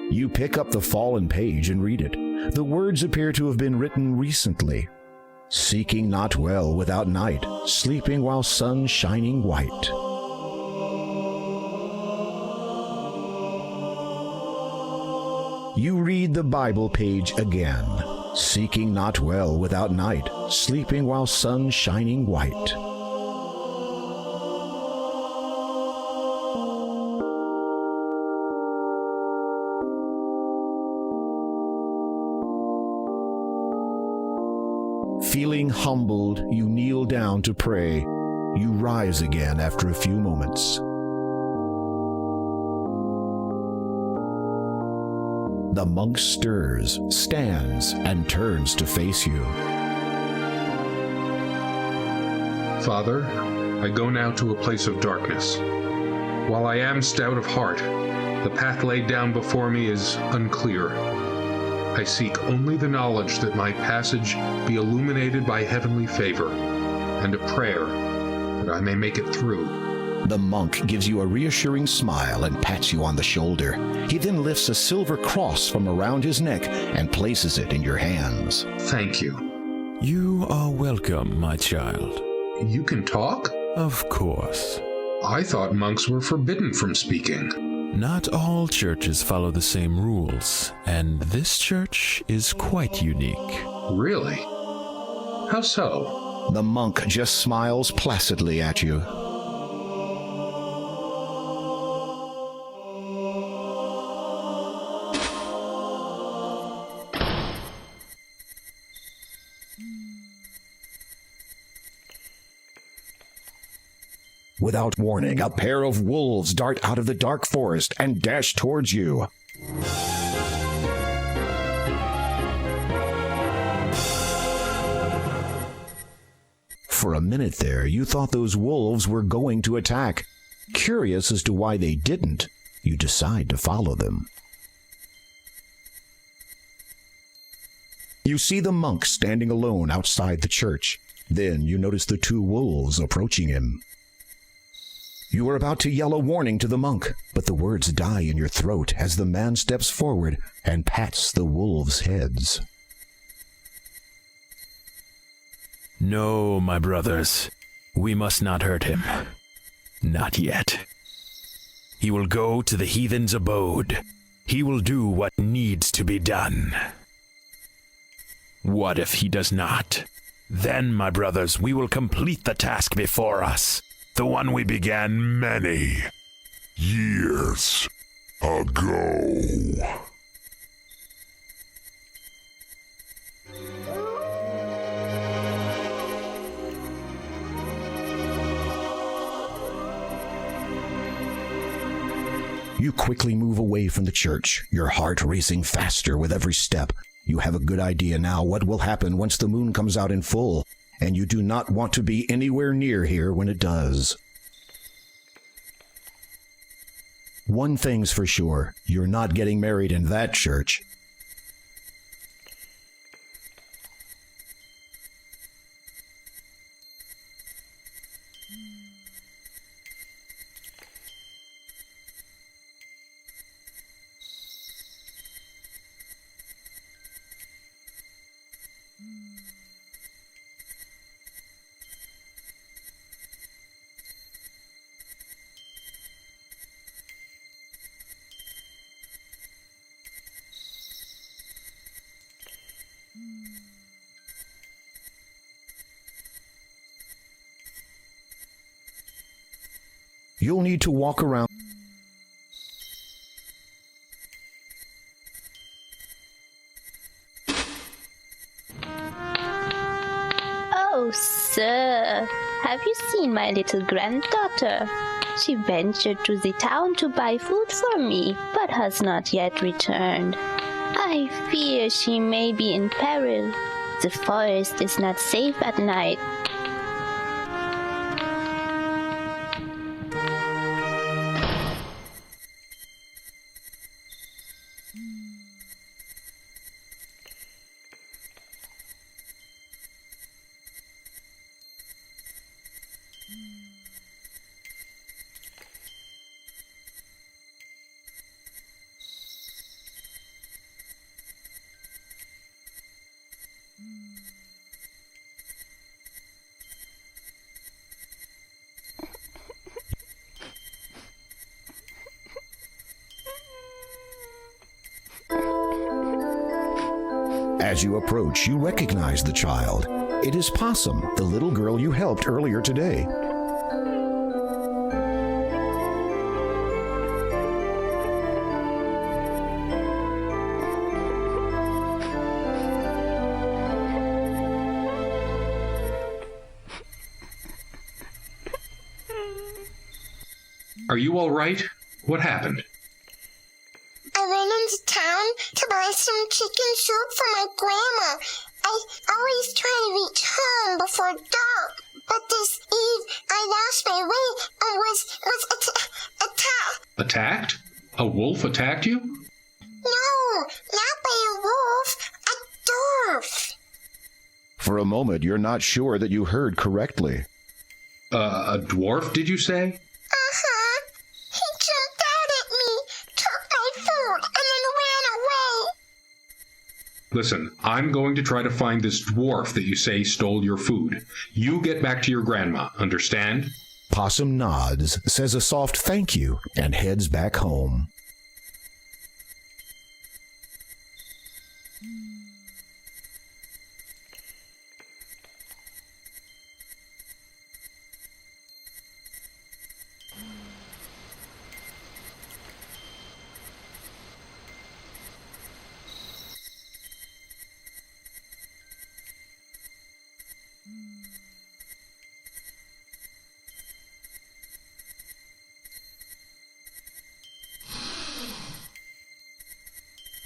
You pick up the fallen page and read it. The words appear to have been written recently. Seeking not well without night, sleeping while sun shining white. You read the Bible page again. Seeking not well without night, sleeping while sun shining white. Feeling humbled, you kneel down to pray. You rise again after a few moments. The monk stirs, stands, and turns to face you.
Father, I go now to a place of darkness. While I am stout of heart, the path laid down before me is unclear. I seek only the knowledge that my passage be illuminated by heavenly favor, and a prayer that I may make it through.
The monk gives you a reassuring smile and pats you on the shoulder. He then lifts a silver cross from around his neck and places it in your hands.
Thank you.
You are welcome, my child.
You can talk?
Of course.
I thought monks were forbidden from speaking.
Not all churches follow the same rules, and this church is quite unique.
Really? How so?
The monk just smiles placidly at you. Without warning, a pair of wolves dart out of the dark forest and dash towards you. For a minute there, you thought those wolves were going to attack. Curious as to why they didn't, you decide to follow them. You see the monk standing alone outside the church. Then you notice the two wolves approaching him. You are about to yell a warning to the monk, but the words die in your throat as the man steps forward and pats the wolves' heads.
No, my brothers, we must not hurt him. Not yet. He will go to the heathen's abode. He will do what needs to be done. What if he does not? Then, my brothers, we will complete the task before us. The one we began many
years ago.
You quickly move away from the church, your heart racing faster with every step. You have a good idea now what will happen once the moon comes out in full, and you do not want to be anywhere near here when it does. One thing's for sure, you're not getting married in that church. You'll need to walk around.
Oh, sir, have you seen my little granddaughter? She ventured to the town to buy food for me, but has not yet returned. I fear she may be in peril. The forest is not safe at night.
As you approach, you recognize the child. It is Possum, the little girl you helped earlier today.
Are you all right? What happened?
I went into town to buy some chicken soup for my grandma. I always try to reach home before dark, but this eve I lost my way and was attacked.
Attacked? A wolf attacked you?
No, not by a wolf, a dwarf.
For a moment, you're not sure that you heard correctly.
A dwarf, did you say?
Uh-huh. He jumped out at me, took my food, and then ran away.
Listen, I'm going to try to find this dwarf that you say stole your food. You get back to your grandma, understand?
Possum nods, says a soft thank you, and heads back home.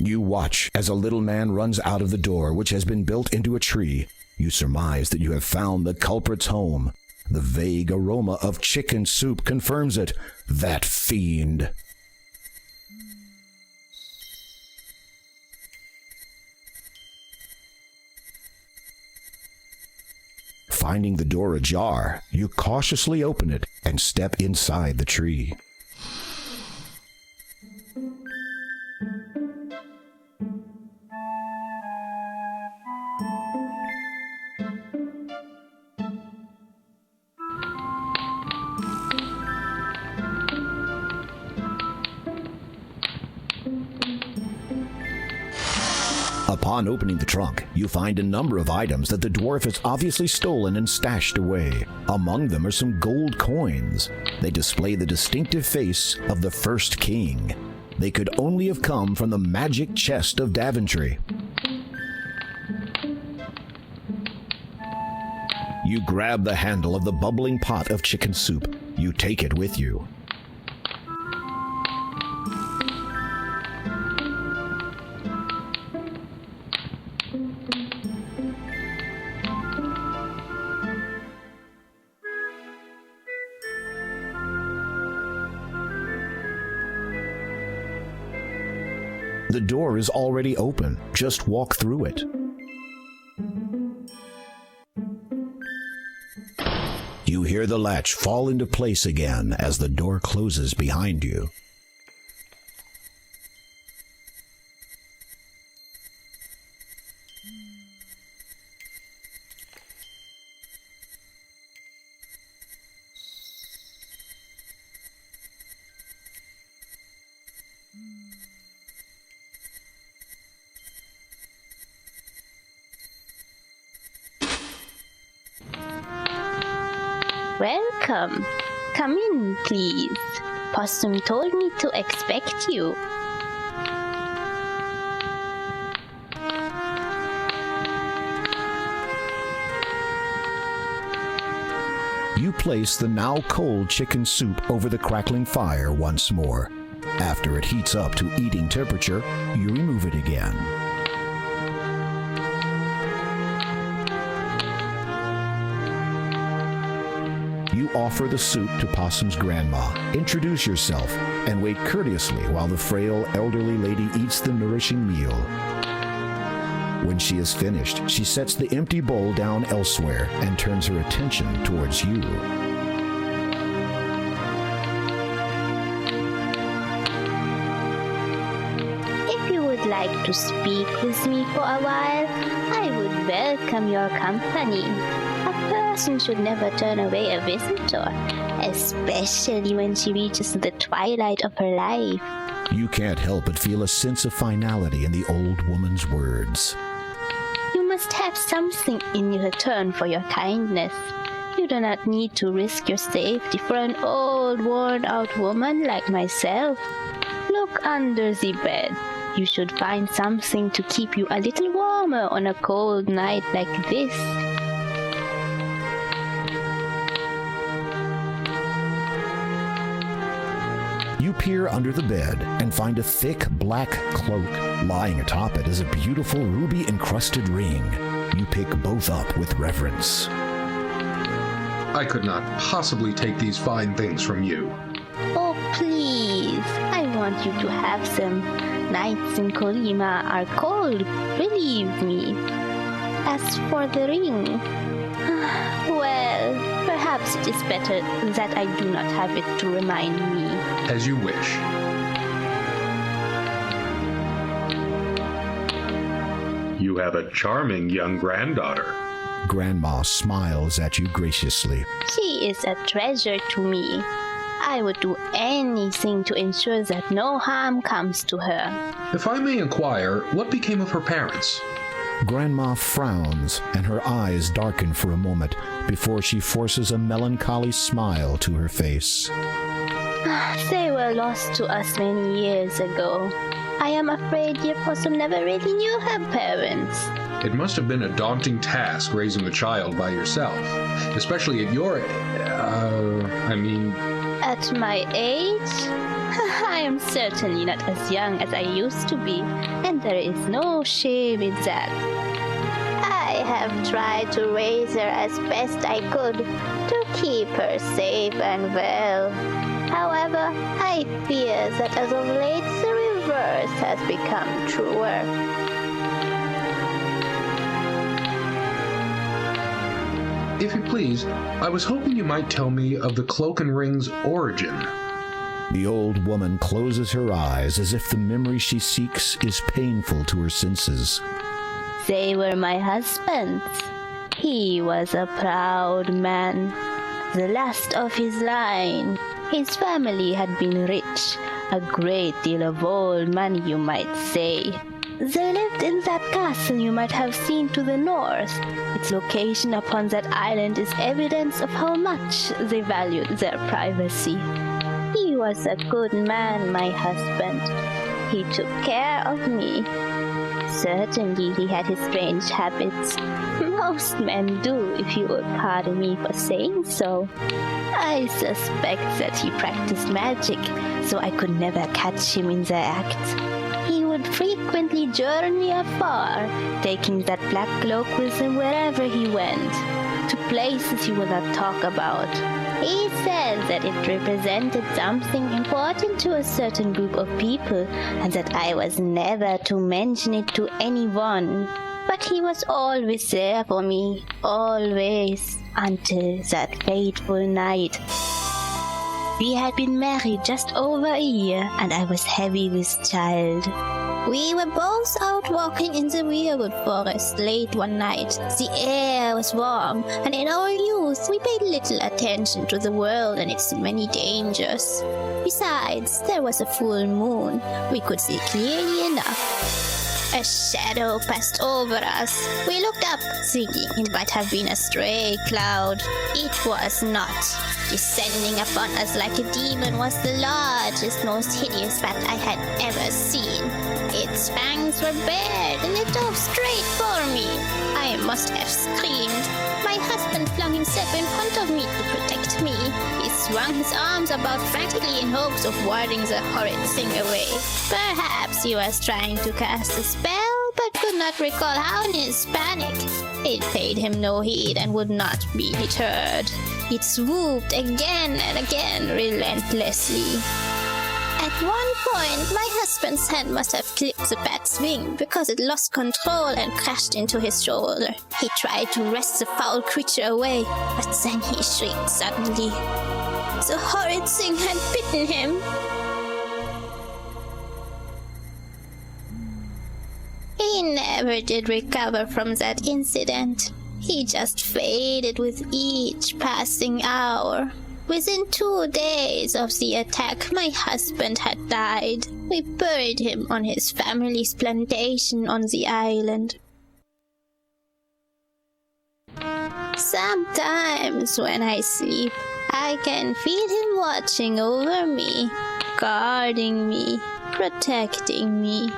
You watch as a little man runs out of the door, which has been built into a tree. You surmise that you have found the culprit's home. The vague aroma of chicken soup confirms it. That fiend. Finding the door ajar, you cautiously open it and step inside the tree. Upon opening the trunk, you find a number of items that the dwarf has obviously stolen and stashed away. Among them are some gold coins. They display the distinctive face of the first king. They could only have come from the magic chest of Daventry. You grab the handle of the bubbling pot of chicken soup. You take it with you. The door is already open. Just walk through it. You hear the latch fall into place again as the door closes behind you.
Welcome. Come in, please. Possum told me to expect you.
You place the now cold chicken soup over the crackling fire once more. After it heats up to eating temperature, you remove it again. You offer the soup to Possum's grandma, introduce yourself, and wait courteously while the frail elderly lady eats the nourishing meal. When she is finished, she sets the empty bowl down elsewhere and turns her attention towards you.
If you would like to speak with me for a while, I would welcome your company. A person should never turn away a visitor, especially when she reaches the twilight of her life.
You can't help but feel a sense of finality in the old woman's words.
must have something in return for your kindness. You do not need to risk your safety for an old, worn-out woman like myself. Look under the bed. You should find something to keep you a little warmer on a cold night like this.
You peer under the bed and find a thick black cloak. Lying atop it is a beautiful ruby-encrusted ring. You pick both up with reverence.
I could not possibly take these fine things from you.
Oh, please. I want you to have them. Nights in Kolyma are cold. Believe me. As for the ring, well, perhaps it is better that I do not have it to remind me.
As you wish. You have a charming young granddaughter.
Grandma smiles at you graciously.
She is a treasure to me. I would do anything to ensure that no harm comes to her.
If I may inquire, what became of her parents?
Grandma frowns, and her eyes darken for a moment before she forces a melancholy smile to her face.
They were lost to us many years ago. I am afraid dear Possum never really knew her parents.
It must have been a daunting task raising a child by yourself, especially at your
At my age? I am certainly not as young as I used to be, and there is no shame in that. I have tried to raise her as best I could, to keep her safe and well. However, I fear that as of late the reverse has become truer.
If you please, I was hoping you might tell me of the cloak and ring's origin.
The old woman closes her eyes as if the memory she seeks is painful to her senses.
They were my husband's. He was a proud man, the last of his line. His family had been rich, a great deal of old money, you might say. They lived in that castle you might have seen to the north. Its location upon that island is evidence of how much they valued their privacy. He was a good man, my husband. He took care of me. Certainly he had his strange habits. Most men do, if you would pardon me for saying so. I suspect that he practiced magic, so I could never catch him in the act. He would frequently journey afar, taking that black cloak with him wherever he went, to places he would not talk about. He said that it represented something important to a certain group of people, and that I was never to mention it to anyone. But he was always there for me, always, until that fateful night. We had been married just over a year, and I was heavy with child. We were both out walking in the weirwood forest late one night. The air was warm, and in our youth we paid little attention to the world and its many dangers. Besides, there was a full moon. We could see clearly enough. A shadow passed over us. We looked up, thinking it might have been a stray cloud. It was not. Descending upon us like a demon was the largest, most hideous bat I had ever seen. Its fangs were bared, and it dove straight for me. I must have screamed. My husband flung himself in front of me to protect me. He swung his arms about frantically in hopes of warding the horrid thing away. Perhaps he was trying to cast a spell, but could not recall how in his panic. It paid him no heed and would not be deterred. It swooped again and again relentlessly. At one point, my husband's hand must have clipped the bat's wing because it lost control and crashed into his shoulder. He tried to wrest the foul creature away, but then he shrieked suddenly. The horrid thing had bitten him. He never did recover from that incident. He just faded with each passing hour. Within 2 days of the attack, my husband had died. We buried him on his family's plantation on the island. Sometimes when I sleep, I can feel him watching over me, guarding me, protecting me.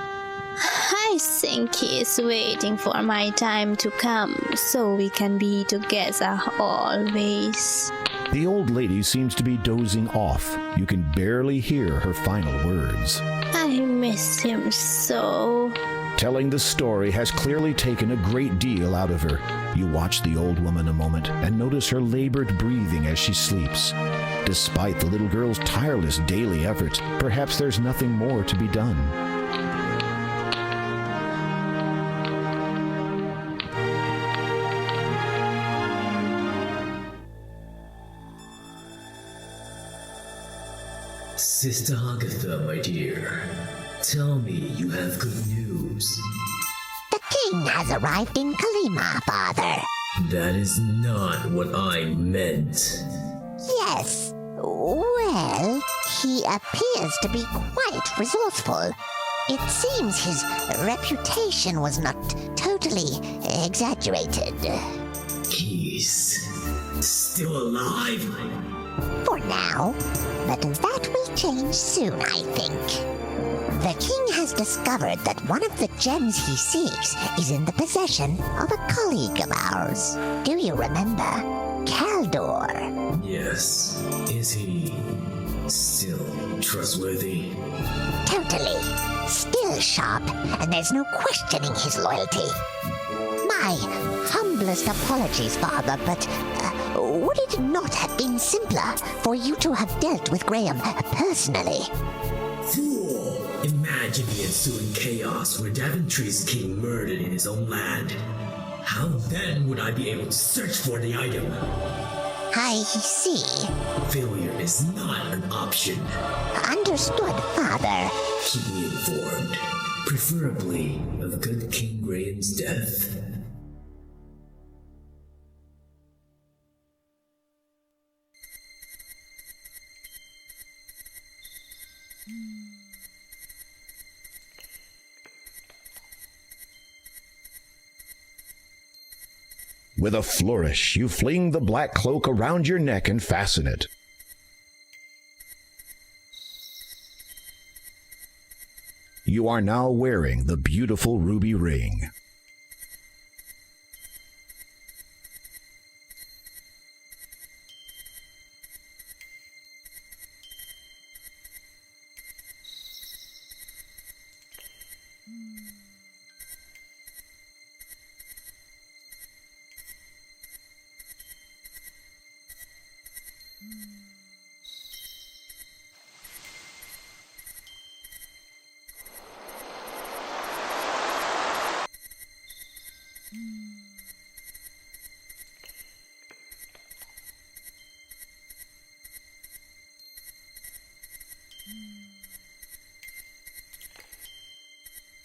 I think he is waiting for my time to come so we can be together always.
The old lady seems to be dozing off. You can barely hear her final words.
I miss him so.
Telling the story has clearly taken a great deal out of her. You watch the old woman a moment and notice her labored breathing as she sleeps. Despite the little girl's tireless daily efforts, perhaps there's nothing more to be done.
Sister Agatha, my dear, tell me you have good news.
The king has arrived in Kolyma, father.
That is not what I meant.
Yes. Well, he appears to be quite resourceful. It seems his reputation was not totally exaggerated.
He's still alive?
For now, but that will change soon, I think. The king has discovered that one of the gems he seeks is in the possession of a colleague of ours. Do you remember? Kaldor.
Yes. Is he still trustworthy?
Totally. Still sharp, and there's no questioning his loyalty. My humblest apologies, father, but would it not have been simpler for you to have dealt with Graham personally?
Fool! Imagine the ensuing chaos where Daventry's king murdered in his own land. How then would I be able to search for the item?
I see.
Failure is not an option.
Understood, father.
Keep me informed, preferably of good King Graham's death.
With a flourish, you fling the black cloak around your neck and fasten it. You are now wearing the beautiful ruby ring.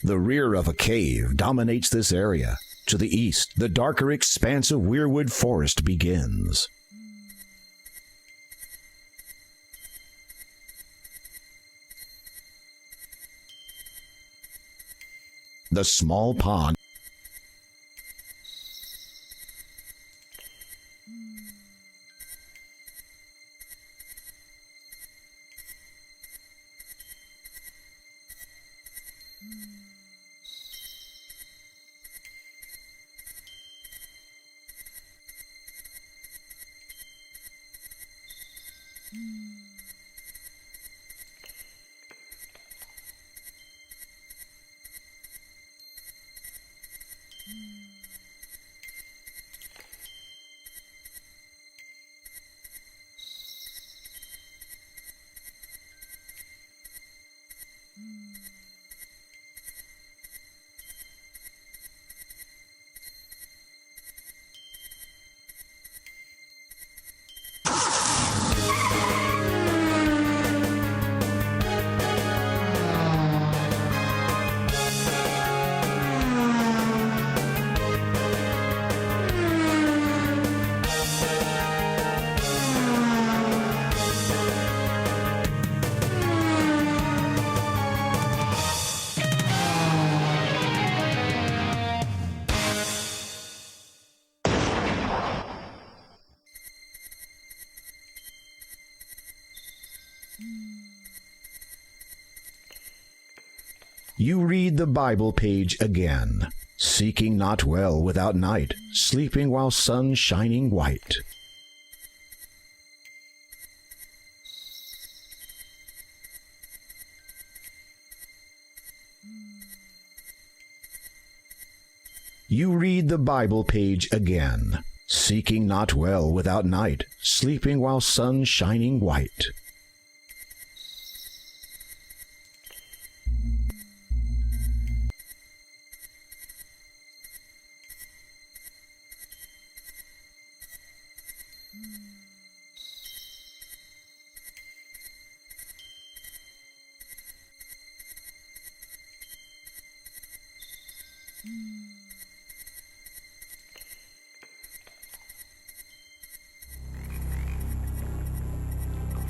The rear of a cave dominates this area. To the east, the darker expanse of weirwood forest begins. The small pond You read the Bible page again. Seeking not well without night, sleeping while sun shining white. You read the Bible page again. Seeking not well without night, sleeping while sun shining white.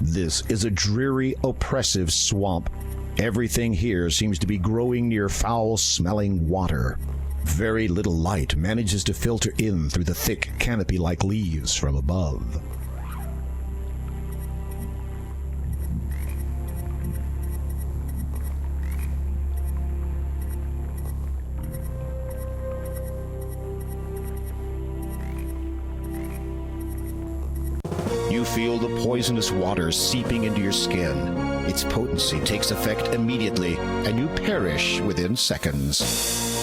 This is a dreary, oppressive swamp. Everything here seems to be growing near foul-smelling water. Very little light manages to filter in through the thick canopy-like leaves from above. You feel the poisonous water seeping into your skin. Its potency takes effect immediately, and you perish within seconds.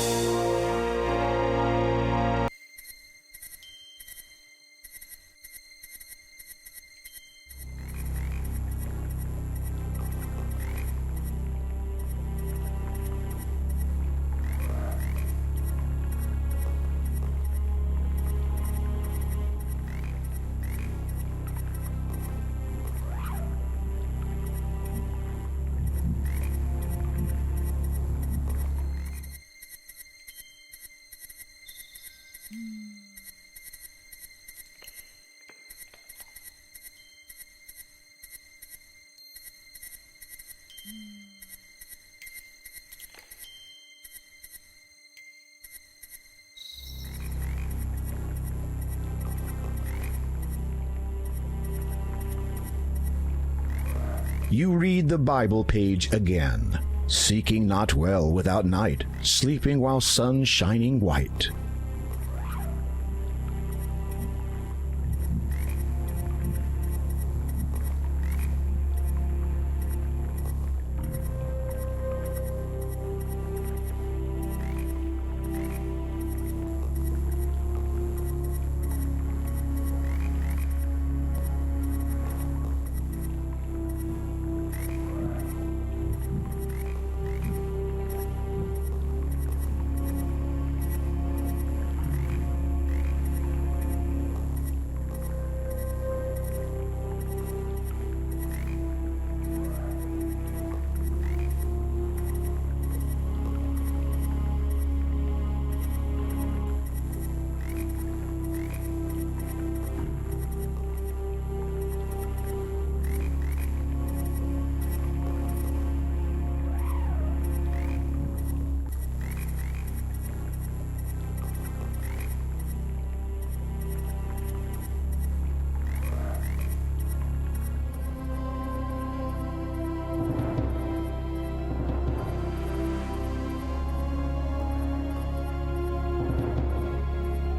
You read the Bible page again. Seeking not well without night, sleeping while sun shining white.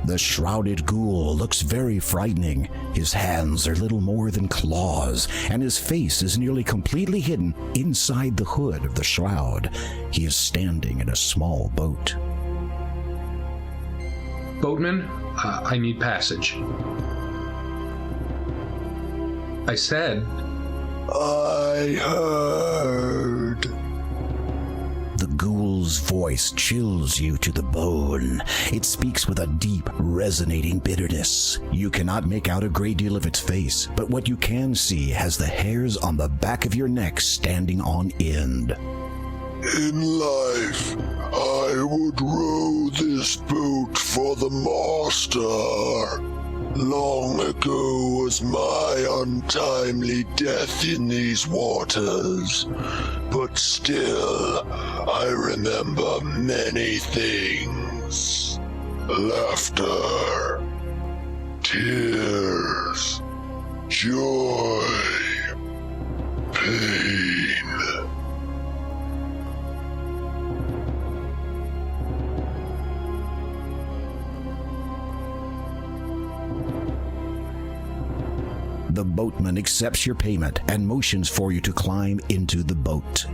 The shrouded ghoul looks very frightening. His hands are little more than claws, and his face is nearly completely hidden inside the hood of the shroud. He is standing in a small boat.
Boatman, I need passage. I said...
I heard.
The ghoul's voice chills you to the bone. It speaks with a deep, resonating bitterness. You cannot make out a great deal of its face, but what you can see has the hairs on the back of your neck standing on end.
In life, I would row this boat for the master. Long ago was my untimely death in these waters, but still I remember many things. Laughter, tears, joy, pain.
The boatman accepts your payment and motions for you to climb into the boat.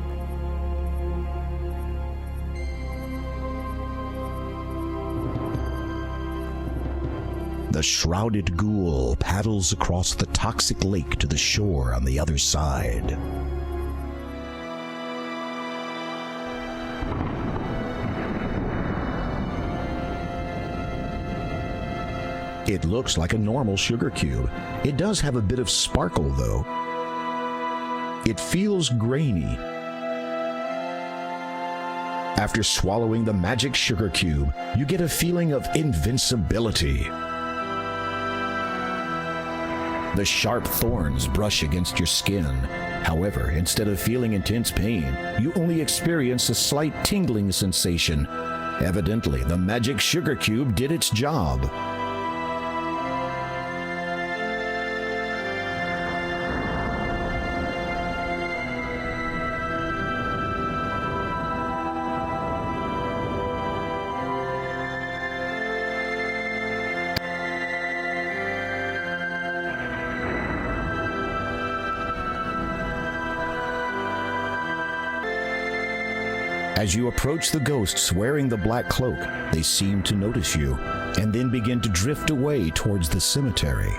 The shrouded ghoul paddles across the toxic lake to the shore on the other side. It looks like a normal sugar cube. It does have a bit of sparkle, though. It feels grainy. After swallowing the magic sugar cube, you get a feeling of invincibility. The sharp thorns brush against your skin. However, instead of feeling intense pain, you only experience a slight tingling sensation. Evidently, the magic sugar cube did its job. As you approach the ghosts wearing the black cloak, they seem to notice you, and then begin to drift away towards the cemetery.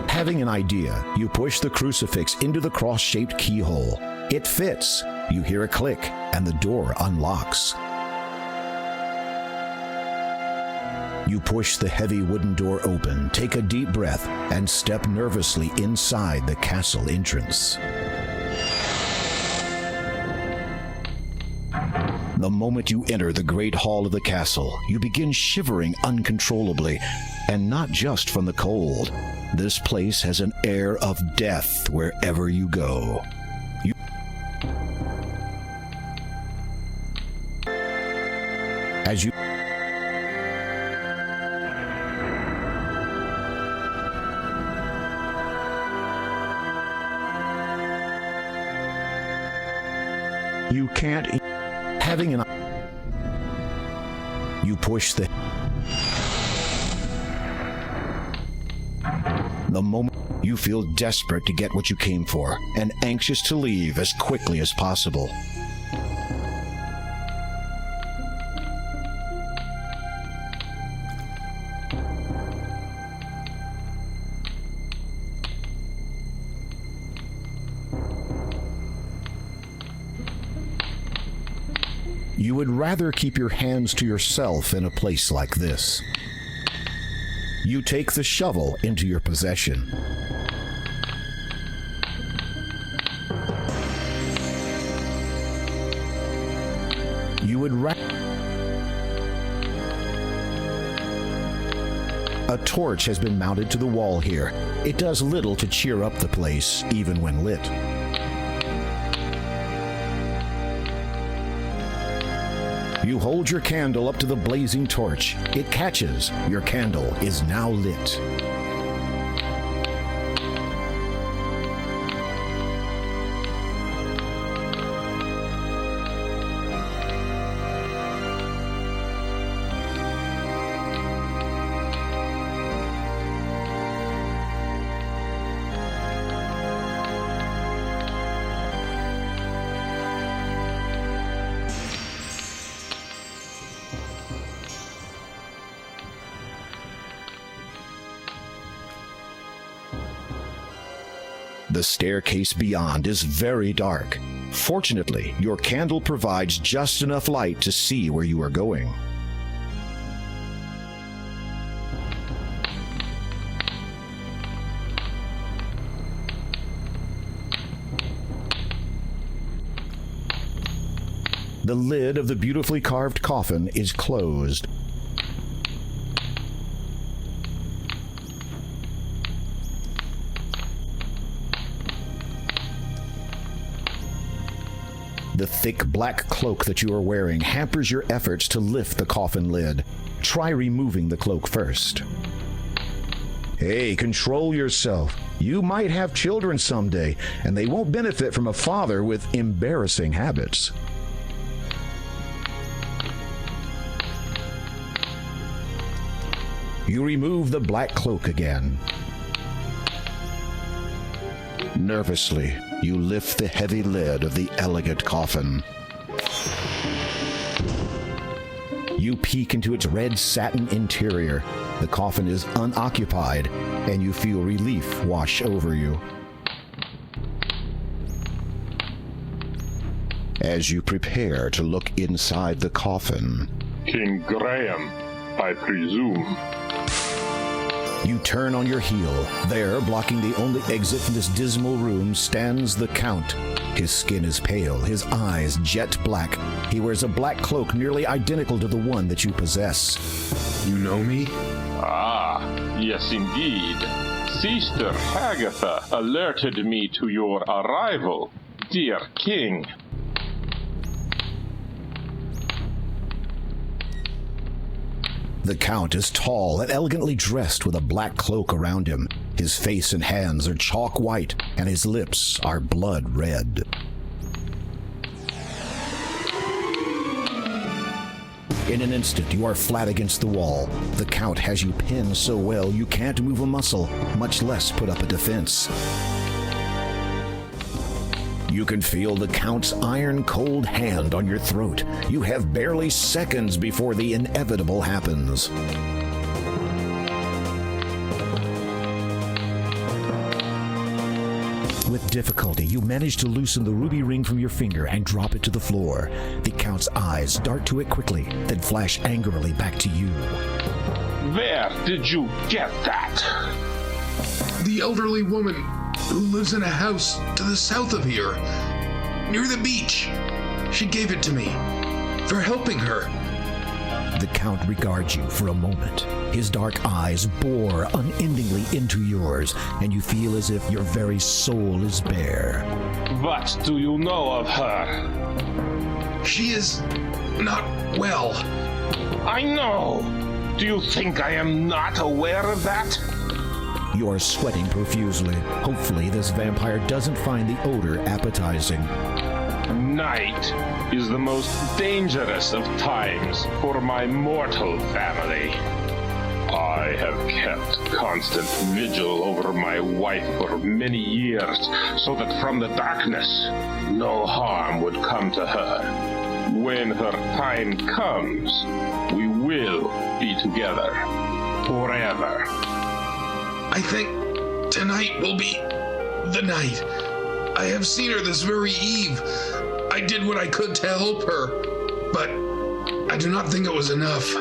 Having an idea, you push the crucifix into the cross-shaped keyhole. It fits. You hear a click, and the door unlocks. You push the heavy wooden door open, take a deep breath, and step nervously inside the castle entrance. The moment you enter the great hall of the castle, you begin shivering uncontrollably, and not just from the cold. This place has an air of death wherever you go. As you can't having an you push the moment you feel desperate to get what you came for and anxious to leave as quickly as possible. You would rather keep your hands to yourself in a place like this. You take the shovel into your possession. You would A torch has been mounted to the wall here. It does little to cheer up the place, even when lit. You hold your candle up to the blazing torch. It catches. Your candle is now lit. The staircase beyond is very dark. Fortunately, your candle provides just enough light to see where you are going. The lid of the beautifully carved coffin is closed. The thick black cloak that you are wearing hampers your efforts to lift the coffin lid. Try removing the cloak first. Hey, control yourself. You might have children someday, and they won't benefit from a father with embarrassing habits. You remove the black cloak again. Nervously, you lift the heavy lid of the elegant coffin. You peek into its red satin interior. The coffin is unoccupied, and you feel relief wash over you. As you prepare to look inside the coffin,
King Graham, I presume.
You turn on your heel. There, blocking the only exit from this dismal room, stands the Count. His skin is pale, his eyes jet black. He wears a black cloak nearly identical to the one that you possess.
You know me?
Ah, yes indeed. Sister Hagatha alerted me to your arrival, dear king.
The Count is tall and elegantly dressed with a black cloak around him. His face and hands are chalk white, and his lips are blood red. In an instant, you are flat against the wall. The Count has you pinned so well you can't move a muscle, much less put up a defense. You can feel the Count's iron-cold hand on your throat. You have barely seconds before the inevitable happens. With difficulty, you manage to loosen the ruby ring from your finger and drop it to the floor. The Count's eyes dart to it quickly, then flash angrily back to you.
Where did you get that?
The elderly woman who lives in a house to the south of here, near the beach. She gave it to me for helping her.
The Count regards you for a moment. His dark eyes bore unendingly into yours, and you feel as if your very soul is bare.
What do you know of her?
She is not well.
I know. Do you think I am not aware of that?
You are sweating profusely. Hopefully, this vampire doesn't find the odor appetizing.
Night is the most dangerous of times for my mortal family. I have kept constant vigil over my wife for many years, so that from the darkness, no harm would come to her. When her time comes, we will be together forever.
I think tonight will be the night. I have seen her this very eve. I did what I could to help her, but I do not think it was enough.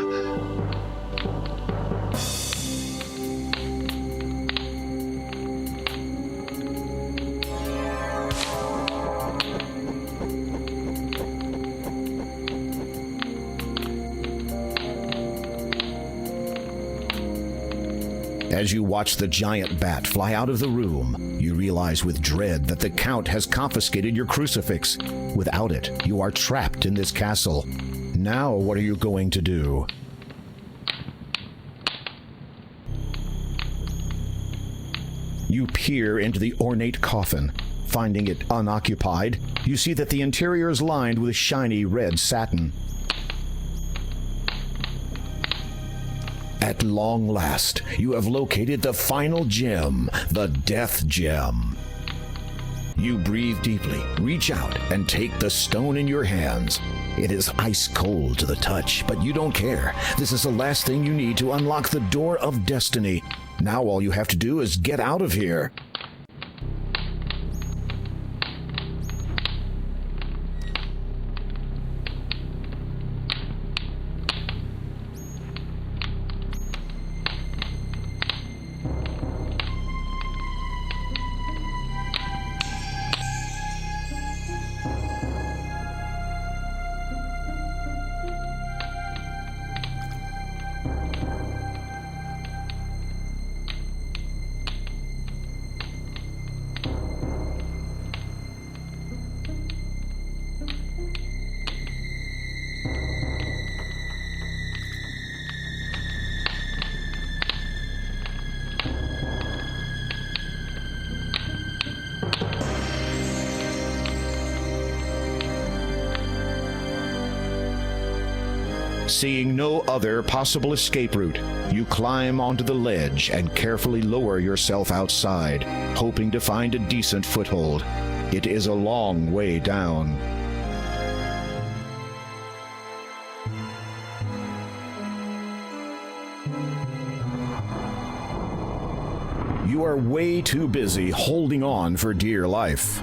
As you watch the giant bat fly out of the room, you realize with dread that the Count has confiscated your crucifix. Without it, you are trapped in this castle. Now, what are you going to do? You peer into the ornate coffin. Finding it unoccupied, you see that the interior is lined with shiny red satin. At long last, you have located the final gem, the Death Gem. You breathe deeply, reach out, and take the stone in your hands. It is ice cold to the touch, but you don't care. This is the last thing you need to unlock the door of destiny. Now all you have to do is get out of here. Seeing no other possible escape route, you climb onto the ledge and carefully lower yourself outside, hoping to find a decent foothold. It is a long way down. You are way too busy holding on for dear life.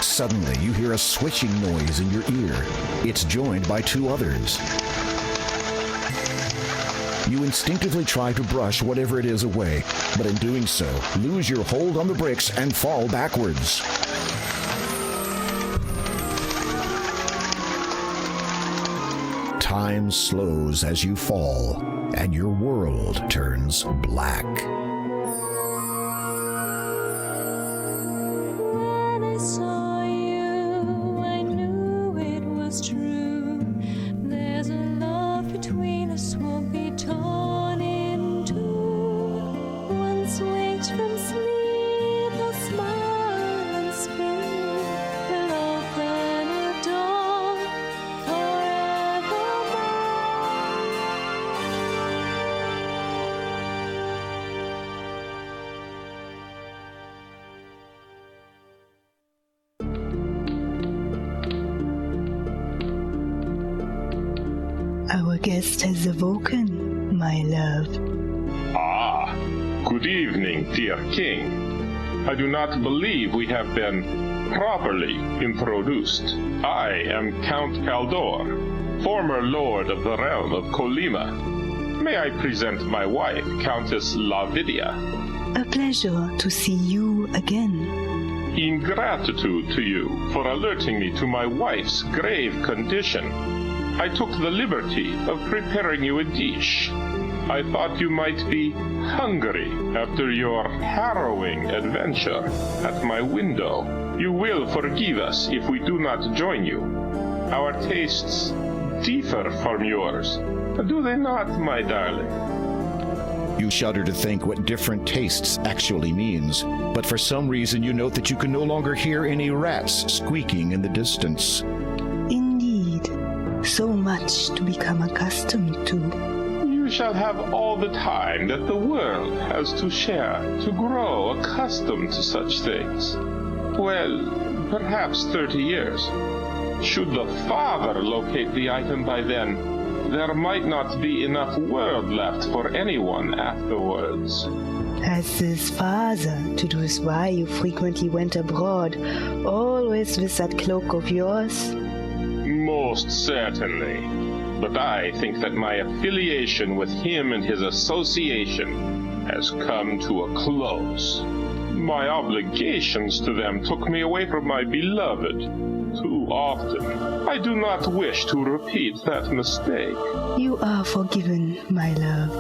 Suddenly, you hear a switching noise in your ear. It's joined by two others. You instinctively try to brush whatever it is away, but in doing so, lose your hold on the bricks and fall backwards. Time slows as you fall, and your world turns black.
Our guest has awoken, my love.
Ah, good evening, dear king. I do not believe we have been properly introduced. I am Count Kaldor, former lord of the realm of Kolyma. May I present my wife, Countess Lavidia?
A pleasure to see you again.
In gratitude to you for alerting me to my wife's grave condition, I took the liberty of preparing you a dish. I thought you might be hungry after your harrowing adventure at my window. You will forgive us if we do not join you. Our tastes differ from yours, do they not, my darling?
You shudder to think what different tastes actually means, but for some reason you note that you can no longer hear any rats squeaking in the distance.
So much to become accustomed to.
You shall have all the time that the world has to share to grow accustomed to such things. Well, perhaps 30 years. Should the father locate the item by then, there might not be enough world left for anyone afterwards.
Has this father to do with why you frequently went abroad, always with that cloak of yours?
Most certainly. But I think that my affiliation with him and his association has come to a close. My obligations to them took me away from my beloved too often. I do not wish to repeat that mistake.
You are forgiven, my love.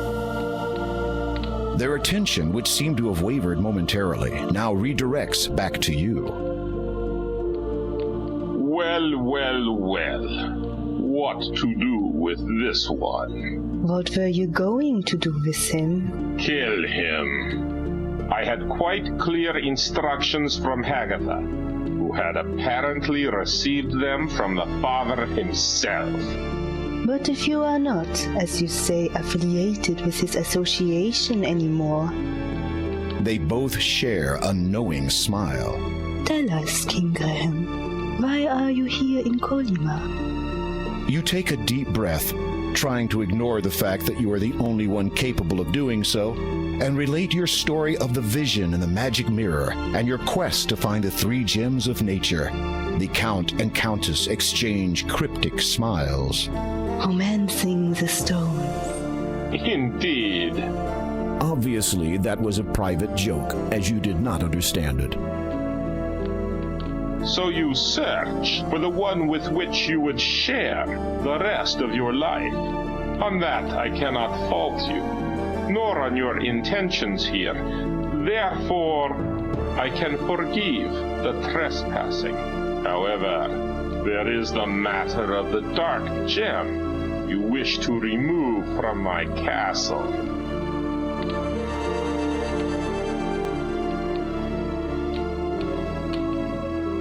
Their attention, which seemed to have wavered momentarily, now redirects back to you.
Well, well, well. What to do with this one?
What were you going to do with him?
Kill him. I had quite clear instructions from Hagatha, who had apparently received them from the father himself.
But if you are not, as you say, affiliated with his association anymore...
They both share a knowing smile.
Tell us, King Graham. Why are you here in Kolyma?
You take a deep breath, trying to ignore the fact that you are the only one capable of doing so, and relate your story of the vision in the magic mirror and your quest to find the 3 gems of nature. The Count and Countess exchange cryptic smiles.
Romancing the stones.
Indeed.
Obviously, that was a private joke, as you did not understand it.
So you search for the one with which you would share the rest of your life. On that I cannot fault you, nor on your intentions here. Therefore, I can forgive the trespassing. However, there is the matter of the dark gem you wish to remove from my castle.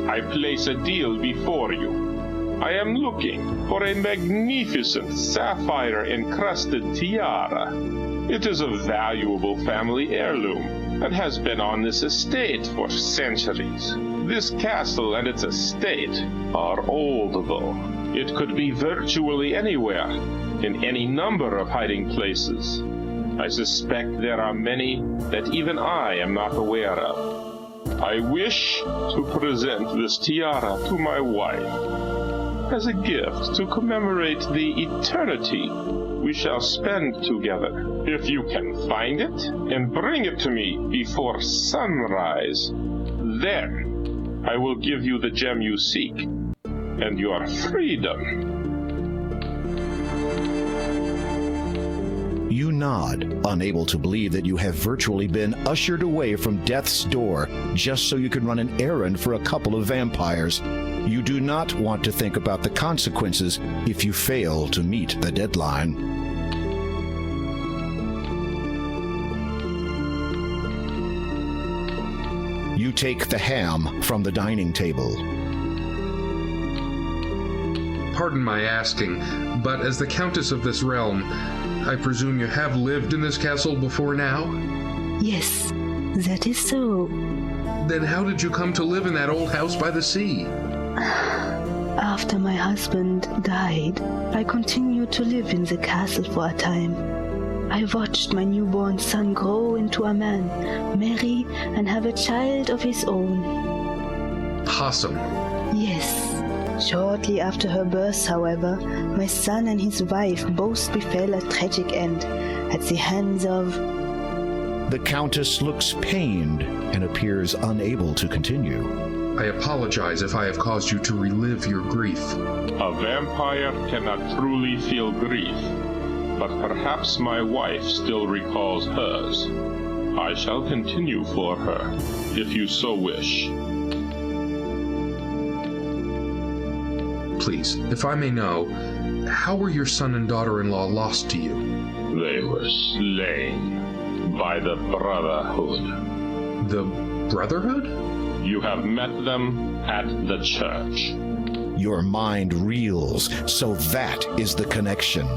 I place a deal before you. I am looking for a magnificent sapphire-encrusted tiara. It is a valuable family heirloom and has been on this estate for centuries. This castle and its estate are old, though. It could be virtually anywhere, in any number of hiding places. I suspect there are many that even I am not aware of. I wish to present this tiara to my wife as a gift to commemorate the eternity we shall spend together. If you can find it and bring it to me before sunrise, then I will give you the gem you seek and your freedom.
You nod, unable to believe that you have virtually been ushered away from death's door just so you can run an errand for a couple of vampires. You do not want to think about the consequences if you fail to meet the deadline. You take the ham from the dining table.
Pardon my asking, but as the Countess of this realm, I presume you have lived in this castle before now?
Yes, that is so.
Then how did you come to live in that old house by the sea?
After my husband died, I continued to live in the castle for a time. I watched my newborn son grow into a man, marry, and have a child of his own.
Possum.
Yes. Shortly after her birth, however, my son and his wife both befell a tragic end at the hands of...
The Countess looks pained and appears unable to continue.
I apologize if I have caused you to relive your grief.
A vampire cannot truly feel grief, but perhaps my wife still recalls hers. I shall continue for her, if you so wish.
Please, if I may know, how were your son and daughter-in-law lost to you?
They were slain by the Brotherhood.
The Brotherhood?
You have met them at the church.
Your mind reels, so that is the connection.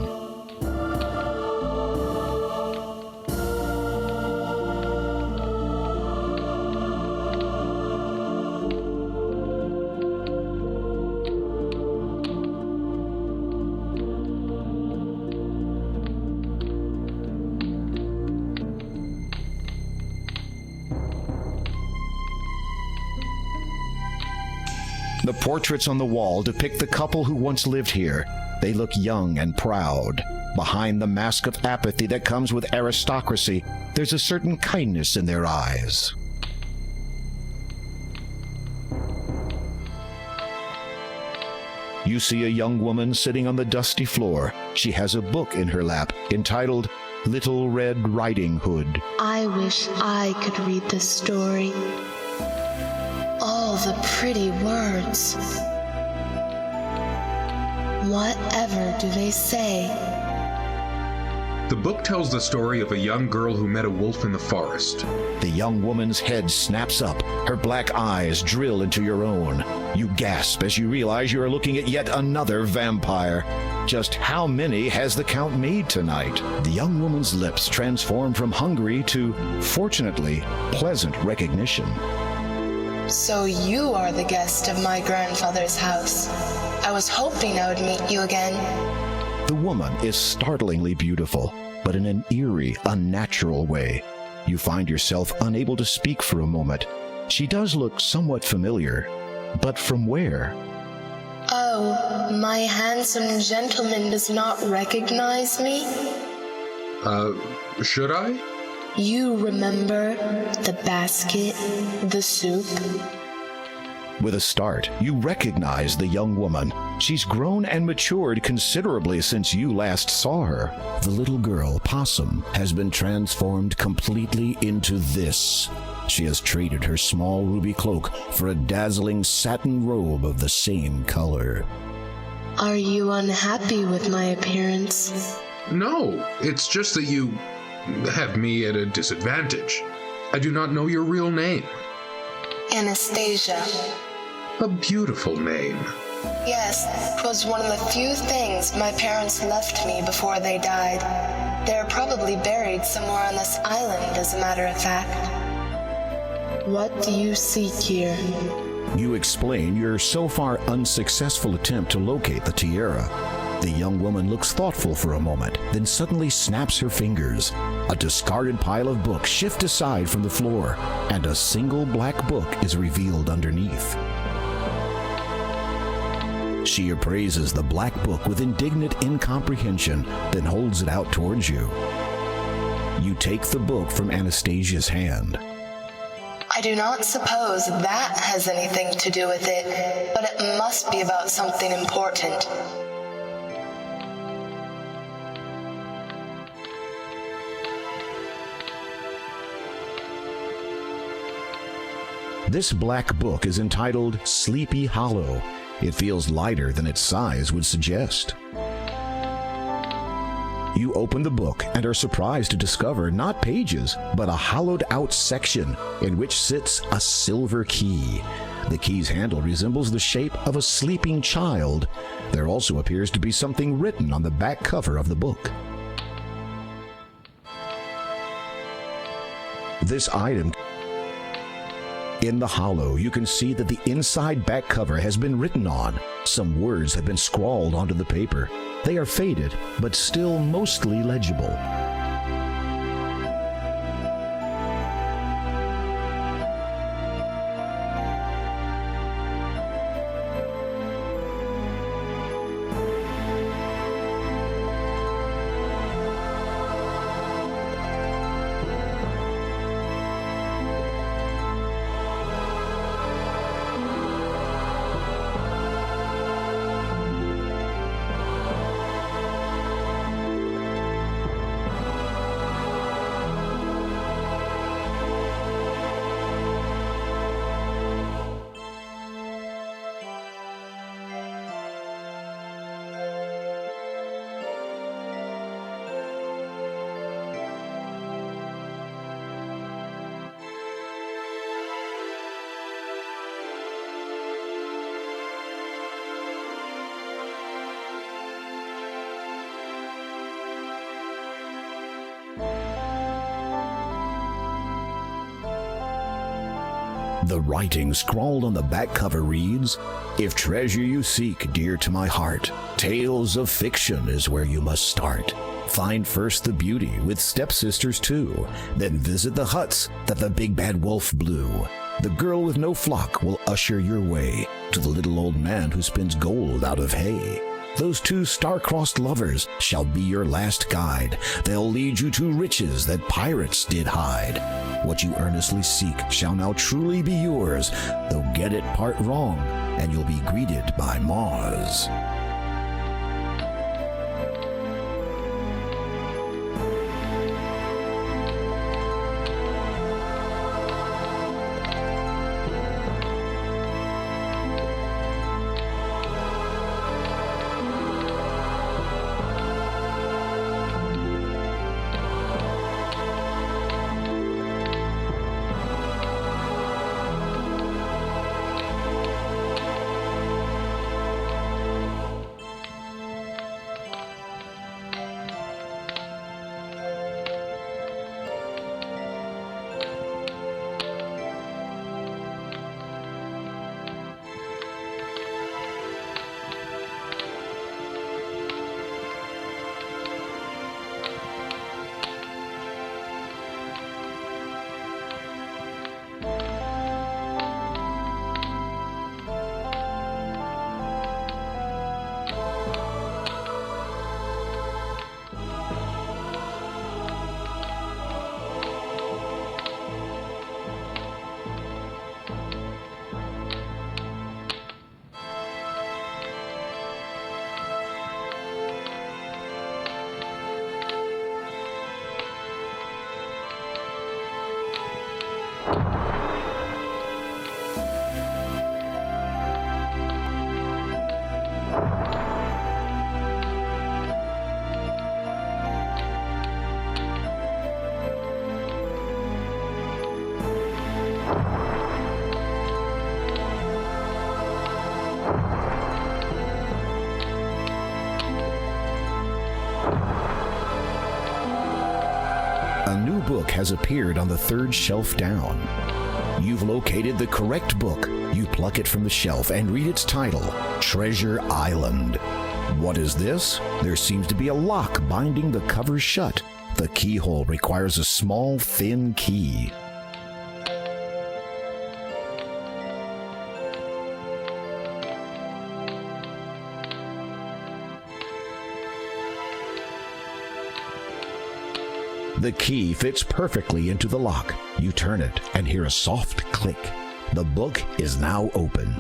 The portraits on the wall depict the couple who once lived here. They look young and proud. Behind the mask of apathy that comes with aristocracy, there's a certain kindness in their eyes. You see a young woman sitting on the dusty floor. She has a book in her lap entitled Little Red Riding Hood.
I wish I could read this story. All the pretty words. Whatever do they say?
The book tells the story of a young girl who met a wolf in the forest.
The young woman's head snaps up. Her black eyes drill into your own. You gasp as you realize you are looking at yet another vampire. Just how many has the Count made tonight? The young woman's lips transform from hungry to, fortunately, pleasant recognition.
So you are the guest of my grandfather's house. I was hoping I would meet you again.
The woman is startlingly beautiful, but in an eerie, unnatural way. You find yourself unable to speak for a moment. She does look somewhat familiar, but from where?
Oh, my handsome gentleman does not recognize me?
Should I?
You remember the basket, the soup?
With a start, you recognize the young woman. She's grown and matured considerably since you last saw her. The little girl, Possum, has been transformed completely into this. She has traded her small ruby cloak for a dazzling satin robe of the same color.
Are you unhappy with my appearance?
No, it's just that you have me at a disadvantage. I do not know your real name.
Anastasia.
A beautiful name.
Yes, 'twas one of the few things my parents left me before they died. They're probably buried somewhere on this island, as a matter of fact. What do you seek here?
You explain your so far unsuccessful attempt to locate the tiara. The young woman looks thoughtful for a moment, then suddenly snaps her fingers. A discarded pile of books shift aside from the floor, and a single black book is revealed underneath. She appraises the black book with indignant incomprehension, then holds it out towards you. You take the book from Anastasia's hand.
I do not suppose that has anything to do with it, but it must be about something important.
This black book is entitled Sleepy Hollow. It feels lighter than its size would suggest. You open the book and are surprised to discover not pages, but a hollowed-out section in which sits a silver key. The key's handle resembles the shape of a sleeping child. There also appears to be something written on the back cover of the book. This item... In the hollow, you can see that the inside back cover has been written on. Some words have been scrawled onto the paper. They are faded, but still mostly legible. The writing scrawled on the back cover reads, "If treasure you seek, dear to my heart, tales of fiction is where you must start. Find first the beauty with stepsisters too, then visit the huts that the big bad wolf blew. The girl with no flock will usher your way to the little old man who spins gold out of hay. Those two star-crossed lovers shall be your last guide. They'll lead you to riches that pirates did hide. What you earnestly seek shall now truly be yours, though get it part wrong, and you'll be greeted by maws." A new book has appeared on the third shelf down. You've located the correct book. You pluck it from the shelf and read its title, Treasure Island. What is this? There seems to be a lock binding the cover shut. The keyhole requires a small, thin key. The key fits perfectly into the lock. You turn it and hear a soft click. The book is now open.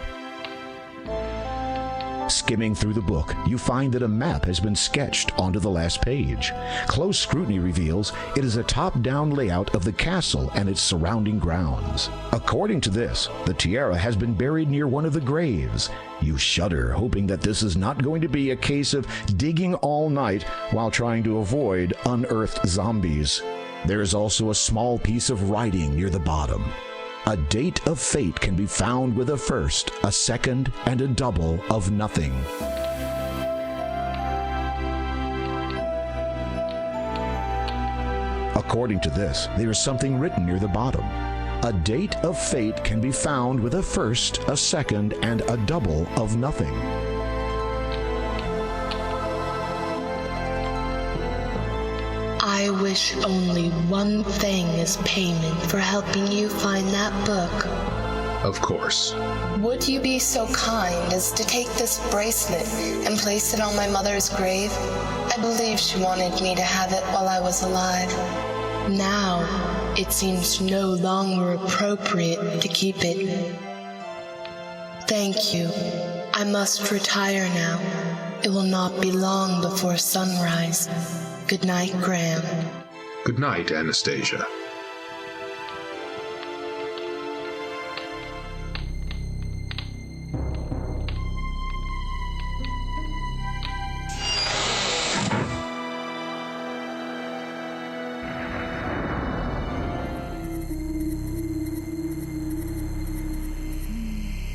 Skimming through the book, you find that a map has been sketched onto the last page. Close scrutiny reveals it is a top-down layout of the castle and its surrounding grounds. According to this, the tiara has been buried near one of the graves. You shudder, hoping that this is not going to be a case of digging all night while trying to avoid unearthed zombies. There is also a small piece of writing near the bottom. A date of fate can be found with a first, a second, and a double of nothing. According to this, there is something written near the bottom. A date of fate can be found with a first, a second, and a double of nothing.
I wish only one thing as payment for helping you find that book.
Of course.
Would you be so kind as to take this bracelet and place it on my mother's grave? I believe she wanted me to have it while I was alive. Now, it seems no longer appropriate to keep it. Thank you. I must retire now. It will not be long before sunrise. Good night, Graham.
Good night, Anastasia.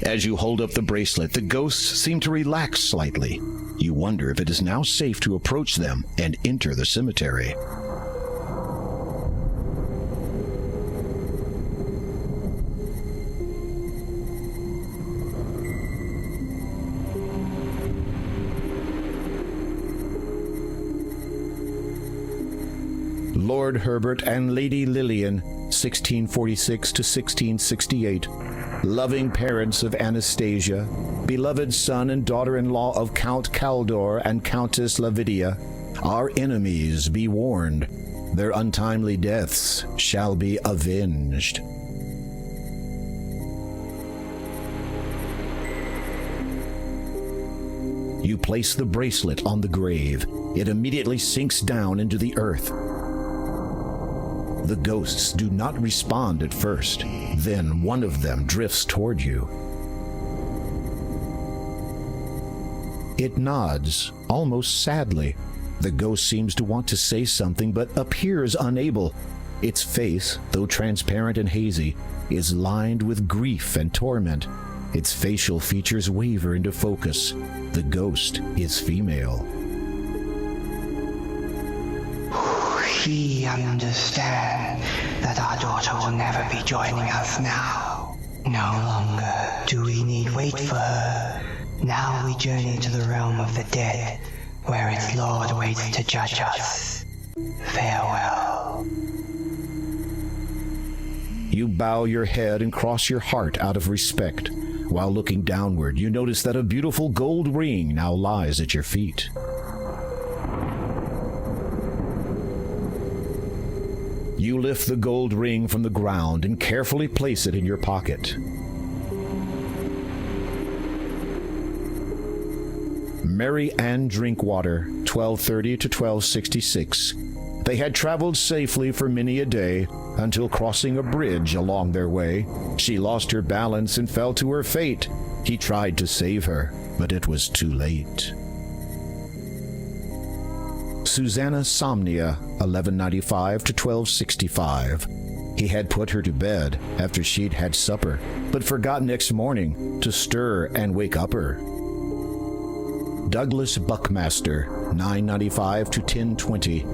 As you hold up the bracelet, the ghosts seem to relax slightly. You wonder if it is now safe to approach them and enter the cemetery. Lord Herbert and Lady Lillian, 1646 to 1668. Loving parents of Anastasia, beloved son and daughter-in-law of Count Caldor and Countess Lavidia, our enemies be warned, their untimely deaths shall be avenged. You place the bracelet on the grave. It immediately sinks down into the earth. The ghosts do not respond at first. Then one of them drifts toward you. It nods, almost sadly. The ghost seems to want to say something but appears unable. Its face, though transparent and hazy, is lined with grief and torment. Its facial features waver into focus. The ghost is female.
We understand that our daughter will never be joining us now. No longer do we need wait for her. Now we journey to the realm of the dead, where its lord waits to judge us. Farewell.
You bow your head and cross your heart out of respect. While looking downward, you notice that a beautiful gold ring now lies at your feet. You lift the gold ring from the ground and carefully place it in your pocket. Mary Ann Drinkwater, 1230 to 1266. They had traveled safely for many a day until crossing a bridge along their way. She lost her balance and fell to her fate. He tried to save her, but it was too late. Susanna Somnia, 1195 to 1265. He had put her to bed after she'd had supper, but forgot next morning to stir and wake up her. Douglas Buckmaster, 995 to 1020.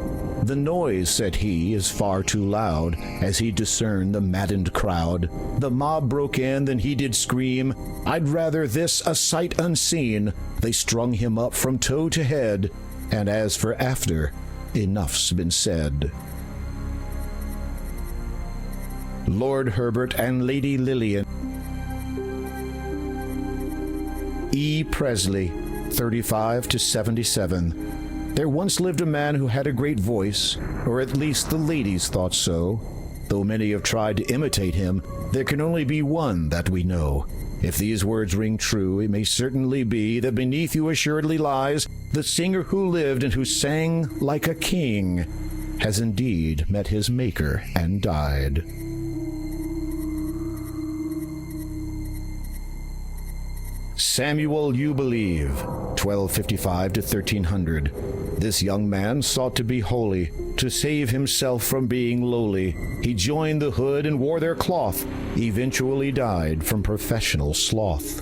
The noise, said he, is far too loud, as he discerned the maddened crowd. The mob broke in, then he did scream, I'd rather this a sight unseen. They strung him up from toe to head, and as for after, enough's been said. Lord Herbert and Lady Lillian. E. Presley, 35 to 77. There once lived a man who had a great voice, or at least the ladies thought so. Though many have tried to imitate him, there can only be one that we know. If these words ring true, it may certainly be that beneath you assuredly lies the singer who lived and who sang like a king, has indeed met his maker and died. Samuel You Believe, 1255 to 1300. This young man sought to be holy, to save himself from being lowly. He joined the hood and wore their cloth, eventually died from professional sloth.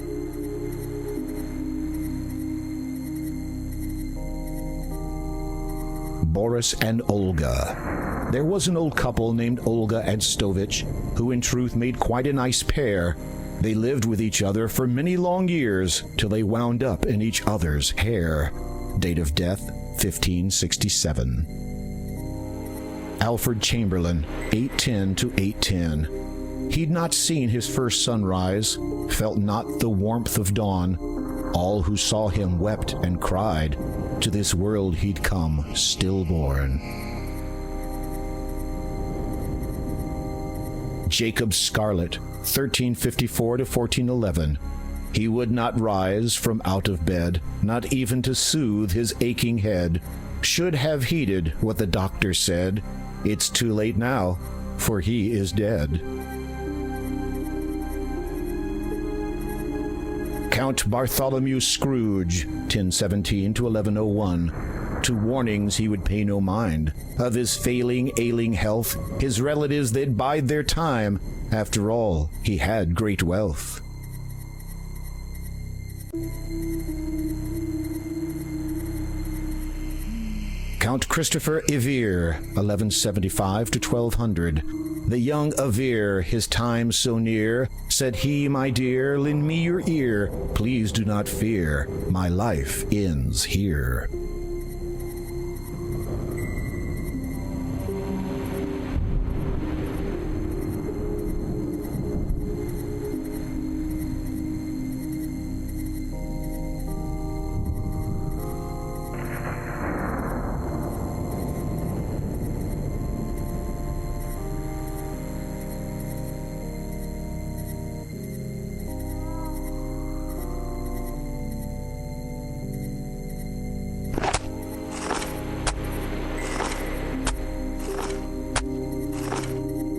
Boris and Olga. There was an old couple named Olga and Stovich, who in truth made quite a nice pair. They lived with each other for many long years, till they wound up in each other's hair. Date of death, 1567. Alfred Chamberlain, 810 to 810. He'd not seen his first sunrise, felt not the warmth of dawn. All who saw him wept and cried. To this world he'd come stillborn. Jacob Scarlett, 1354 to 1411. He would not rise from out of bed, not even to soothe his aching head. Should have heeded what the doctor said. It's too late now, for he is dead. Count Bartholomew Scrooge, 1017 to 1101. To warnings he would pay no mind. Of his failing, ailing health, his relatives they'd bide their time. After all, he had great wealth. Count Christopher Evere, 1175 to 1200. The young Evere, his time so near, said he, my dear, lend me your ear. Please do not fear, my life ends here.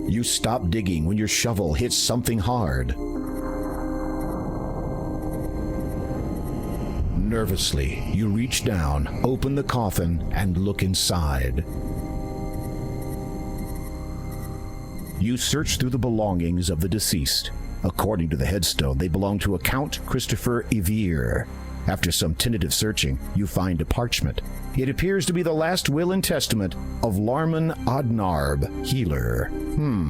You stop digging when your shovel hits something hard. Nervously, you reach down, open the coffin, and look inside. You search through the belongings of the deceased. According to the headstone, they belong to a Count Christopher Evere. After some tentative searching, you find a parchment. It appears to be the last will and testament of Larman Odnarb, healer.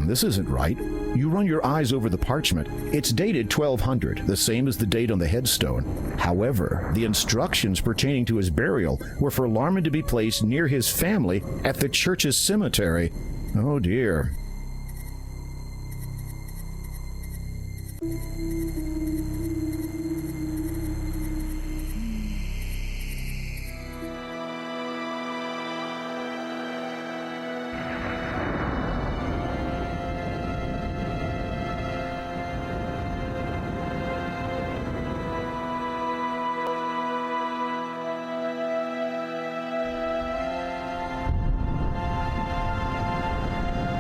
This isn't right. You run your eyes over the parchment. It's dated 1200, the same as the date on the headstone. However, the instructions pertaining to his burial were for Larman to be placed near his family at the church's cemetery. Oh dear.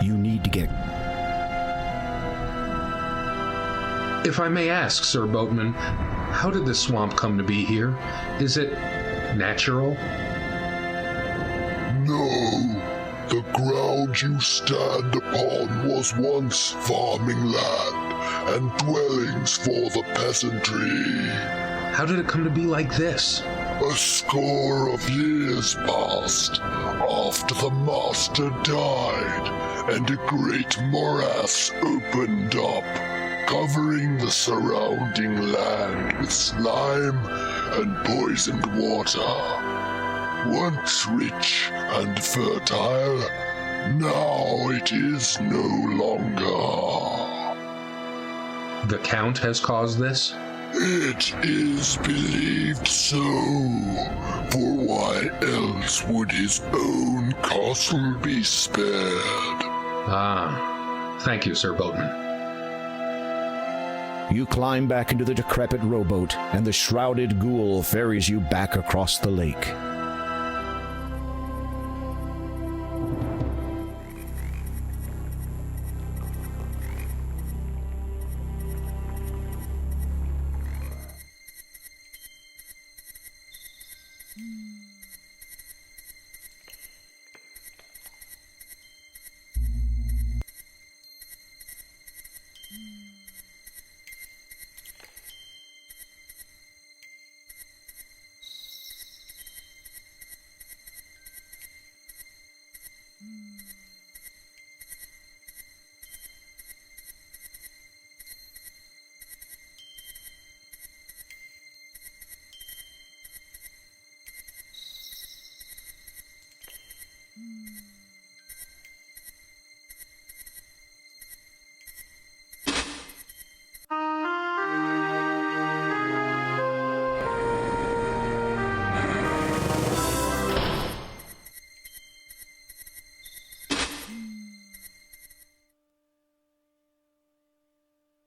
You need to get...
If I may ask, Sir Boatman, how did this swamp come to be here? Is it natural?
No. The ground you stand upon was once farming land and dwellings for the peasantry.
How did it come to be like this?
A score of years passed after the master died, and a great morass opened up, covering the surrounding land with slime and poisoned water. Once rich and fertile, now it is no longer.
The Count has caused this?
It is believed so, for why else would his own castle be spared?
Ah, thank you, Sir Boatman.
You climb back into the decrepit rowboat, and the shrouded ghoul ferries you back across the lake.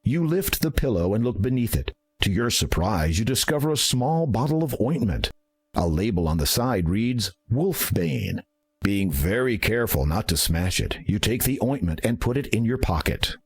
You lift the pillow and look beneath it. To your surprise, you discover a small bottle of ointment. A label on the side reads, Wolfbane. Being very careful not to smash it, you take the ointment and put it in your pocket.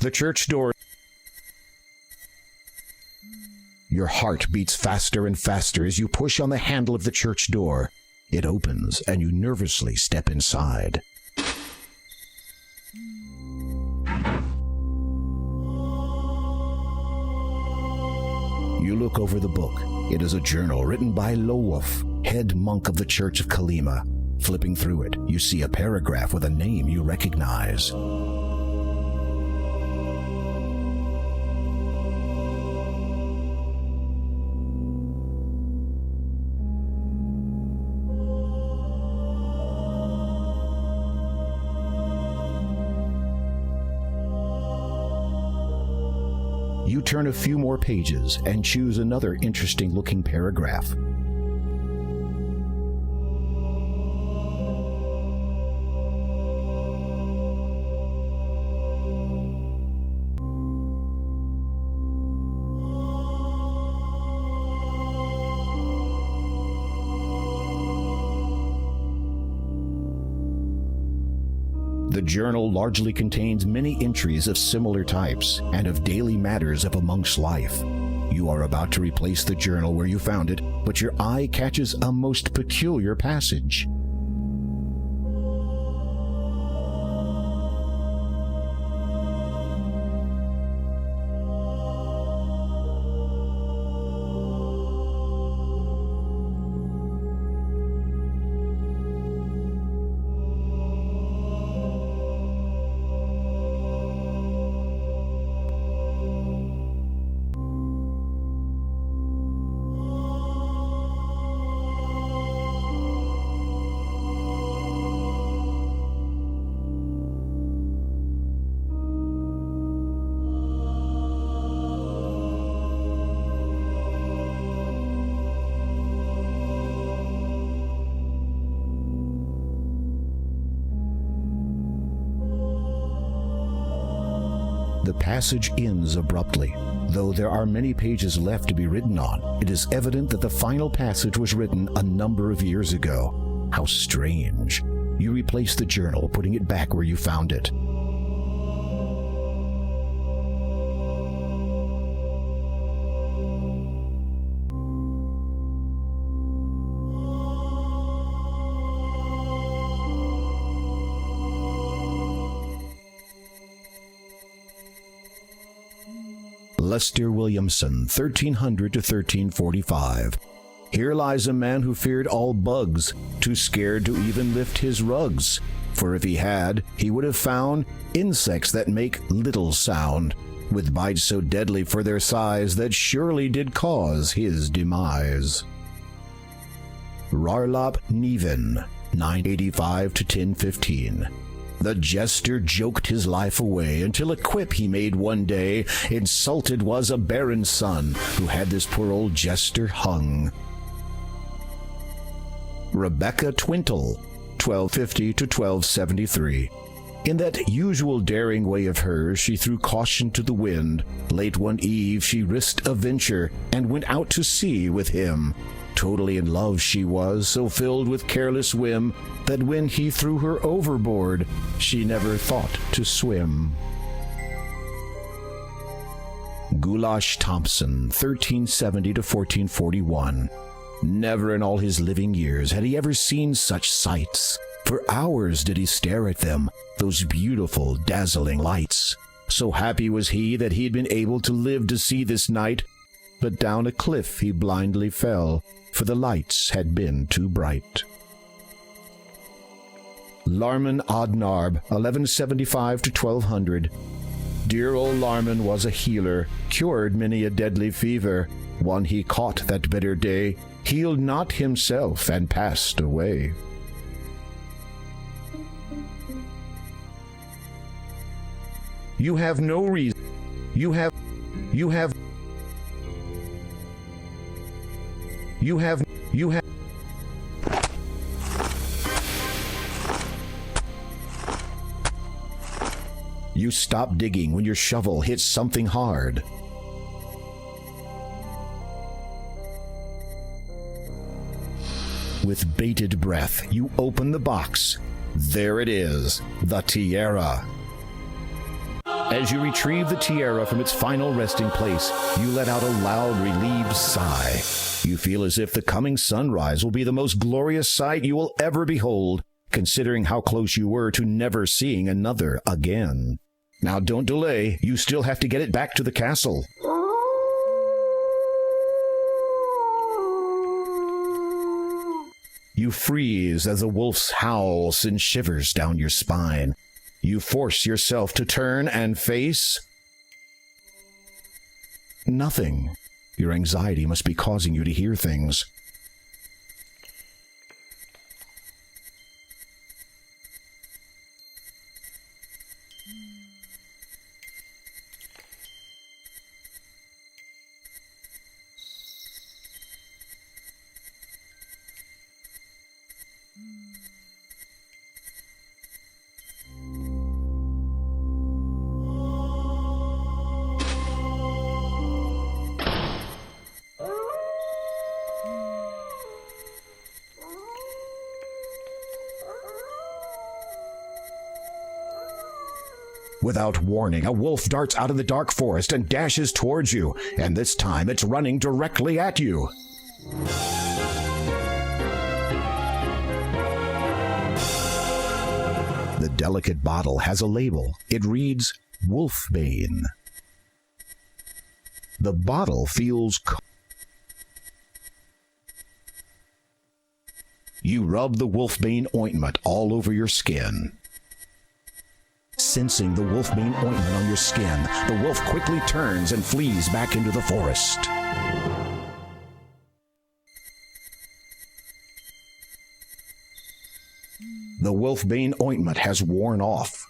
The church door. Your heart beats faster and faster as you push on the handle of the church door. It opens, and you nervously step inside. You look over the book. It is a journal written by Lowolf, head monk of the Church of Kolyma. Flipping through it, you see a paragraph with a name you recognize. You turn a few more pages and choose another interesting-looking paragraph. The journal largely contains many entries of similar types and of daily matters of a monk's life. You are about to replace the journal where you found it, but your eye catches a most peculiar passage. The passage ends abruptly. Though there are many pages left to be written on, it is evident that the final passage was written a number of years ago. How strange. You replace the journal, putting it back where you found it. Lester Williamson, 1300 to 1345. Here lies a man who feared all bugs, too scared to even lift his rugs. For if he had, he would have found insects that make little sound, with bites so deadly for their size that surely did cause his demise. Rarlap Niven, 985 to 1015. The jester joked his life away until a quip he made one day. Insulted was a baron's son who had this poor old jester hung. Rebecca Twintle, 1250 to 1273. In that usual daring way of hers, she threw caution to the wind. Late one eve she risked a venture and went out to sea with him. Totally in love she was, so filled with careless whim, that when he threw her overboard, she never thought to swim. Goulash Thompson, 1370 to 1441. Never in all his living years had he ever seen such sights. For hours did he stare at them, those beautiful, dazzling lights. So happy was he that he had been able to live to see this night, but down a cliff he blindly fell, for the lights had been too bright. Larman Odnarb, 1175 to 1200. Dear old Larman was a healer, cured many a deadly fever. One he caught that bitter day, healed not himself and passed away. You have no reason. You have You stop digging when your shovel hits something hard. With bated breath, you open the box. There it is, the tiara. As you retrieve the tiara from its final resting place, you let out a loud, relieved sigh. You feel as if the coming sunrise will be the most glorious sight you will ever behold, considering how close you were to never seeing another again. Now don't delay, you still have to get it back to the castle. You freeze as a wolf's howl sends shivers down your spine. You force yourself to turn and face nothing. Your anxiety must be causing you to hear things. Without warning, a wolf darts out of the dark forest and dashes towards you, and this time it's running directly at you. The delicate bottle has a label. It reads, Wolfbane. The bottle feels cold. You rub the Wolfbane ointment all over your skin. Sensing the wolfbane ointment on your skin, the wolf quickly turns and flees back into the forest. The wolfbane ointment has worn off.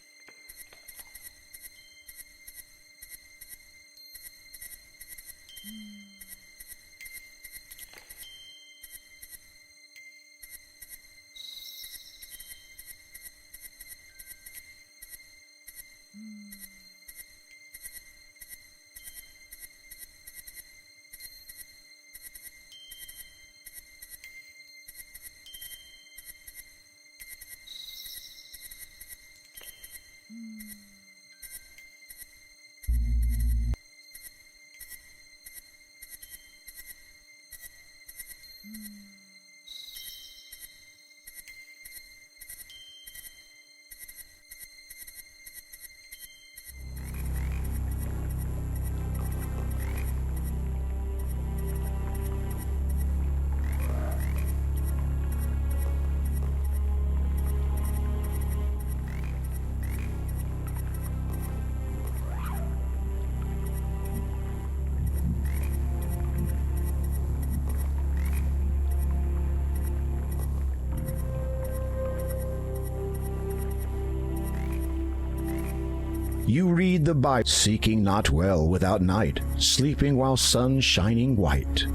You read the Bible, seeking not well without night, sleeping while sun shining white.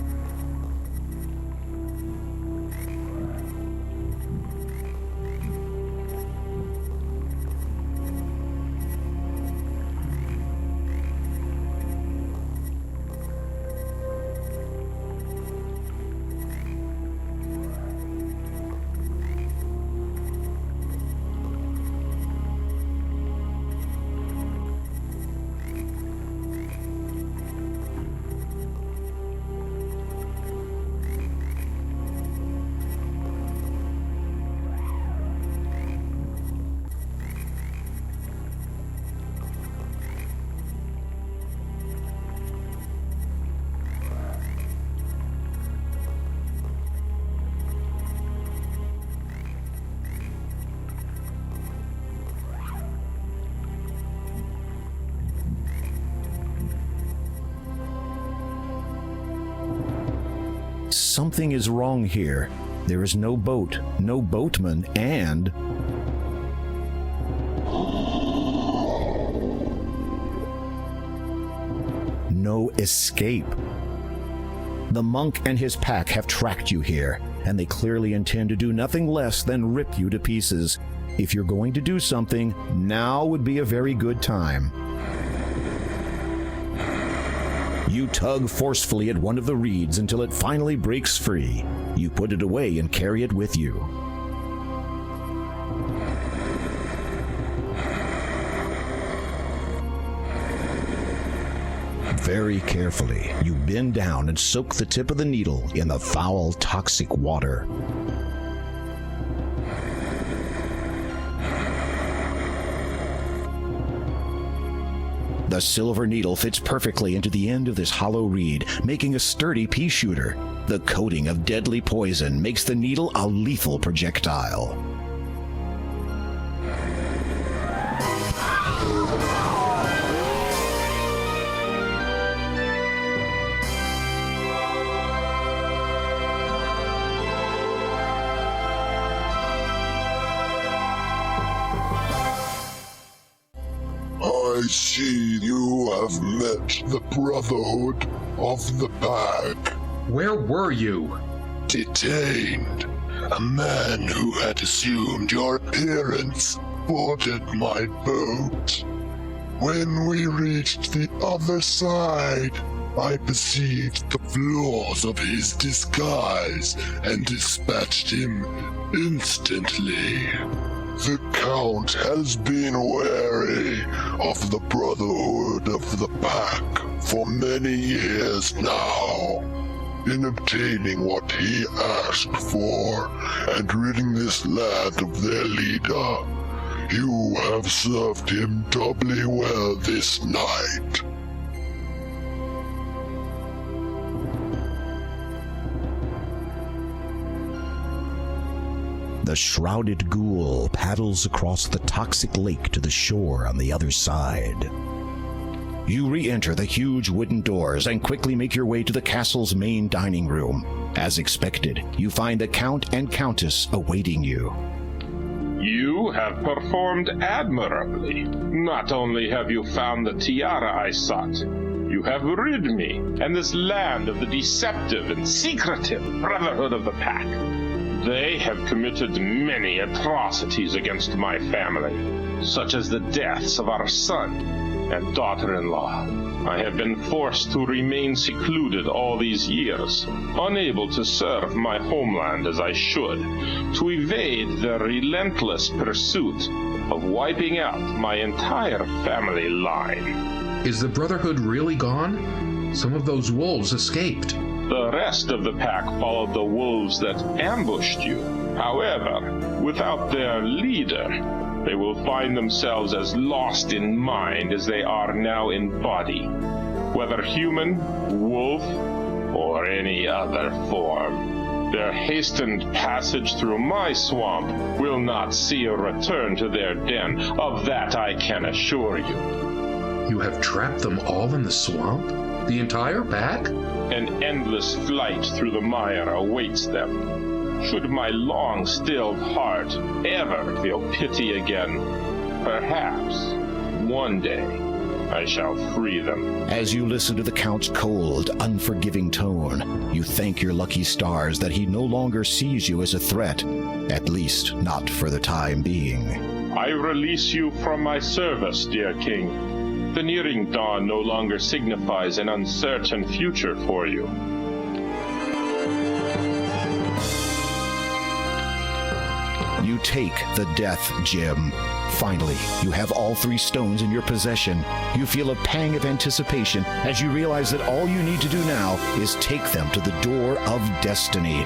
Something is wrong here. There is no boat, no boatman, and no escape. The monk and his pack have tracked you here, and they clearly intend to do nothing less than rip you to pieces. If you're going to do something, now would be a very good time. You tug forcefully at one of the reeds until it finally breaks free. You put it away and carry it with you. Very carefully, you bend down and soak the tip of the needle in the foul, toxic water. The silver needle fits perfectly into the end of this hollow reed, making a sturdy pea shooter. The coating of deadly poison makes the needle a lethal projectile.
I see you have met the Brotherhood of the Pack.
Where were you?
Detained. A man who had assumed your appearance boarded my boat. When we reached the other side, I perceived the flaws of his disguise and dispatched him instantly. The Count has been wary of the Brotherhood of the Pack for many years now. In obtaining what he asked for and ridding this land of their leader, you have served him doubly well this night.
The shrouded ghoul paddles across the toxic lake to the shore on the other side. You re-enter the huge wooden doors and quickly make your way to the castle's main dining room. As expected, you find the Count and Countess awaiting you.
You have performed admirably. Not only have you found the tiara I sought, you have rid me and this land of the deceptive and secretive Brotherhood of the Pack. They have committed many atrocities against my family, such as the deaths of our son and daughter-in-law. I have been forced to remain secluded all these years, unable to serve my homeland as I should, to evade their relentless pursuit of wiping out my entire family line.
Is the Brotherhood really gone? Some of those wolves escaped.
The rest of the pack followed the wolves that ambushed you. However, without their leader, they will find themselves as lost in mind as they are now in body, whether human, wolf, or any other form. Their hastened passage through my swamp will not see a return to their den. Of that I can assure you.
You have trapped them all in the swamp? The entire pack?
An endless flight through the mire awaits them. Should my long-stilled heart ever feel pity again, perhaps One day, I shall free them.
As you listen to the Count's cold, unforgiving tone, you thank your lucky stars that he no longer sees you as a threat, at least not for the time being.
I release you from my service, dear king. The nearing dawn no longer signifies an uncertain future for you.
You take the death gem. Finally, you have all 3 stones in your possession. You feel a pang of anticipation as you realize that all you need to do now is take them to the door of destiny.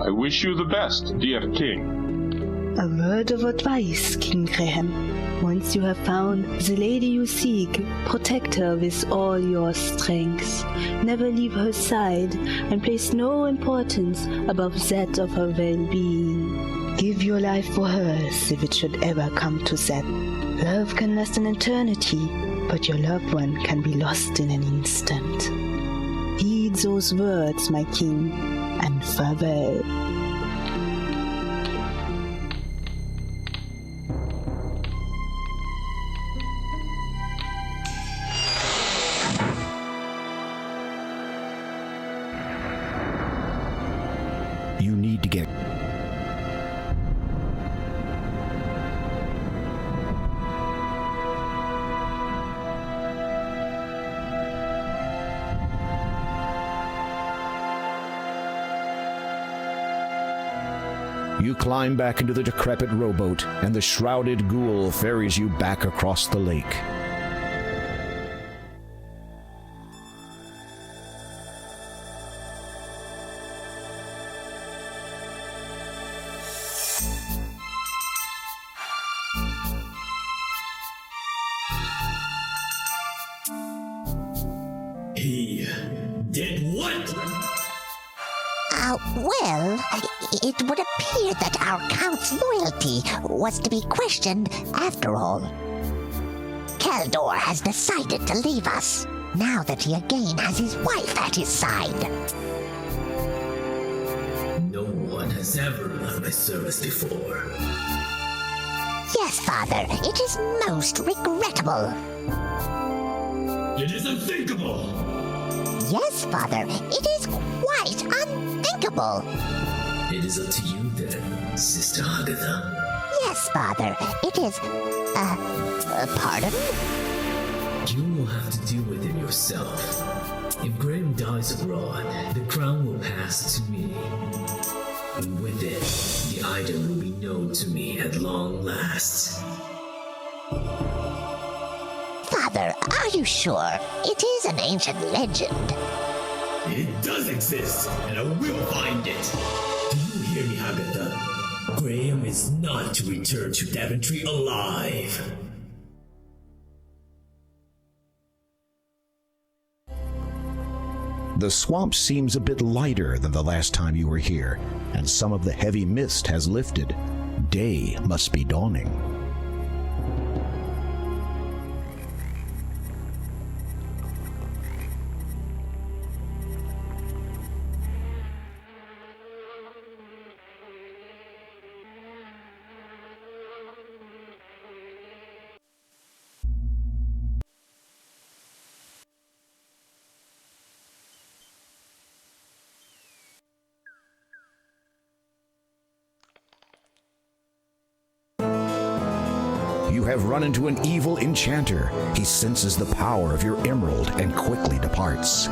I wish you the best, dear king.
A word of advice, King Graham. Once you have found the lady you seek, protect her with all your strength. Never leave her side, and place no importance above that of her well-being. Give your life for hers if it should ever come to that. Love can last an eternity, but your loved one can be lost in an instant. Heed those words, my king, and farewell.
You need to get... You climb back into the decrepit rowboat, and the shrouded ghoul ferries you back across the lake.
He did what?
Well, it would appear that our Count's loyalty was to be questioned after all. Keldor has decided to leave us, now that he again has his wife at his side.
No one has ever left my service before.
Yes, Father, it is most regrettable.
It is unthinkable!
Yes, Father, it is quite unthinkable.
It is up to you then, Sister Agatha.
Yes, Father, it is... pardon?
You will have to deal with it yourself. If Graham dies abroad, the crown will pass to me. And with it, the item will be known to me at long last.
Father, are you sure? It is an ancient legend.
It does exist, and I will find it. Do you hear me, Agatha? Graham is not to return to Daventry alive.
The swamp seems a bit lighter than the last time you were here, and some of the heavy mist has lifted. Day must be dawning. You have run into an evil enchanter. He senses the power of your emerald and quickly departs.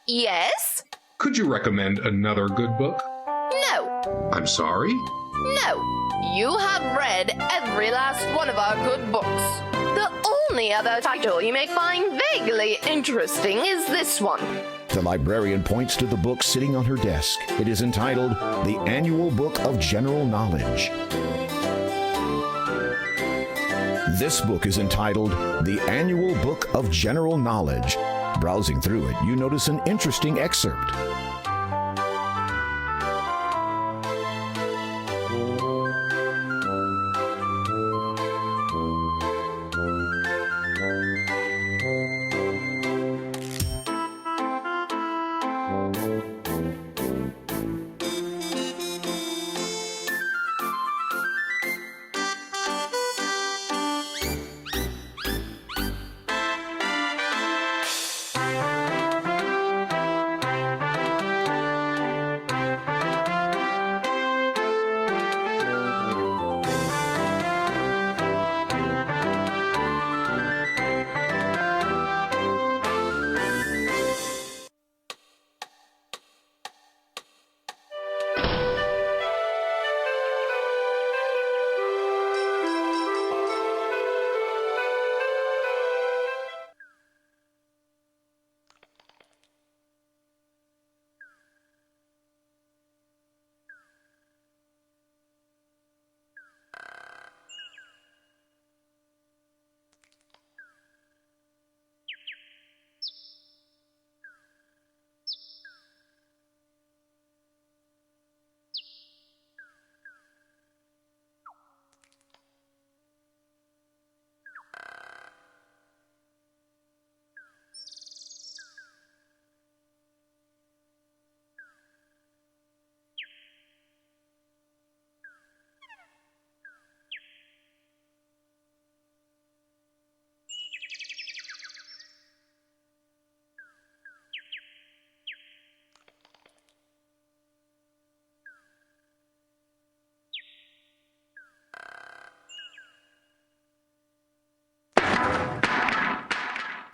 Yes?
Could you recommend another good book?
No.
I'm sorry?
No. You have read every last one of our good books. The only other title you may find vaguely interesting is this one.
The librarian points to the book sitting on her desk. It is entitled The Annual Book of General Knowledge. This book is entitled The Annual Book of General Knowledge. Browsing through it, you notice an interesting excerpt.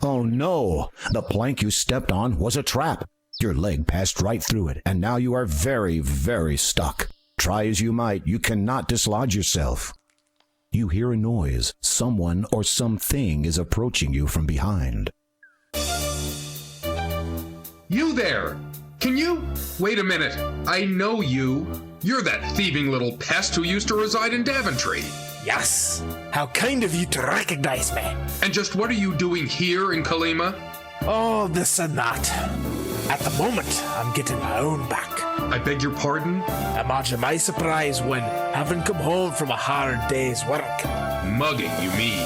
Oh no! The plank you stepped on was a trap. Your leg passed right through it, and now you are very, very stuck. Try as you might, you cannot dislodge yourself. You hear a noise. Someone or something is approaching you from behind.
You there! Can you? Wait a minute. I know you. You're that thieving little pest who used to reside in Daventry.
Yes. How kind of you to recognize me.
And just what are you doing here in Kolyma?
Oh, this and that. At the moment, I'm getting my own back.
I beg your pardon?
Imagine my surprise when, having come home from a hard day's work...
Mugging, you mean?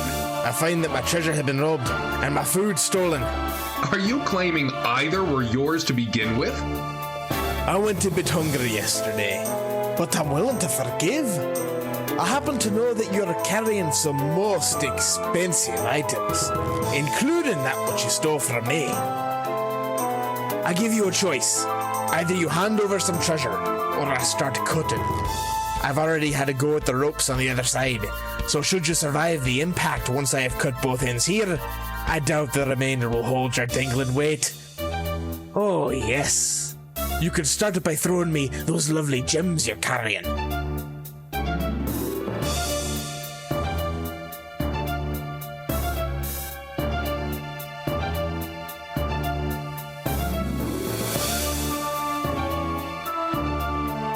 I find that my treasure had been robbed, and my food stolen.
Are you claiming either were yours to begin with?
I went a bit hungry yesterday, but I'm willing to forgive. I happen to know that you're carrying some most expensive items, including that which you stole from me. I give you a choice. Either you hand over some treasure, or I start cutting. I've already had a go at the ropes on the other side, so should you survive the impact once I have cut both ends here, I doubt the remainder will hold your dangling weight. Oh, yes. You could start it by throwing me those lovely gems you're carrying.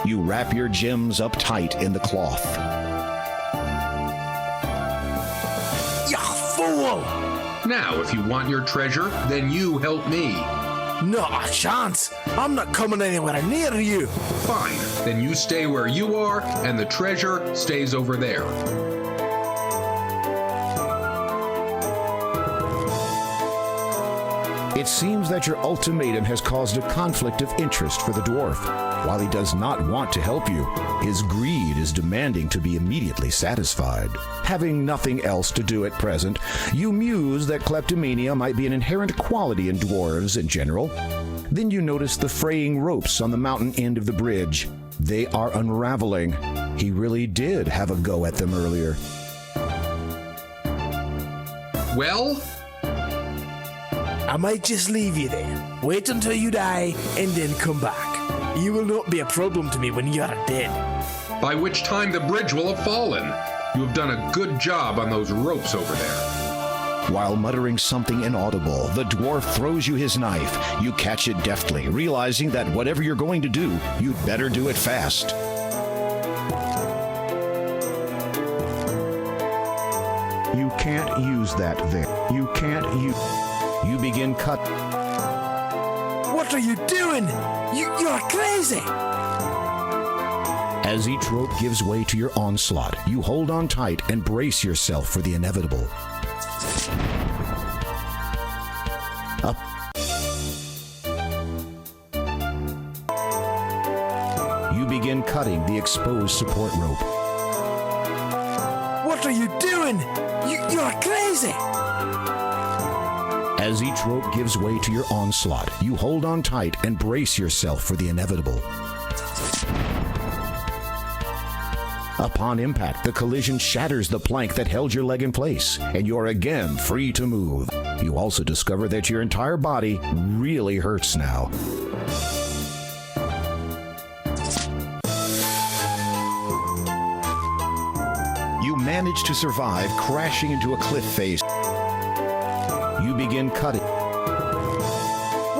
You wrap your gems up tight in the cloth.
You fool!
Now, if you want your treasure, then you help me.
Not a chance! I'm not coming anywhere near you!
Fine, then you stay where you are, and the treasure stays over there.
It seems that your ultimatum has caused a conflict of interest for the dwarf. While he does not want to help you, his greed is demanding to be immediately satisfied. Having nothing else to do at present, you muse that kleptomania might be an inherent quality in dwarves in general. Then you notice the fraying ropes on the mountain end of the bridge. They are unraveling. He really did have a go at them earlier.
Well?
I might just leave you there. Wait until you die, and then come back. You will not be a problem to me when you are dead.
By which time the bridge will have fallen. You have done a good job on those ropes over there.
While muttering something inaudible, the dwarf throws you his knife. You catch it deftly, realizing that whatever you're going to do, you'd better do it fast. You can't use that there. You can't use... You begin cut...
What are you doing? You're crazy!
As each rope gives way to your onslaught, you hold on tight and brace yourself for the inevitable. Up. You begin cutting the exposed support rope.
What are you doing? You're crazy!
As each rope gives way to your onslaught, you hold on tight and brace yourself for the inevitable. Upon impact, the collision shatters the plank that held your leg in place, and you're again free to move. You also discover that your entire body really hurts now. You manage to survive crashing into a cliff face. You begin cutting.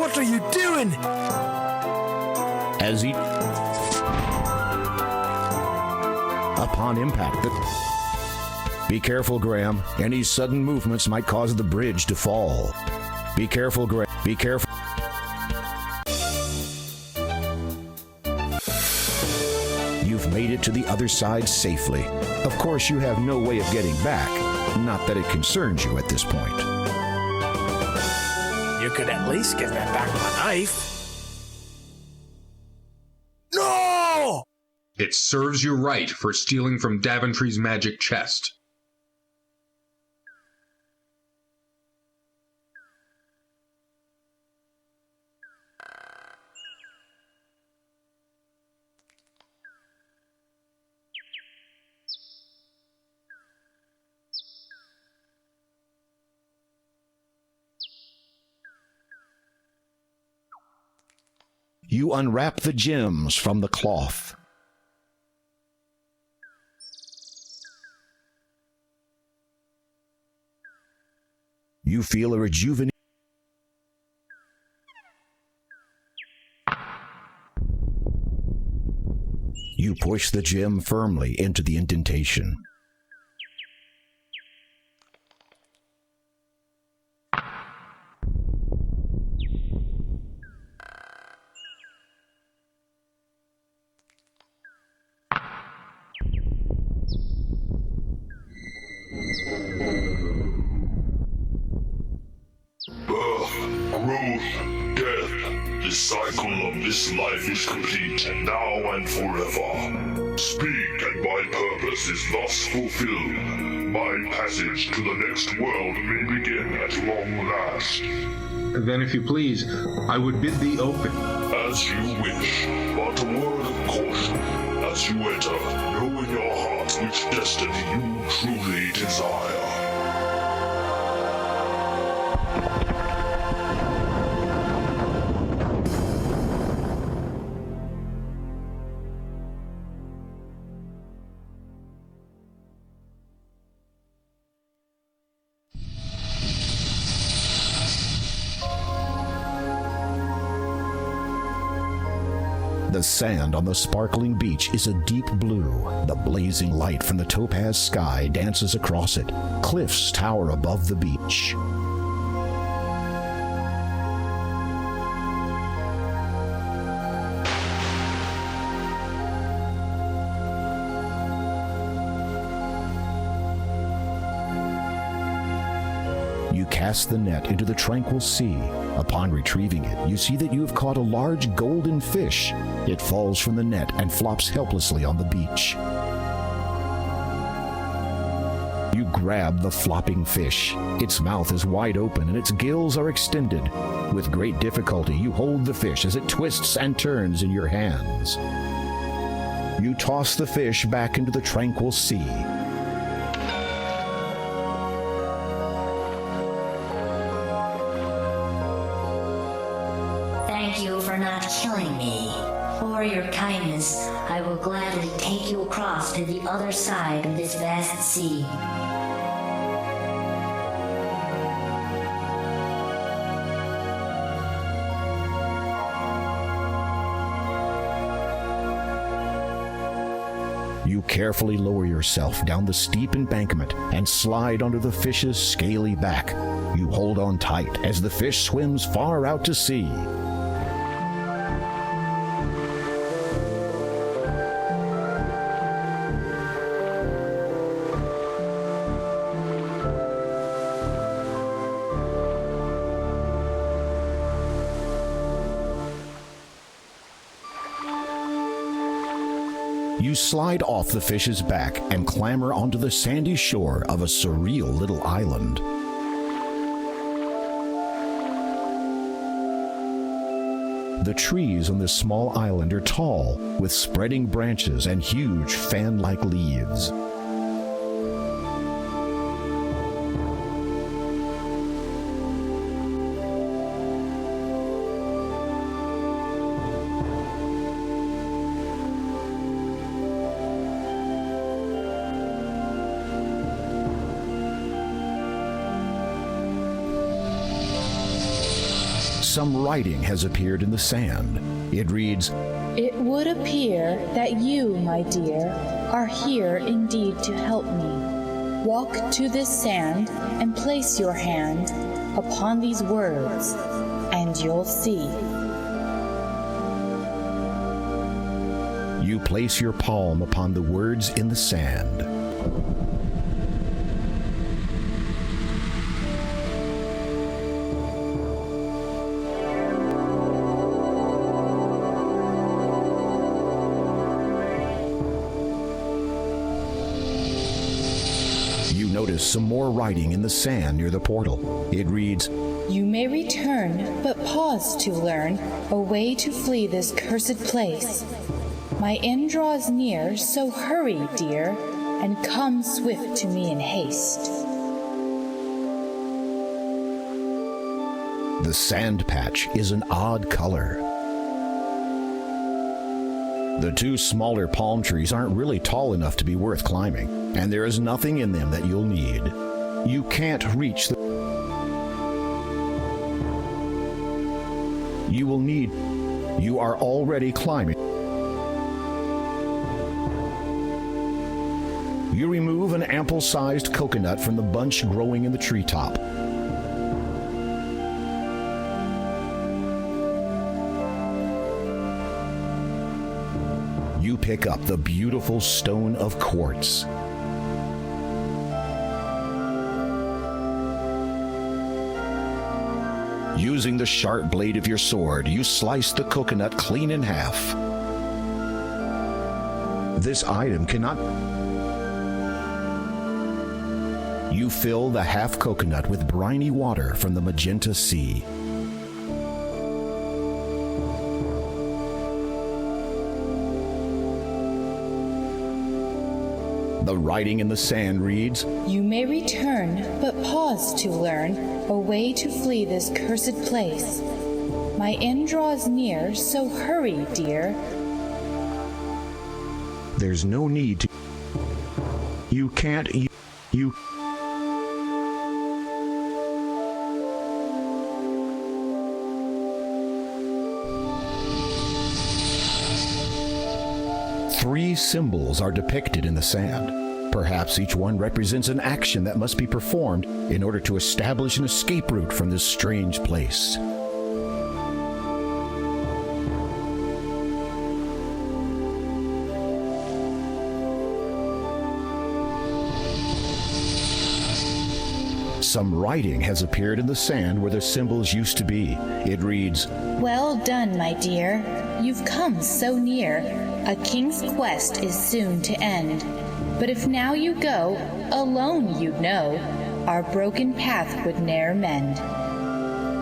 What are you doing?
As each... Upon impact, Be careful, Graham. Any sudden movements might cause the bridge to fall. Be careful, Graham. Be careful. You've made it to the other side safely. Of course, you have no way of getting back. Not that it concerns you at this point.
You could at least give me back my knife.
No! It serves you right for stealing from Daventry's magic chest.
You unwrap the gems from the cloth. You feel a rejuvenation. You push the gem firmly into the indentation.
The cycle of this life is complete, now and forever. Speak, and my purpose is thus fulfilled. My passage to the next world may begin at long last.
Then, if you please, I would bid thee open.
As you wish, but a word of caution. As you enter, know in your heart which destiny you truly desire.
The sand on the sparkling beach is a deep blue. The blazing light from the topaz sky dances across it. Cliffs tower above the beach. You cast the net into the tranquil sea. Upon retrieving it, you see that you have caught a large golden fish. It falls from the net and flops helplessly on the beach. You grab the flopping fish. Its mouth is wide open and its gills are extended. With great difficulty, you hold the fish as it twists and turns in your hands. You toss the fish back into the tranquil sea.
thank you for not killing me. For your kindness, I will gladly take you across to the other side of this vast sea.
You carefully lower yourself down the steep embankment and slide onto the fish's scaly back. You hold on tight as the fish swims far out to sea. You slide off the fish's back and clamber onto the sandy shore of a surreal little island. The trees on this small island are tall, with spreading branches and huge fan-like leaves. Some writing has appeared in the sand. It reads,
"It would appear that you, my dear, are here indeed to help me. Walk to this sand and place your hand upon these words, and you'll see."
You place your palm upon the words in the sand. Notice some more writing in the sand near the portal. It reads,
"You may return, but pause to learn a way to flee this cursed place. My end draws near, so hurry, dear, and come swift to me in haste."
The sand patch is an odd color. The two smaller palm trees aren't really tall enough to be worth climbing, and there is nothing in them that you'll need. You can't reach the... You will need... You are already climbing. You remove an ample-sized coconut from the bunch growing in the treetop. You pick up the beautiful stone of quartz. Using the sharp blade of your sword, you slice the coconut clean in half. This item cannot... You fill the half coconut with briny water from the magenta sea. The writing in the sand reads,
"You may return, but pause to learn a way to flee this cursed place. My end draws near, so hurry, dear."
There's no need to... You can't... You... 3 symbols are depicted in the sand. Perhaps each one represents an action that must be performed in order to establish an escape route from this strange place. Some writing has appeared in the sand where the symbols used to be. It reads,
"Well done, my dear. You've come so near. A king's quest is soon to end. But if now you go, alone you'd know, our broken path would ne'er mend."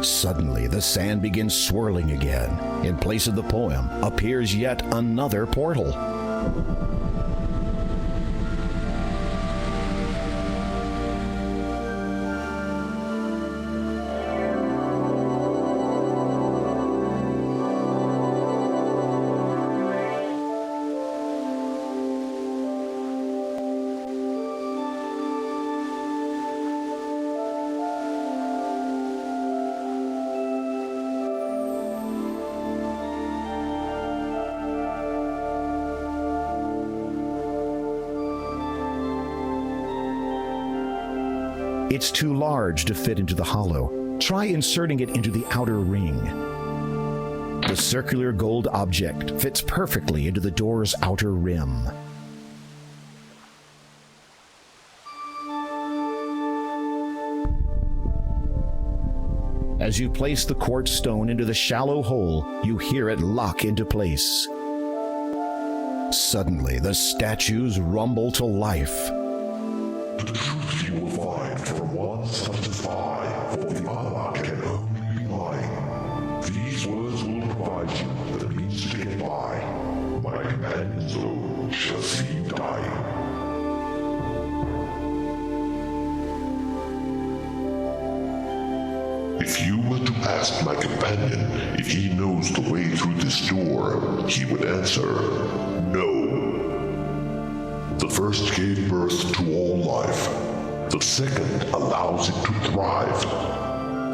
Suddenly, the sand begins swirling again. In place of the poem appears yet another portal. It's too large to fit into the hollow. Try inserting it into the outer ring. The circular gold object fits perfectly into the door's outer rim. As you place the quartz stone into the shallow hole, you hear it lock into place. Suddenly, the statues rumble to life.
The truth you will find for one such as I, for the other can only be lying. These words will provide you with the means to get by. My companion's soul shall see you dying. If you were to ask my companion if he knows the way through this door, he would answer, no. The first gave birth to all life. The second allows it to thrive.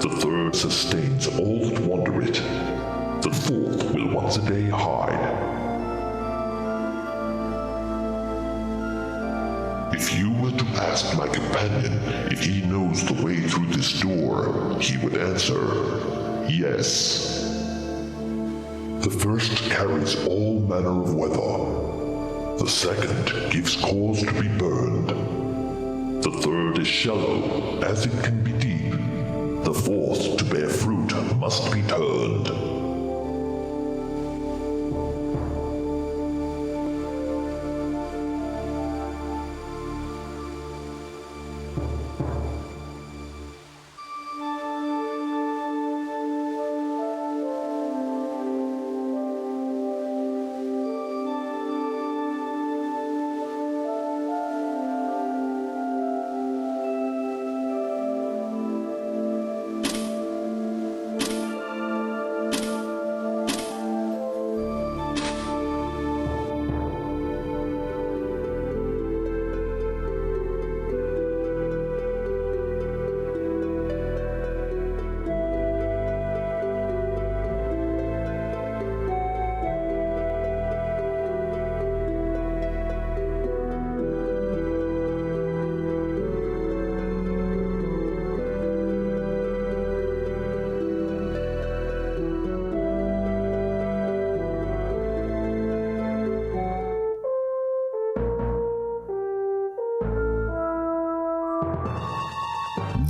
The third sustains all that wander it. The fourth will once a day hide. If you were to ask my companion if he knows the way through this door, he would answer, yes. The first carries all manner of weather. The second gives cause to be burned. The third is shallow, as it can be deep. The fourth, to bear fruit, must be turned.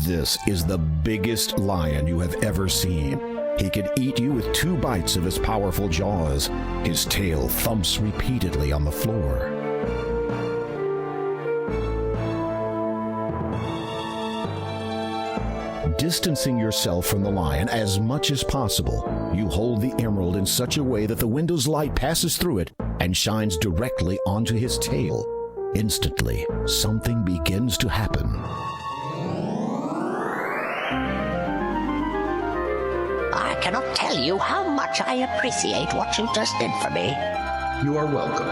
This is the biggest lion you have ever seen. He could eat you with 2 bites of his powerful jaws. His tail thumps repeatedly on the floor. Distancing yourself from the lion as much as possible, you hold the emerald in such a way that the window's light passes through it and shines directly onto his tail. Instantly, something begins to happen.
I cannot tell you how much I appreciate what you just did for me.
You are welcome.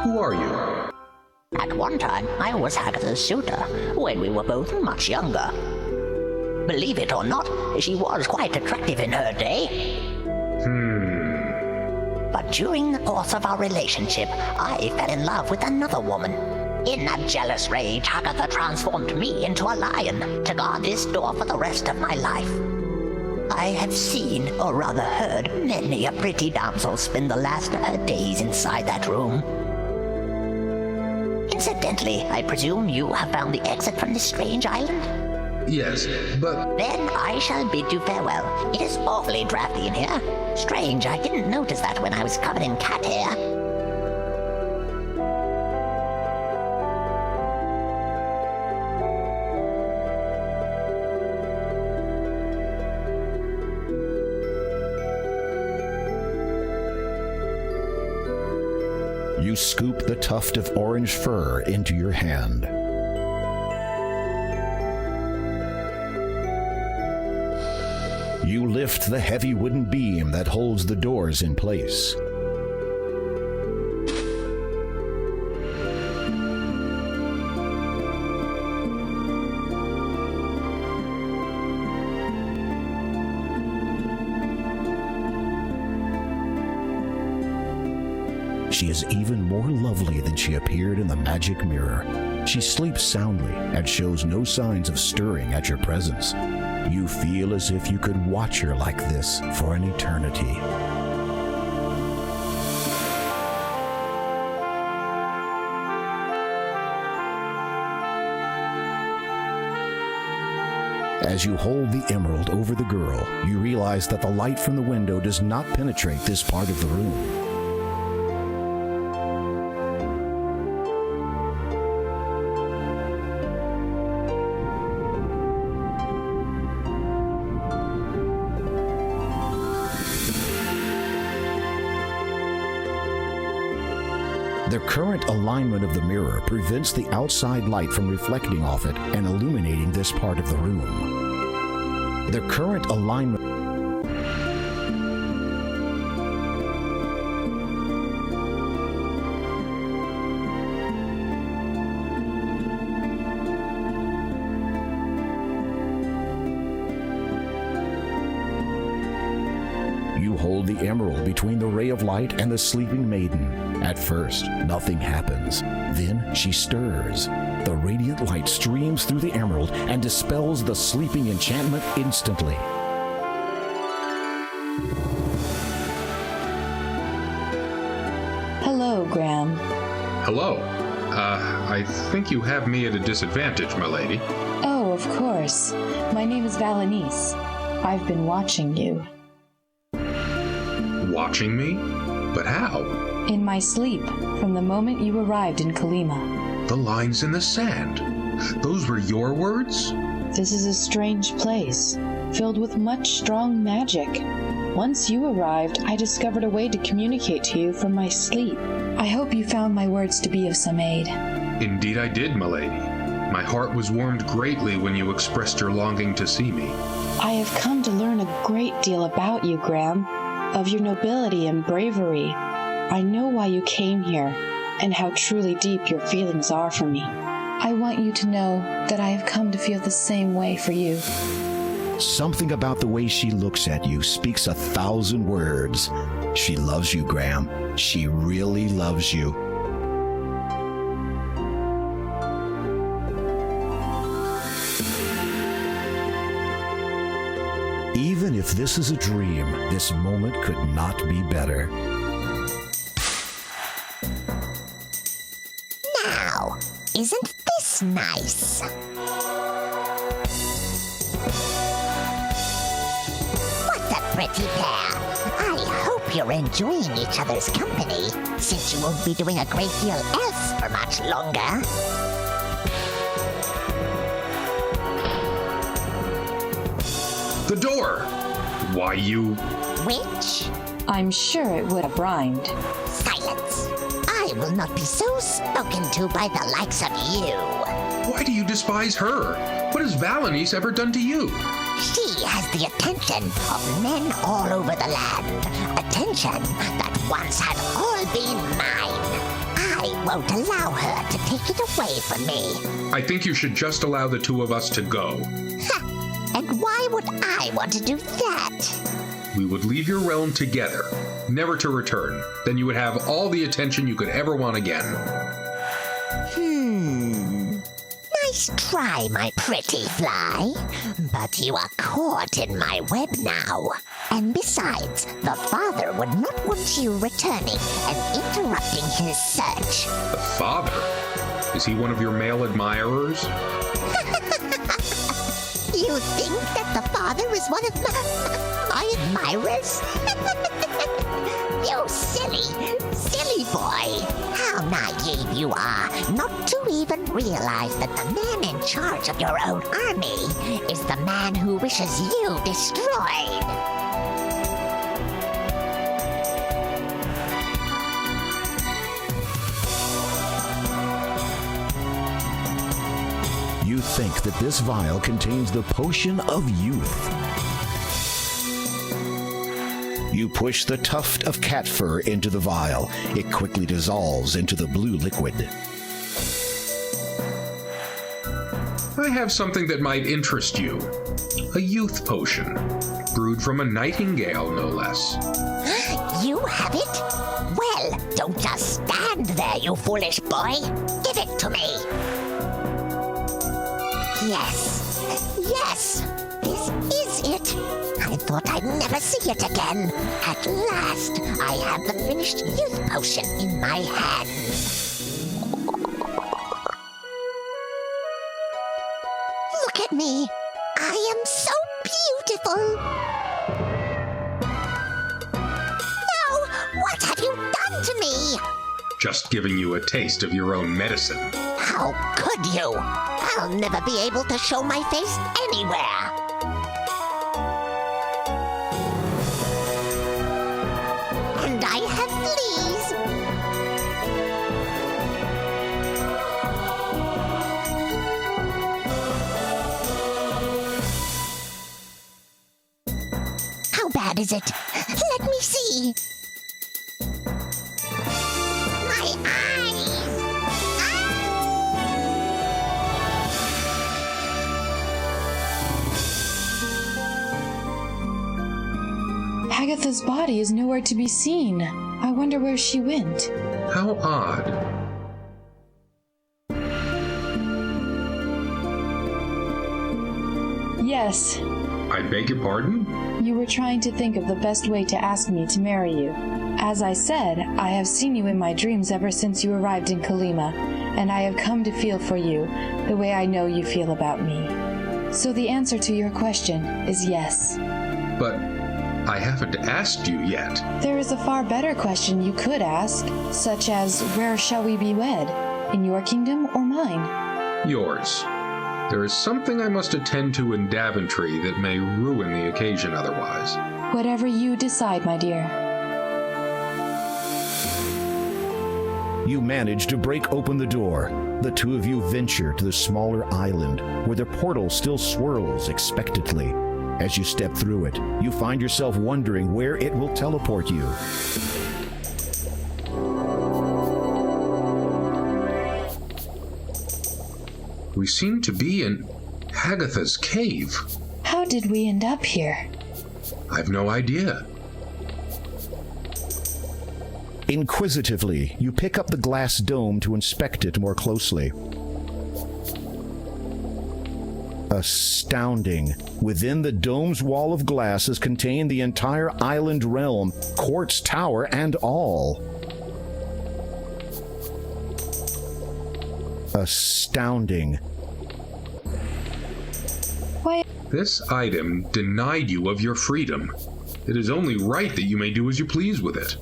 Who are you?
At one time, I was Agatha's suitor, when we were both much younger. Believe it or not, she was quite attractive in her day. But during the course of our relationship, I fell in love with another woman. In a jealous rage, Agatha transformed me into a lion to guard this door for the rest of my life. I have seen, or rather heard, many a pretty damsel spend the last of her days inside that room. Incidentally, I presume you have found the exit from this strange island?
Yes, but...
Then I shall bid you farewell. It is awfully drafty in here. Strange, I didn't notice that when I was covered in cat hair.
You scoop the tuft of orange fur into your hand. You lift the heavy wooden beam that holds the doors in place. She is even more lovely than she appeared in the magic mirror. She sleeps soundly and shows no signs of stirring at your presence. You feel as if you could watch her like this for an eternity. As you hold the emerald over the girl, you realize that the light from the window does not penetrate this part of the room. The current alignment of the mirror prevents the outside light from reflecting off it and illuminating this part of the room. The current alignment You hold the emerald between the ray of light and the sleeping maiden. At first, nothing happens. Then she stirs. The radiant light streams through the emerald and dispels the sleeping enchantment instantly.
Hello, Graham.
Hello. I think you have me at a disadvantage, my lady.
Oh, of course. My name is Valenice. I've been watching you.
Watching me? But how?
In my sleep, from the moment you arrived in Kolyma.
The lines in the sand. Those were your words?
This is a strange place, filled with much strong magic. Once you arrived, I discovered a way to communicate to you from my sleep. I hope you found my words to be of some aid.
Indeed I did, my lady. My heart was warmed greatly when you expressed your longing to see me.
I have come to learn a great deal about you, Graham, of your nobility and bravery. I know why you came here, and how truly deep your feelings are for me. I want you to know that I have come to feel the same way for you.
Something about the way she looks at you speaks 1,000 words. She loves you, Graham. She really loves you. Even if this is a dream, this moment could not be better.
Now, isn't this nice? What a pretty pair. I hope you're enjoying each other's company, since you won't be doing a great deal else for much longer.
The door! Why, you...
Witch?
I'm sure it would have rhymed.
Silence. I will not be so spoken to by the likes of you.
Why do you despise her? What has Valenice ever done to you?
She has the attention of men all over the land. Attention that once had all been mine. I won't allow her to take it away from me.
I think you should just allow the two of us to go.
And why would I want to do that?
We would leave your realm together, never to return. Then you would have all the attention you could ever want again.
Nice try, my pretty fly. But you are caught in my web now. And besides, the father would not want you returning and interrupting his search.
The father? Is he one of your male admirers?
You think that the father is one of my admirers? You silly boy. How naive you are not to even realize that the man in charge of your own army is the man who wishes you destroyed.
You think that this vial contains the potion of youth. You push the tuft of cat fur into the vial. It quickly dissolves into the blue liquid.
I have something that might interest you. A youth potion. Brewed from a nightingale, no less.
You have it? Well, don't just stand there, you foolish boy. Give it to me. Yes. Yes. This is it. I thought I'd never see it again. At last, I have the finished youth potion in my hands. Look at me. I am so beautiful. No, what have you done to me?
Just giving you a taste of your own medicine.
How could you? I'll never be able to show my face anywhere. And I have fleas. How bad is it? Let me see. My eyes!
Agatha's body is nowhere to be seen. I wonder where she went.
How odd.
Yes.
I beg your pardon?
You were trying to think of the best way to ask me to marry you. As I said, I have seen you in my dreams ever since you arrived in Kolyma, and I have come to feel for you the way I know you feel about me. So the answer to your question is yes.
But I haven't asked you yet.
There is a far better question you could ask, such as, where shall we be wed? In your kingdom or mine?
Yours. There is something I must attend to in Daventry that may ruin the occasion otherwise.
Whatever you decide, my dear.
You manage to break open the door. The two of you venture to the smaller island, where the portal still swirls expectantly. As you step through it, you find yourself wondering where it will teleport you.
We seem to be in Agatha's cave.
How did we end up here?
I've no idea.
Inquisitively, you pick up the glass dome to inspect it more closely. Astounding. Within the dome's wall of glass is contained the entire island realm, quartz tower and all. Astounding.
Why?
This item denied you of your freedom. It is only right that you may do as you please with it.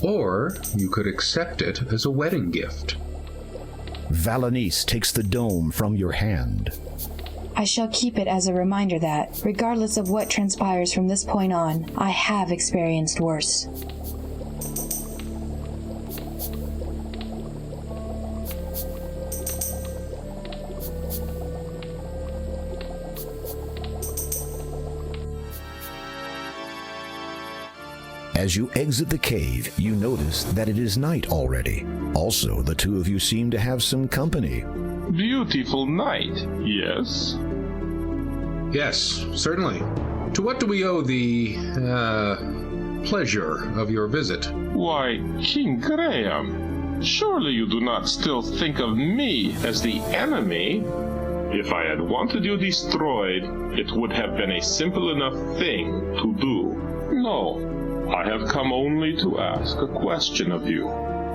Or you could accept it as a wedding gift.
Valanice takes the dome from your hand.
I shall keep it as a reminder that, regardless of what transpires from this point on, I have experienced worse.
As you exit the cave, you notice that it is night already. Also, the two of you seem to have some company.
Beautiful night, yes?
Yes, certainly. To what do we owe the, pleasure of your visit?
Why, King Graham, surely you do not still think of me as the enemy? If I had wanted you destroyed, it would have been a simple enough thing to do. No. I have come only to ask a question of you,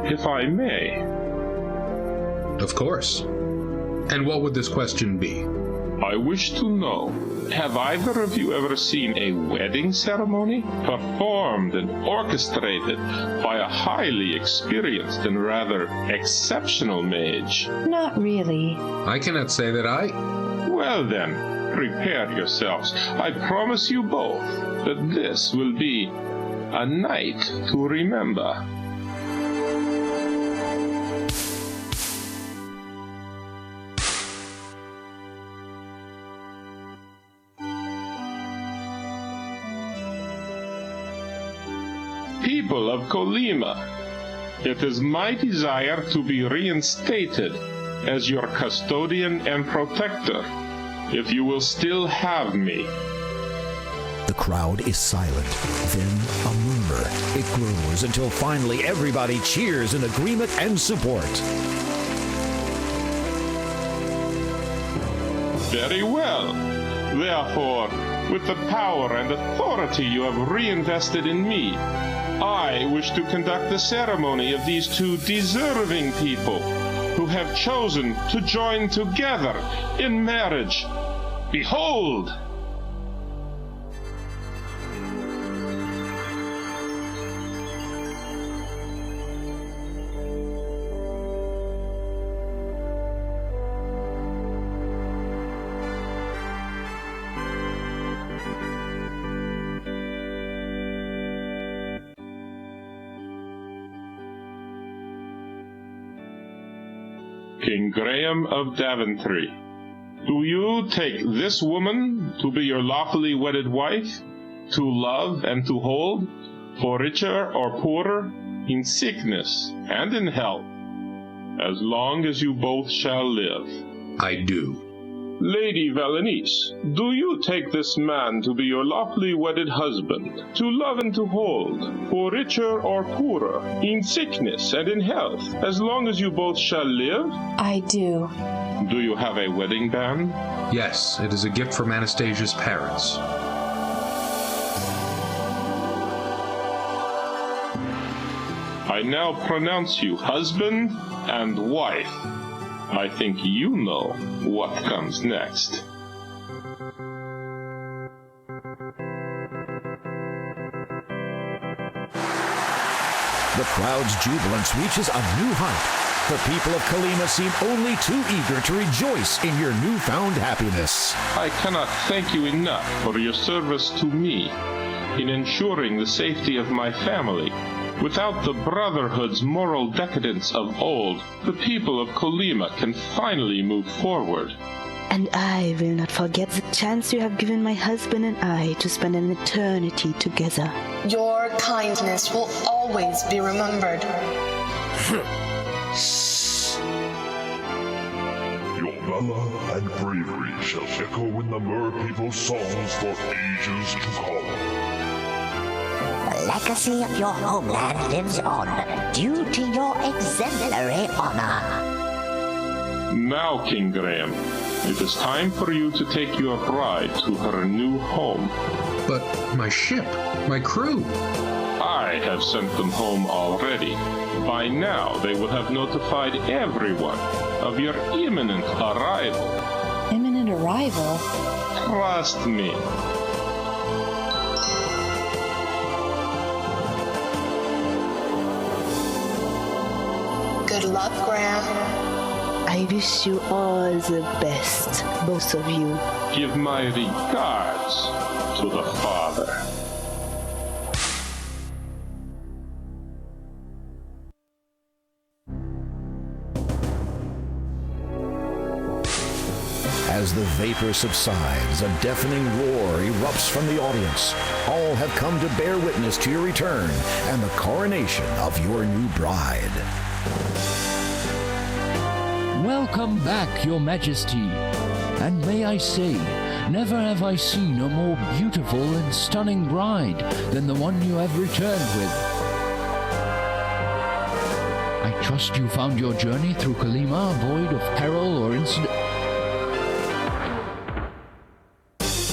if I may.
Of course. And what would this question be?
I wish to know, have either of you ever seen a wedding ceremony performed and orchestrated by a highly experienced and rather exceptional mage?
Not really.
I cannot say that I...
Well then, prepare yourselves. I promise you both that this will be a night to remember. People of Kolyma, it is my desire to be reinstated as your custodian and protector, if you will still have me.
The crowd is silent. Then a murmur. It grows until finally everybody cheers in agreement and support.
Very well. Therefore, with the power and authority you have reinvested in me, I wish to conduct the ceremony of these two deserving people who have chosen to join together in marriage. Behold! King Graham of Daventry, do you take this woman to be your lawfully wedded wife, to love and to hold, for richer or poorer, in sickness and in health, as long as you both shall live?
I do.
Lady Valenice, do you take this man to be your lawfully wedded husband, to love and to hold, for richer or poorer, in sickness and in health, as long as you both shall live?
I do.
Do you have a wedding band?
Yes, it is a gift from Anastasia's parents.
I now pronounce you husband and wife. I think you know what comes next.
The crowd's jubilance reaches a new height. The people of Kolyma seem only too eager to rejoice in your newfound happiness.
I cannot thank you enough for your service to me in ensuring the safety of my family. Without the Brotherhood's moral decadence of old, the people of Kolyma can finally move forward.
And I will not forget the chance you have given my husband and I to spend an eternity together.
Your kindness will always be remembered.
Your valor and bravery shall echo in the Mer people's songs for ages to come.
The legacy of your homeland lives on, due to your exemplary honor.
Now, King Graham, it is time for you to take your bride to her new home.
But my ship, my crew...
I have sent them home already. By now, they will have notified everyone of your imminent arrival.
Imminent arrival?
Trust me.
Good luck, Graham.
I wish you all the best, both of you.
Give my regards to the father.
As the vapor subsides, a deafening roar erupts from the audience. All have come to bear witness to your return and the coronation of your new bride.
Welcome back, Your Majesty. And may I say, never have I seen a more beautiful and stunning bride than the one you have returned with. I trust you found your journey through Kolyma void of peril or incident.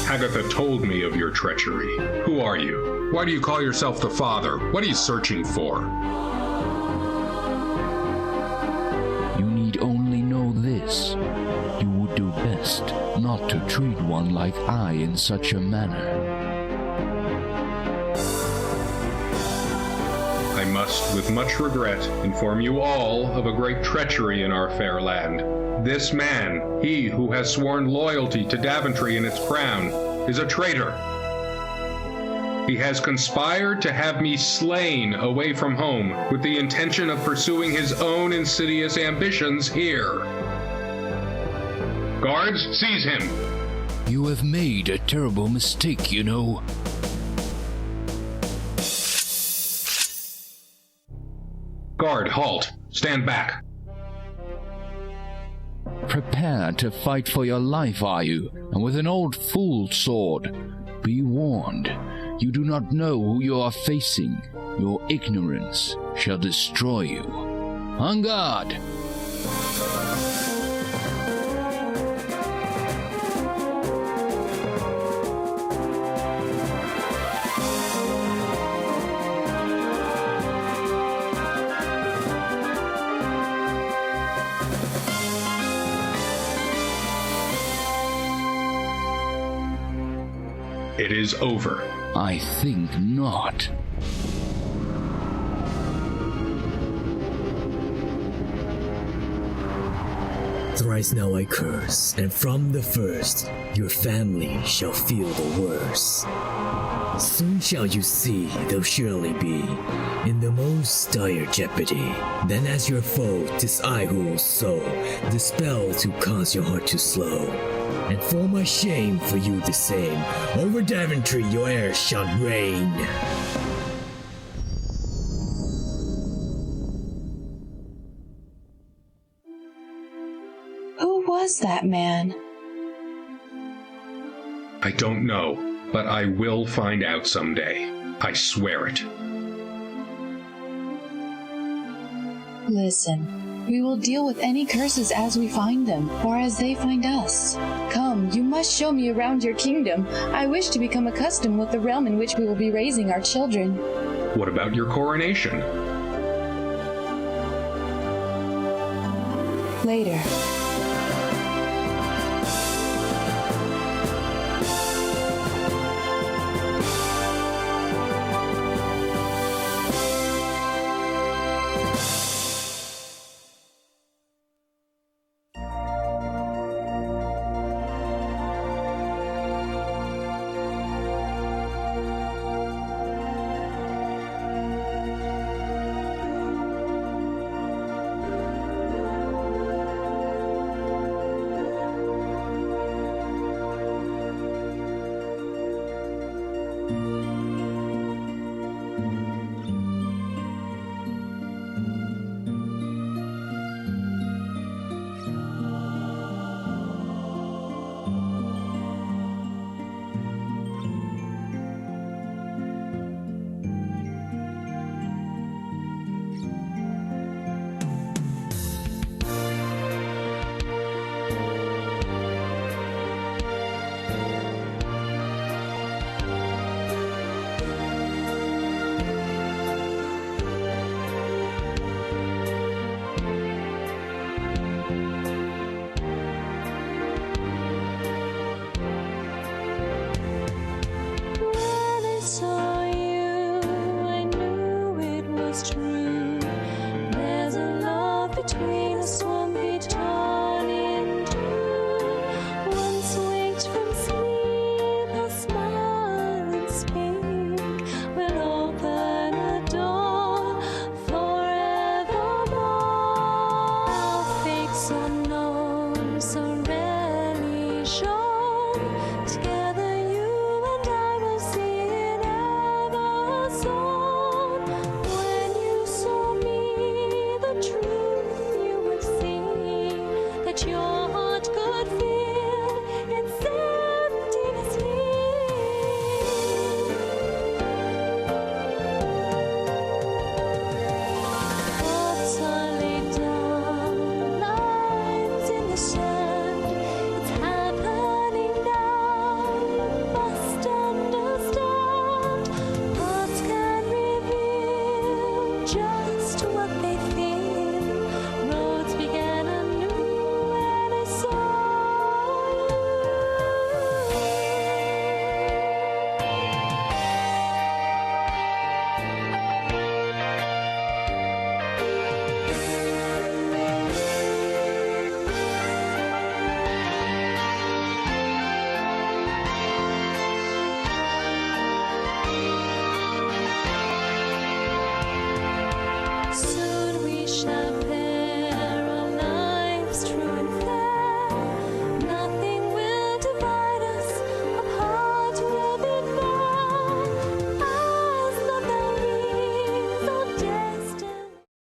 Agatha told me of your treachery. Who are you? Why do you call yourself the father? What are you searching for?
You need only know this. You would do best not to treat one like I in such a manner.
I must, with much regret, inform you all of a great treachery in our fair land. This man, he who has sworn loyalty to Daventry and its crown, is a traitor. He has conspired to have me slain away from home with the intention of pursuing his own insidious ambitions here. Guards, seize him!
You have made a terrible mistake, you know.
Guard, halt! Stand back!
Prepare to fight for your life, are you? And with an old fool's sword. Be warned, you do not know who you are facing. Your ignorance shall destroy you. On guard!
It is over.
I think not.
Thrice now I curse, and from the first, your family shall feel the worst. Soon shall you see they'll surely be in the most dire jeopardy. Then as your foe, 'tis I who will sow the spell to cause your heart to slow. And for my shame, for you the same, over Daventry your heir shall reign.
Who was that man?
I don't know, but I will find out someday. I swear it.
Listen, we will deal with any curses as we find them, or as they find us. Come, you must show me around your kingdom. I wish to become accustomed with the realm in which we will be raising our children.
What about your coronation?
Later.